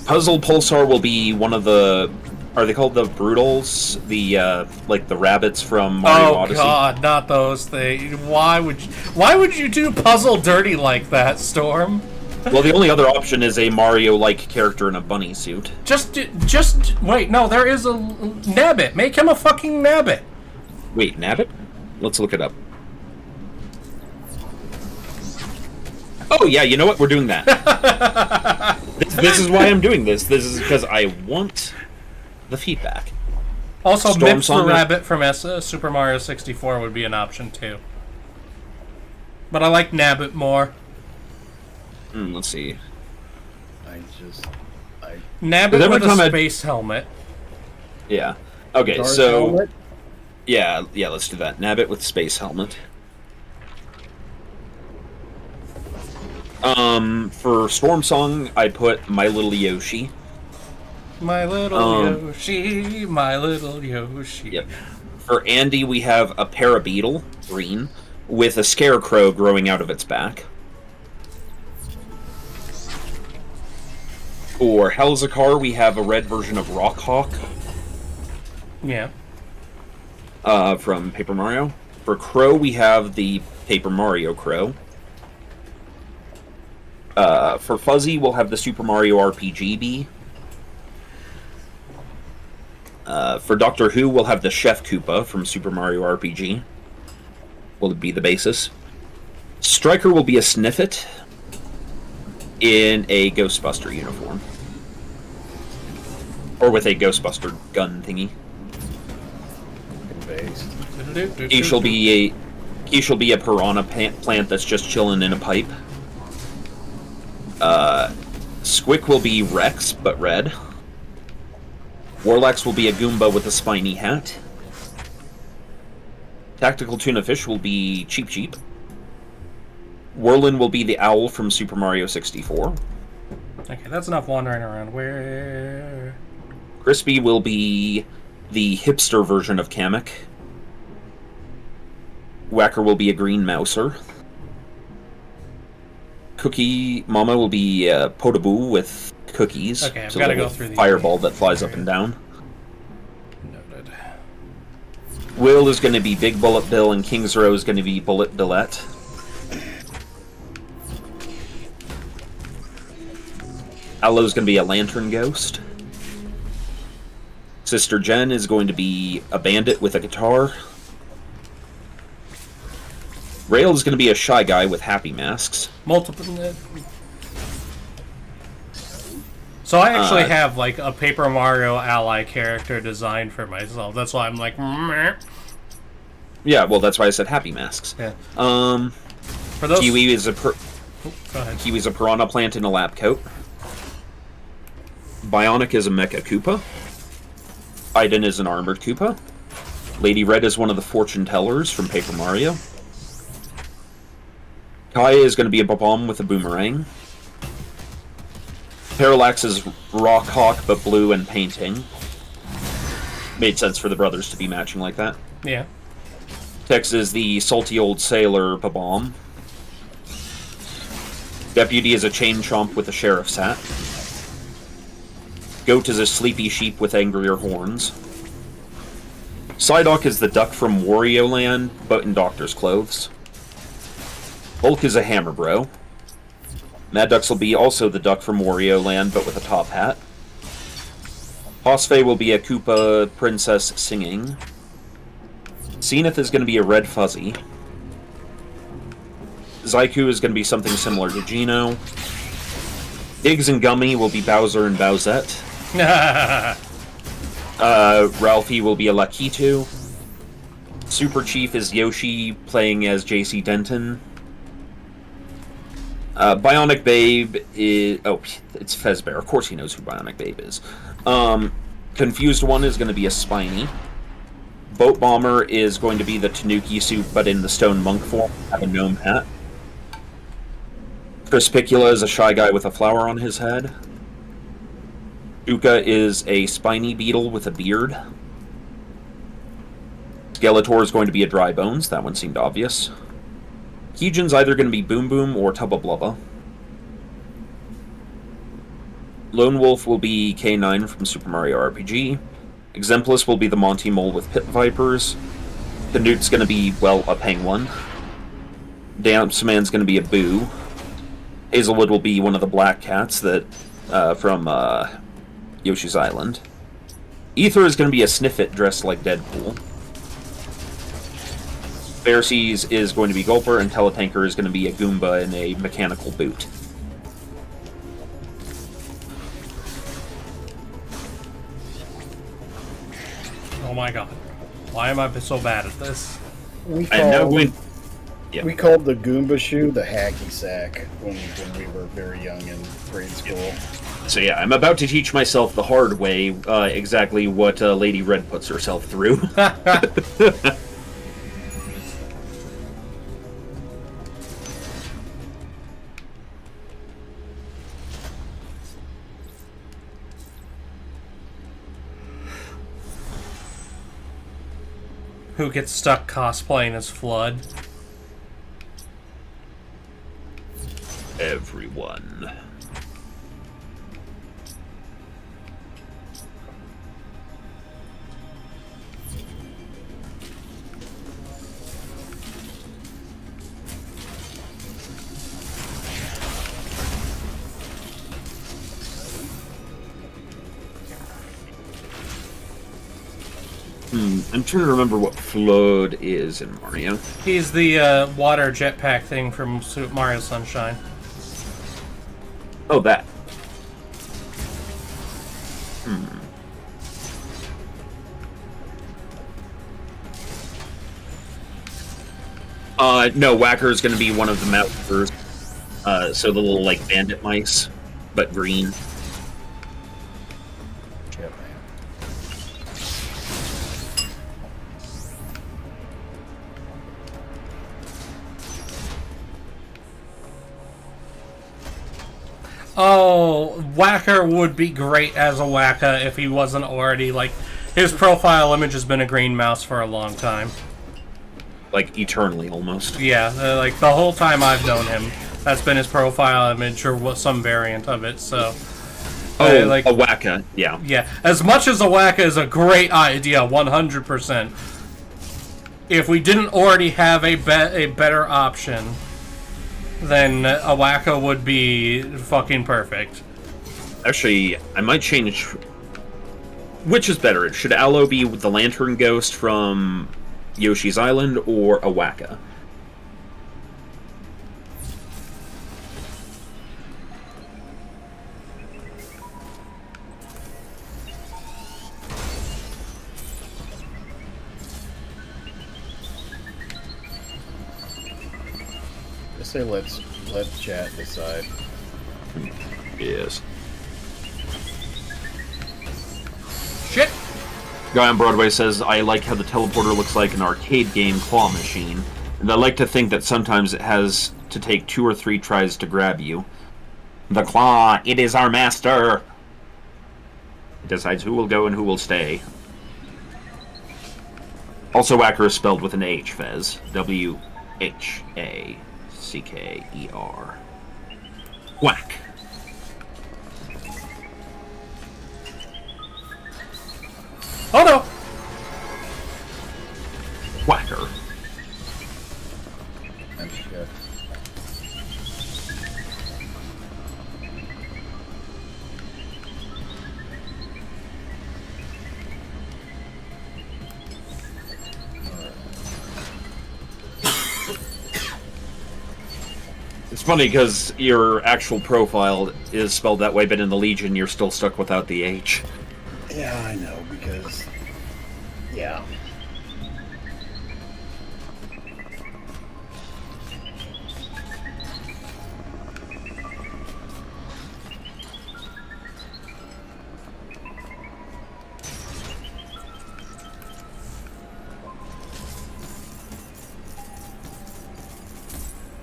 Puzzle Pulsar will be one of the... Are they called the Brutals? The, like, the rabbits from Mario Odyssey? Oh god, not those things. Why would you do Puzzle dirty like that, Storm? Well, the only other option is a Mario-like character in a bunny suit. Just wait, no, there is a Nabbit. Make him a fucking Nabbit. Wait, Nabbit? Let's look it up. Oh, yeah, you know what? We're doing that. This is why I'm doing this. This is because I want the feedback. Also, Storm Mips the Song Rabbit from Super Mario 64 would be an option, too. But I like Nabbit more. Let's see. Nabbit with a space helmet. Yeah. Okay, Dark so... helmet? Yeah, let's do that. Nabbit with space helmet. For Storm Song, I put My Little Yoshi. My little Yoshi, my little Yoshi. Yep. For Andy, we have a Parabeetle, green, with a scarecrow growing out of its back. For Helzakar, we have a red version of Rockhawk. Yeah. From Paper Mario. For Crow, we have the Paper Mario Crow. For Fuzzy, we'll have the Super Mario RPG Bee. For Doctor Who, we'll have the Chef Koopa from Super Mario RPG. Will be the basis. Striker will be a Sniffet in a Ghostbuster uniform. Or with a Ghostbuster gun thingy. He shall be a piranha plant that's just chilling in a pipe. Squick will be Rex, but red. Warlax will be a Goomba with a spiny hat. Tactical Tuna Fish will be Cheep Cheep. Whirlin will be the owl from Super Mario 64. Okay, that's enough wandering around. Where? Crispy will be the hipster version of Kamek. Whacker will be a green mouser. Cookie Mama will be Potaboo with cookies. Okay, I've got to go through these. Fireball that flies up and down. Noted. Will is going to be Big Bullet Bill, and King's Row is going to be Bullet Billette. Alo's going to be a Lantern Ghost. Sister Jen is going to be a bandit with a guitar. Rale is going to be a shy guy with happy masks. Multiple. So I actually have like a Paper Mario ally character designed for myself. That's why I'm like. Meh. Yeah, well, that's why I said happy masks. Yeah. For those... Kiwi is Go ahead. Kiwi's a piranha plant in a lab coat. Bionic is a Mecha Koopa. Aiden is an armored Koopa. Lady Red is one of the fortune tellers from Paper Mario. Kai is going to be a bomb with a boomerang. Parallax is Rock Hawk, but blue and painting. Made sense for the brothers to be matching like that. Yeah. Tex is the salty old sailor Babomb. Deputy is a chain chomp with a sheriff's hat. Goat is a sleepy sheep with angrier horns. Psyduck is the duck from Wario Land, but in doctor's clothes. Hulk is a hammer bro. Mad Ducks will be also the duck from Wario Land, but with a top hat. Hosfei will be a Koopa princess singing. Zenith is going to be a red fuzzy. Zyku is going to be something similar to Geno. Iggs and Gummy will be Bowser and Bowsette. Ralphie will be a Lakitu. Super Chief is Yoshi playing as JC Denton. Bionic Babe is... Oh, it's Fezbear. Of course he knows who Bionic Babe is. Confused One is going to be a Spiny. Boat Bomber is going to be the Tanuki suit, but in the Stone Monk form, have a gnome hat. Crispicula is a shy guy with a flower on his head. Uka is a spiny beetle with a beard. Skeletor is going to be a dry bones. That one seemed obvious. Keejan's either going to be Boom Boom or Tubba Blubba. Lone Wolf will be K9 from Super Mario RPG. Exemplus will be the Monty Mole with Pit Vipers. Canute's going to be, well, a Penguin. Dance Man's going to be a Boo. Hazelwood will be one of the black cats that from Yoshi's Island. Ether is going to be a Sniffet dressed like Deadpool. Pharisees is going to be Gulper, and Teletanker is going to be a Goomba in a mechanical boot. Oh my god. Why am I so bad at this? We I know called the Goomba shoe the hacky sack when we were very young in grade school. So yeah, I'm about to teach myself the hard way exactly what Lady Red puts herself through. Who gets stuck cosplaying as Flood? Everyone. I'm trying to remember what Flood is in Mario. He's the water jetpack thing from Super Mario Sunshine. Oh, that. No, Whacker is going to be one of the mousers. So the little, like, bandit mice, but green. Oh, Whacker would be great as a Wacka if he wasn't already, like... His profile image has been a green mouse for a long time. Like, eternally, almost. Yeah, like, the whole time I've known him, that's been his profile image or some variant of it, so... Oh, like, a Wacka, yeah. Yeah, as much as a Wacka is a great idea, 100%, if we didn't already have a better option, then a Wacka would be fucking perfect. Actually, I might change... Which is better? Should Aloe be the Lantern Ghost from Yoshi's Island, or a Wacka? I say let chat decide. Yes. Shit! Guy on Broadway says, I like how the teleporter looks like an arcade game claw machine, and I like to think that sometimes it has to take 2 or 3 tries to grab you. The claw, it is our master! It decides who will go and who will stay. Also, Whacker is spelled with an H, Fez. W-H-A-C-K-E-R. Whack. Oh no! Whacker. That's good. It's funny because your actual profile is spelled that way, but in the Legion you're still stuck without the H. Yeah, I know, because... Yeah.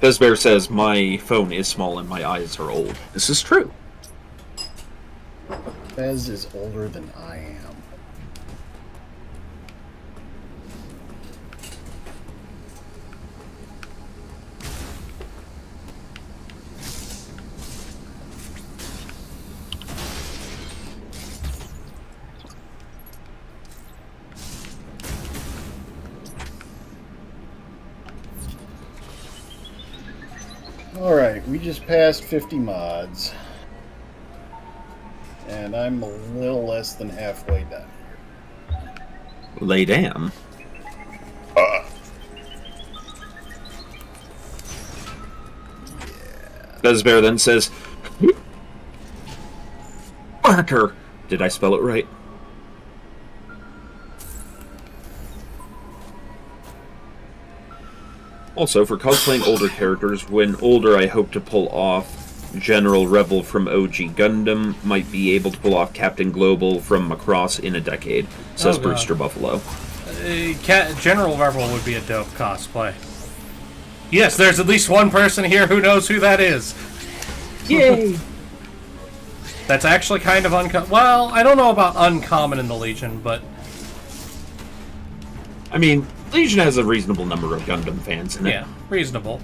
Bezbear says, my phone is small and my eyes are old. This is true. Fez is older than I am. Alright, we just passed 50 mods. And I'm a little less than halfway done. Lay down. Bezbear then says, Marker! Did I spell it right? Also, for cosplaying older characters, when older I hope to pull off General Rebel from OG Gundam, might be able to pull off Captain Global from Macross in a decade, says Brewster Buffalo. General Rebel would be a dope cosplay. Yes, there's at least one person here who knows who that is. Yay! That's actually kind of uncommon. Well, I don't know about uncommon in the Legion, but... I mean, Legion has a reasonable number of Gundam fans in it. Yeah, reasonable.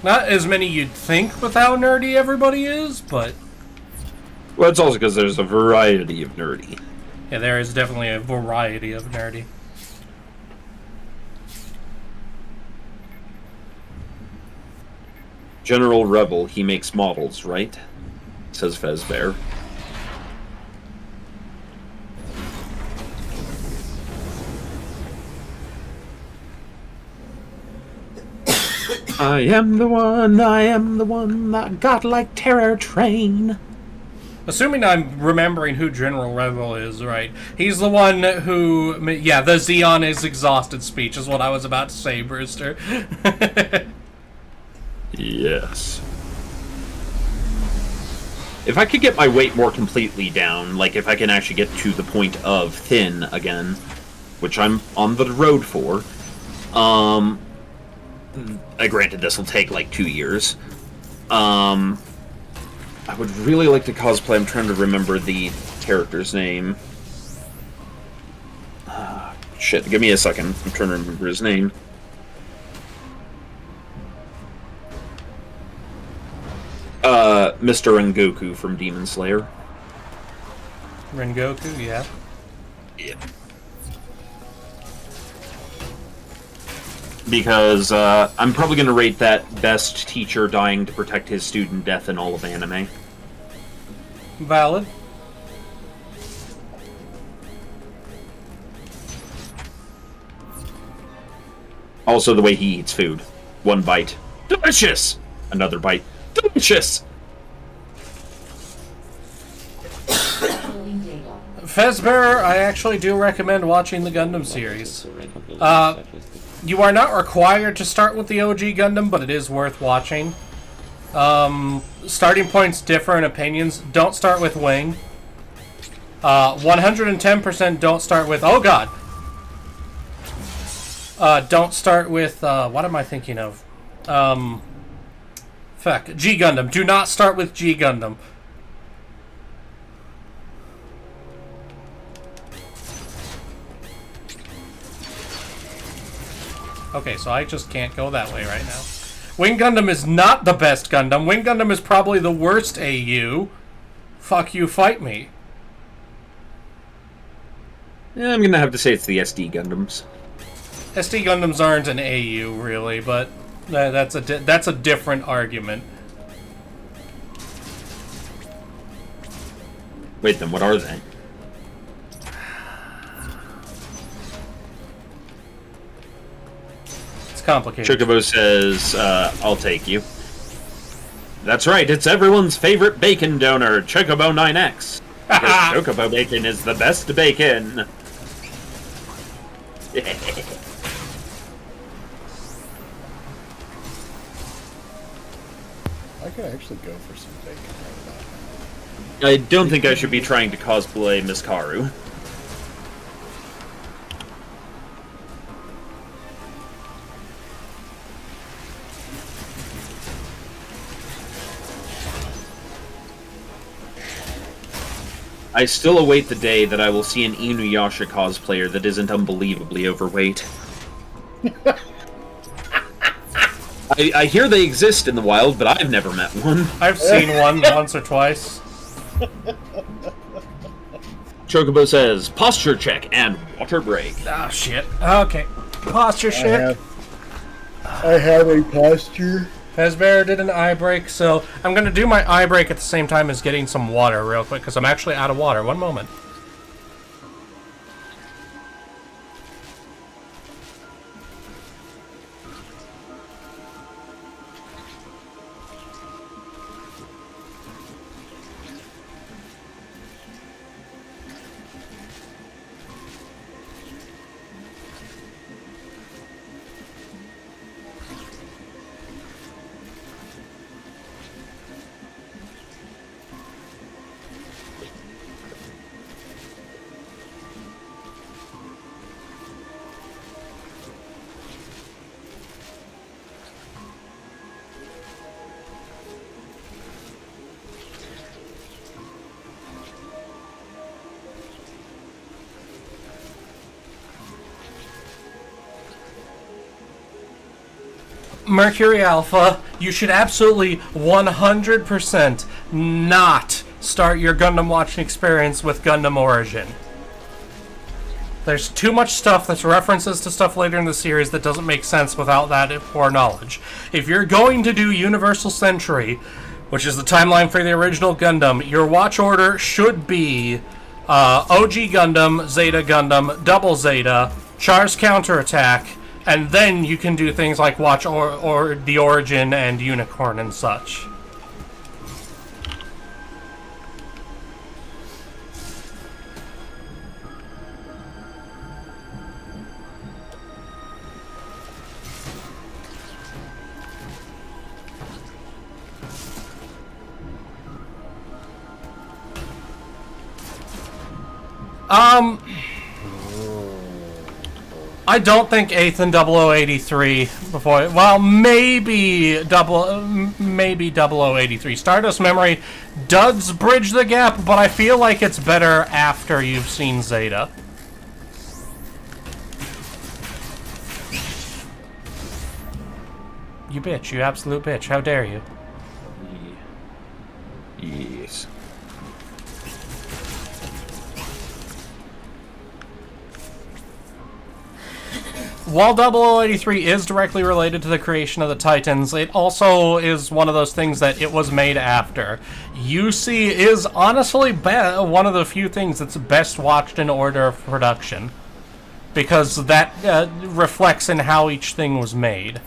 Not as many you'd think with how nerdy everybody is, but... Well, it's also because there's a variety of nerdy. Yeah, there is definitely a variety of nerdy. General Rebel, he makes models, right? Says Fezbear. I am the one, that godlike terror train. Assuming I'm remembering who General Rebel is, right? He's the one who... Yeah, the Xeon is exhausted speech is what I was about to say, Brewster. Yes. If I could get my weight more completely down, like if I can actually get to the point of thin again, which I'm on the road for, granted this will take like 2 years, I would really like to cosplay. I'm trying to remember the character's name. Shit, give me a second. I'm trying to remember his name. Mr. Rengoku from Demon Slayer. Rengoku, yeah. Yeah. Because I'm probably going to rate that best teacher dying to protect his student death in all of anime. Valid. Also, the way he eats food. One bite. Delicious! Another bite. Delicious! Fezbearer, I actually do recommend watching the Gundam series. You are not required to start with the OG Gundam, but it is worth watching. Starting points differ in opinions. Don't start with Wing. 110% don't start with... Oh, God! Don't start with... what am I thinking of? Fuck. G Gundam. Do not start with G Gundam. Okay, so I just can't go that way right now. Wing Gundam is not the best Gundam. Wing Gundam is probably the worst AU. Fuck you, fight me. Yeah, I'm gonna have to say it's the SD Gundams. SD Gundams aren't an AU, really, but that's a different argument. Wait, then what are they? It's complicated. Chocobo says, I'll take you. That's right, it's everyone's favorite bacon donor, Chocobo 9X. Because Chocobo bacon is the best bacon. I could actually go for some bacon right now. I don't think I should be trying to cosplay Miss Karu. I still await the day that I will see an Inuyasha cosplayer that isn't unbelievably overweight. I hear they exist in the wild, but I've never met one. I've seen one once or twice. Chocobo says, posture check and water break. Ah, shit. Okay. Posture shit. I have a posture. Fezbear did an eye break, so I'm going to do my eye break at the same time as getting some water real quick, because I'm actually out of water. One moment. Mercury Alpha, you should absolutely 100% not start your Gundam watching experience with Gundam Origin. There's too much stuff that's references to stuff later in the series that doesn't make sense without that foreknowledge. If you're going to do Universal Century, which is the timeline for the original Gundam, your watch order should be OG Gundam, Zeta Gundam, Double Zeta, Char's Counterattack, And then you can do things like watch or the Origin and Unicorn and such. I don't think 8th and 0083 before. Well, maybe 0083. Stardust Memory does bridge the gap, but I feel like it's better after you've seen Zeta. You bitch, you absolute bitch. How dare you? Yes. While 0083 is directly related to the creation of the Titans, it also is one of those things that it was made after. UC is honestly one of the few things that's best watched in order of production, because that reflects in how each thing was made.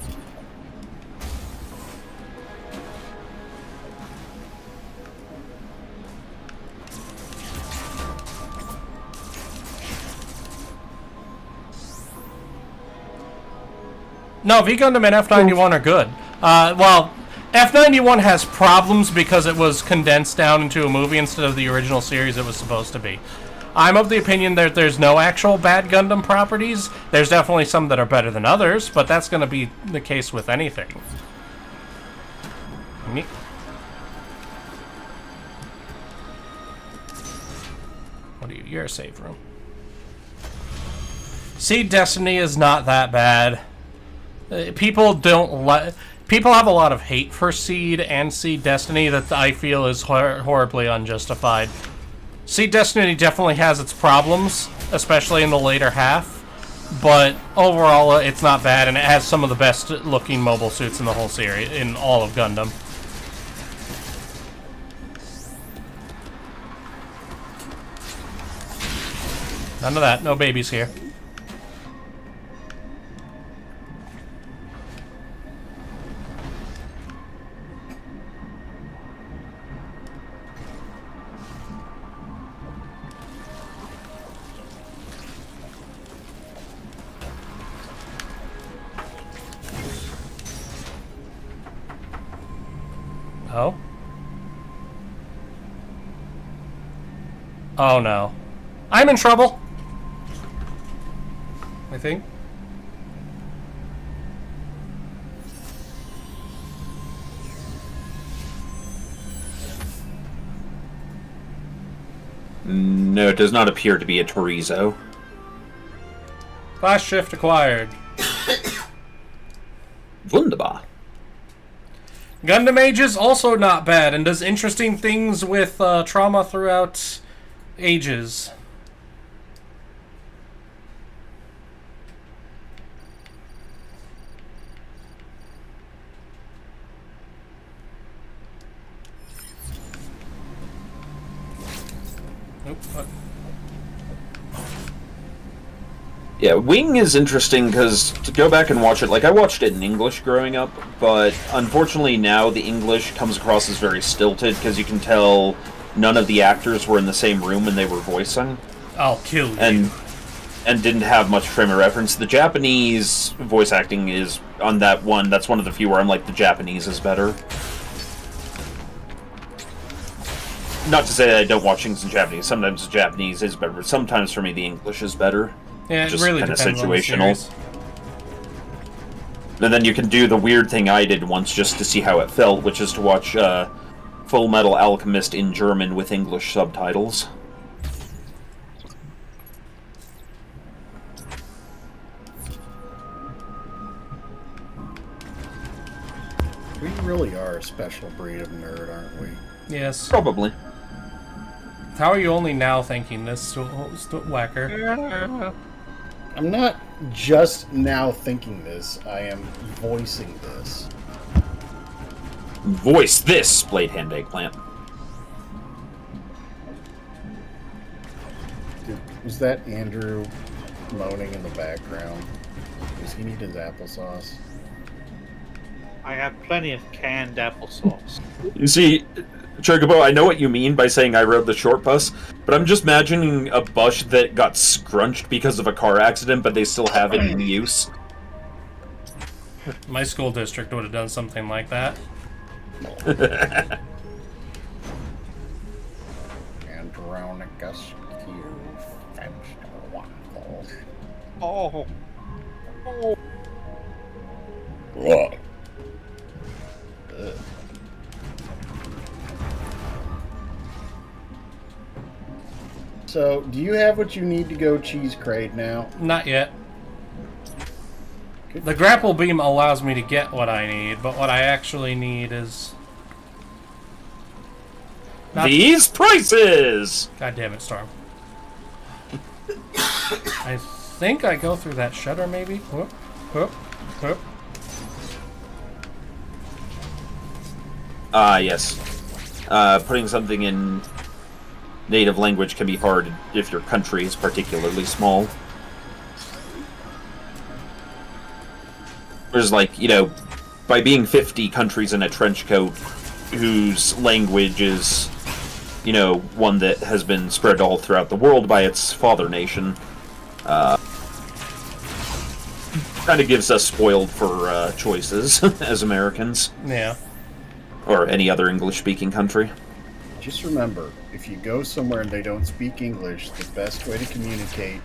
No, V Gundam and F91 are good. Well, F91 has problems because it was condensed down into a movie instead of the original series it was supposed to be. I'm of the opinion that there's no actual bad Gundam properties. There's definitely some that are better than others, but that's going to be the case with anything. What are you? You're a safe room. Seed Destiny is not that bad. People don't like. People have a lot of hate for Seed and Seed Destiny that I feel is horribly unjustified. Seed Destiny definitely has its problems, especially in the later half, but overall it's not bad, and it has some of the best looking mobile suits in the whole series, in all of Gundam. None of that. No babies here. Oh? Oh no. I'm in trouble! I think. No, it does not appear to be a Torizo. Class shift acquired. Wunderbar. Gundam Age is also not bad and does interesting things with trauma throughout ages. Nope. What? Yeah, Wing is interesting because to go back and watch it, like I watched it in English growing up, but unfortunately now the English comes across as very stilted because you can tell none of the actors were in the same room when they were voicing. I'll kill you. And didn't have much frame of reference. The Japanese voice acting is on that one. That's one of the few where I'm like, the Japanese is better. Not to say that I don't watch things in Japanese. Sometimes the Japanese is better, but sometimes for me the English is better. Yeah, it just really kind of depends situational. on the series. And then you can do the weird thing I did once just to see how it felt, which is to watch Full Metal Alchemist in German with English subtitles. We really are a special breed of nerd, aren't we? Yes. Probably. How are you only now thinking this, Whacker? I'm not just now thinking this, I am voicing this. Voice this, Blade Hand Eggplant. Dude, was that Andrew moaning in the background? Does he need his applesauce? I have plenty of canned applesauce. You see, Chocobo, I know what you mean by saying I rode the short bus, but I'm just imagining a bus that got scrunched because of a car accident, but they still have it in use. My school district would have done something like that. Andronicus waffles. Oh. Oh. Ugh. So, do you have what you need to go cheese Kraid now? Not yet. Good. The grapple beam allows me to get what I need, but what I actually need is... These prices! God damn it, Storm. I think I go through that shutter, maybe? Whoop, whoop, whoop. Yes. Putting something in native language can be hard if your country is particularly small. There's like, you know, by being 50 countries in a trench coat whose language is, you know, one that has been spread all throughout the world by its father nation, kind of gives us spoiled for choices as Americans. Yeah. Or any other English-speaking country. Just remember, if you go somewhere and they don't speak English, the best way to communicate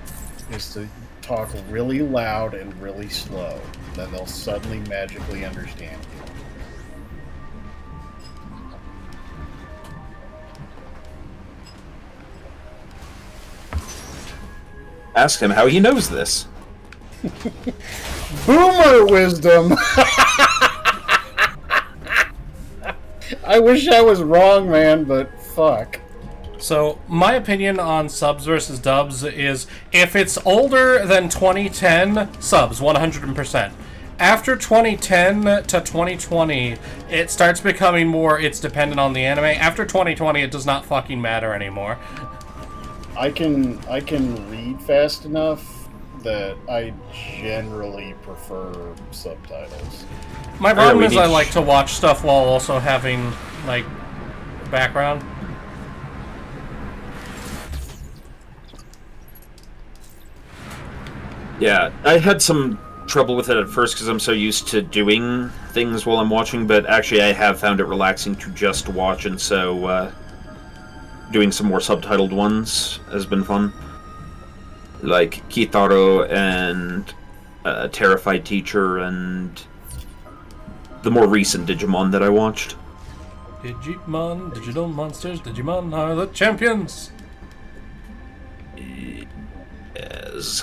is to talk really loud and really slow. Then they'll suddenly magically understand you. Ask him how he knows this. Boomer wisdom! I wish I was wrong, man, but fuck. So, my opinion on subs versus dubs is, if it's older than 2010, subs, 100%. After 2010 to 2020, it starts becoming more, it's dependent on the anime. After 2020, it does not fucking matter anymore. I can read fast enough that I generally prefer subtitles. My problem is I like to watch stuff while also having, like, background. Yeah, I had some trouble with it at first because I'm so used to doing things while I'm watching, but actually I have found it relaxing to just watch, and so doing some more subtitled ones has been fun. Like Kitaro and Terrified Teacher and the more recent Digimon that I watched. Digimon, digital monsters, Digimon are the champions! Yes.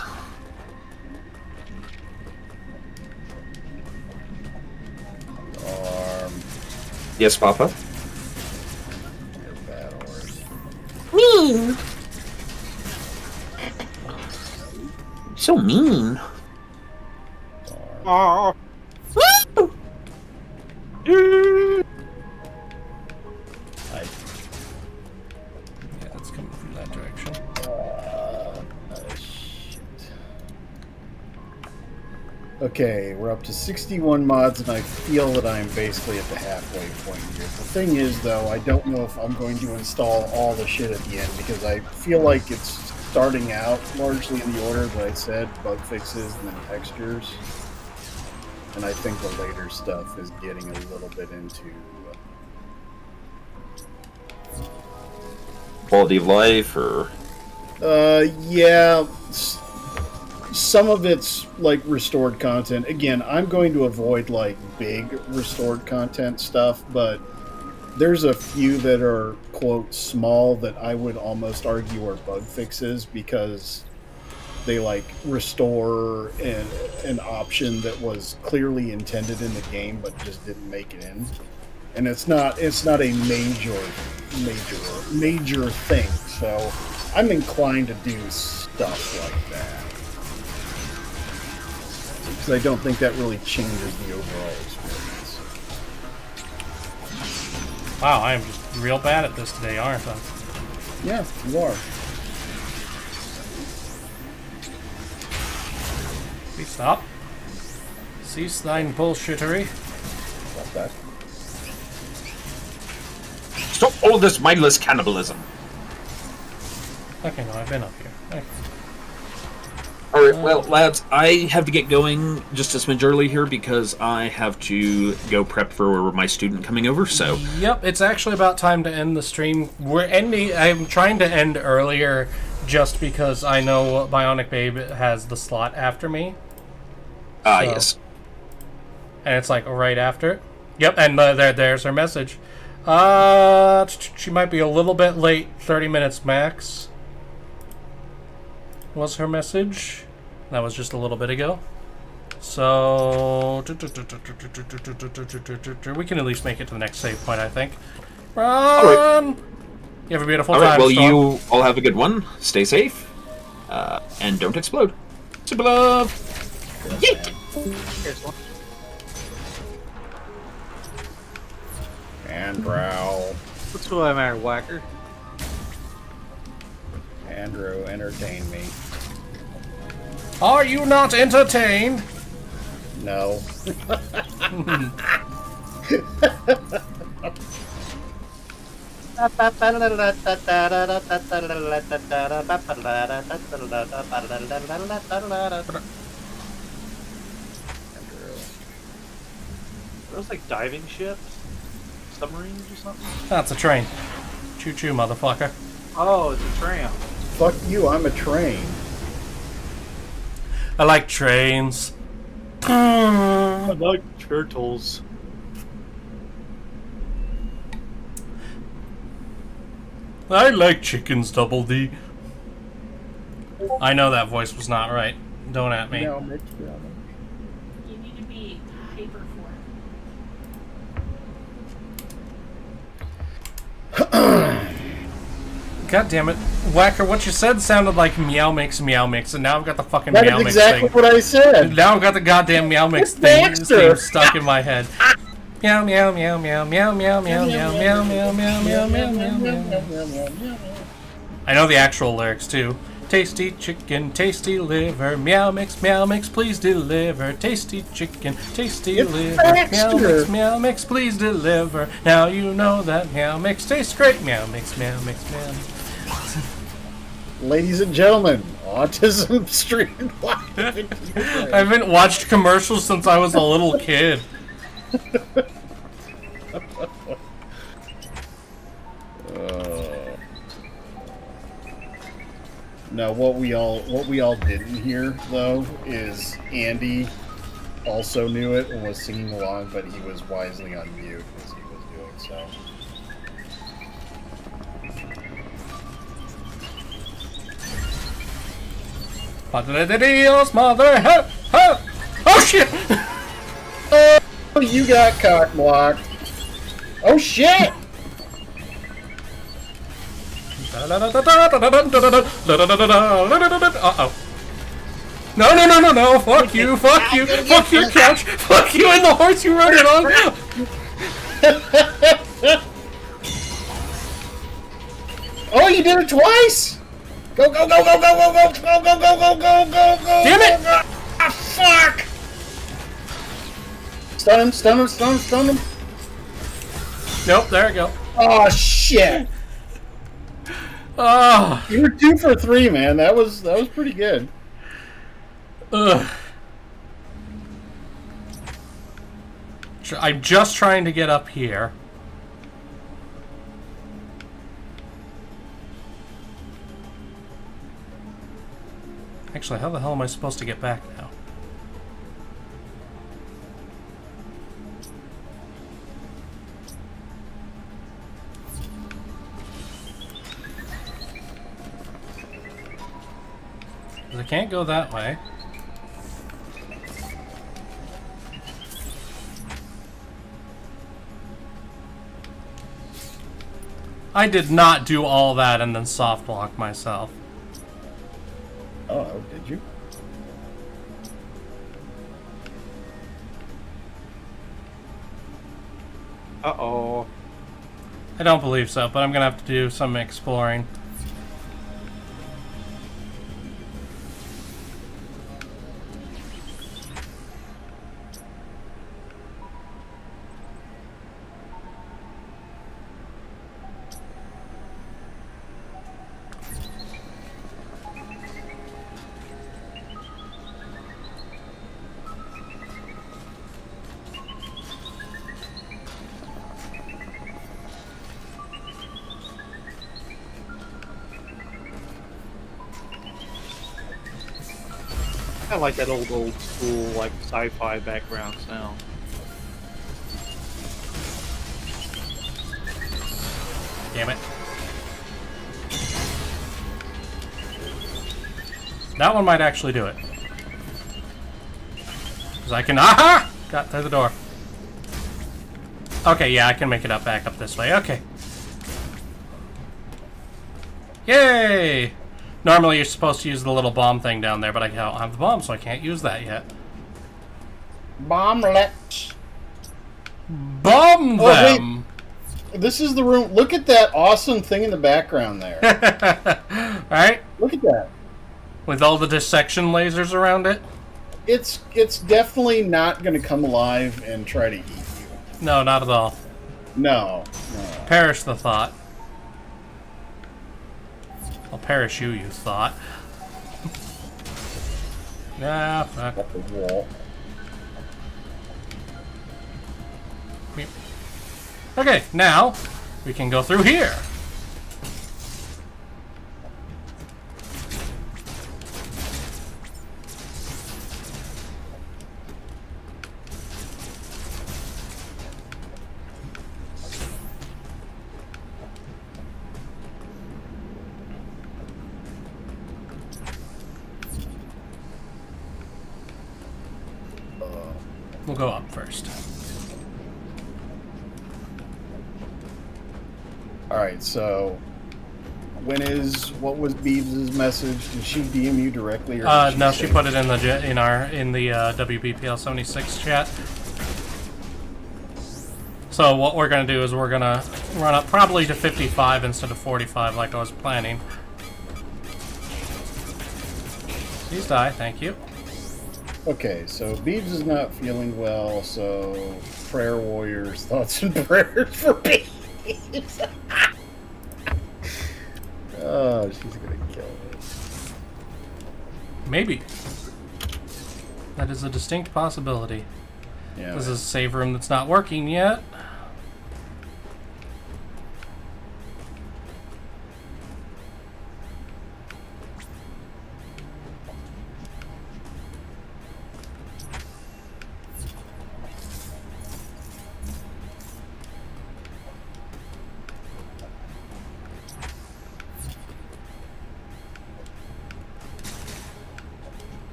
Yes, Papa? You're a bad horse. Mean! So mean. Oh. Yeah, it's coming from that direction. Shit. Okay, we're up to 61 mods, and I feel that I'm basically at the halfway point here. The thing is, though, I don't know if I'm going to install all the shit at the end, because I feel like it's starting out largely in the order that I said, bug fixes and then textures. And I think the later stuff is getting a little bit into... Quality of life, or... yeah... Some of it's like restored content. Again, I'm going to avoid like big restored content stuff, but there's a few that are, quote, small that I would almost argue are bug fixes because they like restore an option that was clearly intended in the game but just didn't make it in. And it's not a major thing. So I'm inclined to do stuff like that. Because I don't think that really changes the overall experience. Wow, I am just real bad at this today, aren't I? Yeah, you are. Please stop. Cease thine bullshittery. What's that? Stop all this mindless cannibalism. Okay, no, I've been up here. Okay. Alright, well, lads, I have to get going just a smidge early here because I have to go prep for my student coming over, so... Yep, it's actually about time to end the stream. I'm trying to end earlier just because I know Bionic Babe has the slot after me. Yes. And it's like right after it. Yep, and there's her message. She might be a little bit late, 30 minutes max. Was her message. That was just a little bit ago. So we can at least make it to the next save point, I think. Run! Alright. You have a beautiful Alright, time, well, Storm. you all have a good one. Stay safe. And don't explode. Super love! Yeet! Here's one. And growl. What's the matter, Whacker? Andrew, entertain me. Are you not entertained? No. Those like diving ships? Submarines or something? That's a train. Choo-choo, motherfucker. Oh, it's a tram. Fuck you, I'm a train. I like trains. I like turtles. I like chickens, Double D. I know that voice was not right. Don't at me. No, Mitch, You need to be hyper for it. God damn it. Whacker, what you said sounded like Meow Mix, and now I've got the fucking that Meow is Mix exactly thing. what I said. Now I've got the goddamn Meow Mix It's thing Baxter. stuck in my head. Meow, meow, meow, meow, meow, meow, meow, meow, meow, meow, meow, meow, meow, meow, meow. I know the actual lyrics too. Tasty chicken, tasty liver, Meow Mix, please deliver. Tasty chicken, tasty It's liver, Baxter. Meow Mix, please deliver. Now you know that Meow Mix tastes great. Meow Mix, Meow Mix. Ladies and gentlemen, Autism Stream. I haven't watched commercials since I was a little kid. No, what we all didn't hear though is Andy also knew it and was singing along, but he was wisely on mute as he was doing so. Padre de Dios, mother, help, help! Oh shit! Oh, you got cock blocked. Oh shit! Uh-oh. No, fuck you, fuck you, couch, fuck you and the horse you rode it on! Oh, you did it twice! Go, go, go, go, go, go, go, go, go, go, go, go, go, go! Damn it! Ah, fuck! Stun him, stun him, stun him, stun him! Nope, there we go. Oh, shit! Oh, You were 2 for 3, man. That was pretty good. ugh. I'm just trying to get up here. Actually, how the hell am I supposed to get back now? I can't go that way. I did not do all that and then soft block myself. Oh, did you? Uh-oh. I don't believe so, but I'm gonna have to do some exploring. I like that old school, like, sci-fi background sound. Damn it. That one might actually do it. Because I can... Aha! Got through the door. Okay, yeah, I can make it up back up this way. Okay. Yay! Normally you're supposed to use the little bomb thing down there, but I don't have the bomb, so I can't use that yet. Bomblets. Bomb them! Hey, this is the room. Look at that awesome thing in the background there. Right? Look at that. With all the dissection lasers around it? It's definitely not going to come alive and try to eat you. No, not at all. No. Perish the thought. I'll perish you, you thought. Nah, fuck. Up the wall. Okay, now we can go through here. We'll go up first. Alright, so what was Beebs' message? Did she DM you directly, or No, she put it in the WBPL 76 chat. So what we're gonna do is we're gonna run up probably to 55 instead of 45 like I was planning. Please die, thank you. Okay, so Beebs is not feeling well, so prayer warriors, thoughts and prayers for Beebs. Oh, she's gonna kill me. Maybe. That is a distinct possibility. Yeah. This is a save room that's not working yet.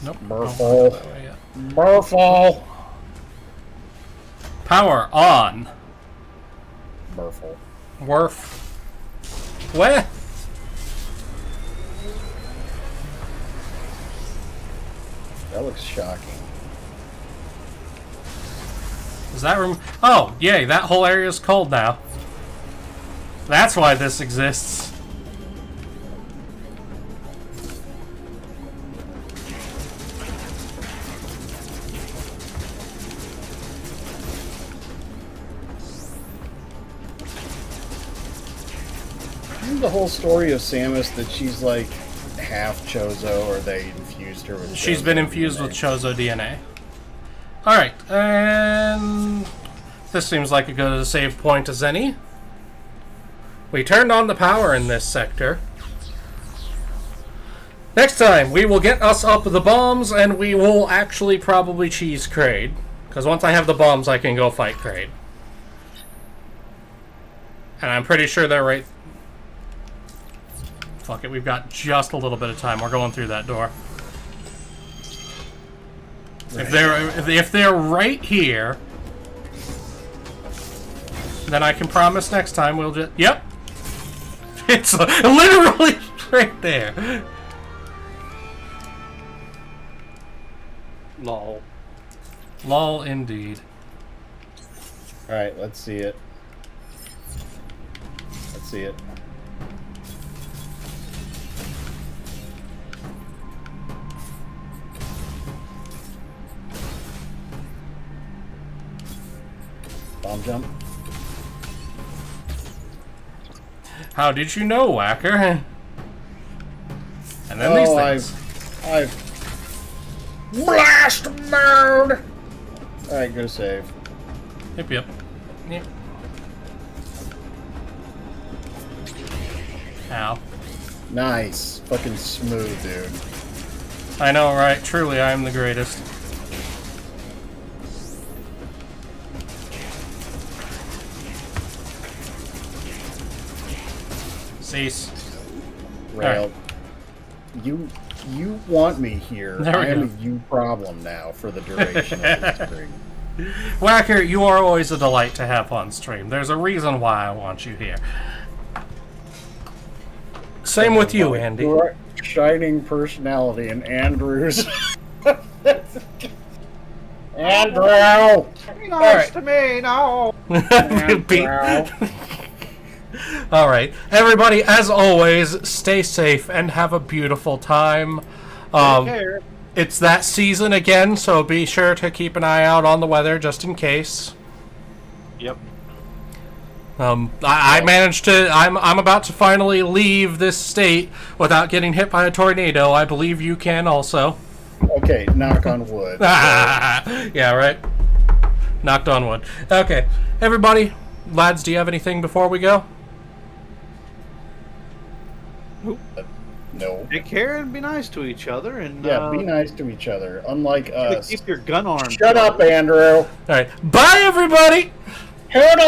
Nope. Burfall. Don't go that way yet. Burfall. Power on. Burfall. Worf. Where? That looks shocking. Is that room? Oh, yay, that whole area is cold now. That's why this exists. Isn't the whole story of Samus that she's like half Chozo, or they infused her with She's Chozo been infused DNA? with Chozo DNA. Alright, and this seems like a good save point as any. We turned on the power in this sector. Next time, we will get us up the bombs, and we will actually probably cheese Kraid. Because once I have the bombs, I can go fight Kraid. And I'm pretty sure they're right... Fuck it, we've got just a little bit of time. We're going through that door. If they're right here, then I can promise next time we'll just... Yep! It's literally right there. Lol. Lol, indeed. Alright, let's see it. Let's see it. Bomb jump. How did you know, Whacker? And then these things. I've blast mode. All right, go save. Yep, yep. Yep. Ow. Nice. Fucking smooth, dude. I know, right? Truly, I am the greatest. Cease. Rale, Alright. you want me here. There we I am go. a you problem now for the duration of this stream. Whacker, you are always a delight to have on stream. There's a reason why I want you here. Same with you, Andy. Your shining personality and Andrew's. Andrew! Be nice to me, no. Beat. All right, everybody. As always, stay safe and have a beautiful time. Take care. It's that season again, so be sure to keep an eye out on the weather just in case. Yep. I managed to. I'm about to finally leave this state without getting hit by a tornado. I believe you can also. Okay, knock on wood. Yeah, right. Knocked on wood. Okay, everybody, lads, do you have anything before we go? No. Take care and be nice to each other. And Yeah, be nice to each other. Unlike us. keep your gun armed. Shut up, Andrew. All right, bye, everybody. Toodles!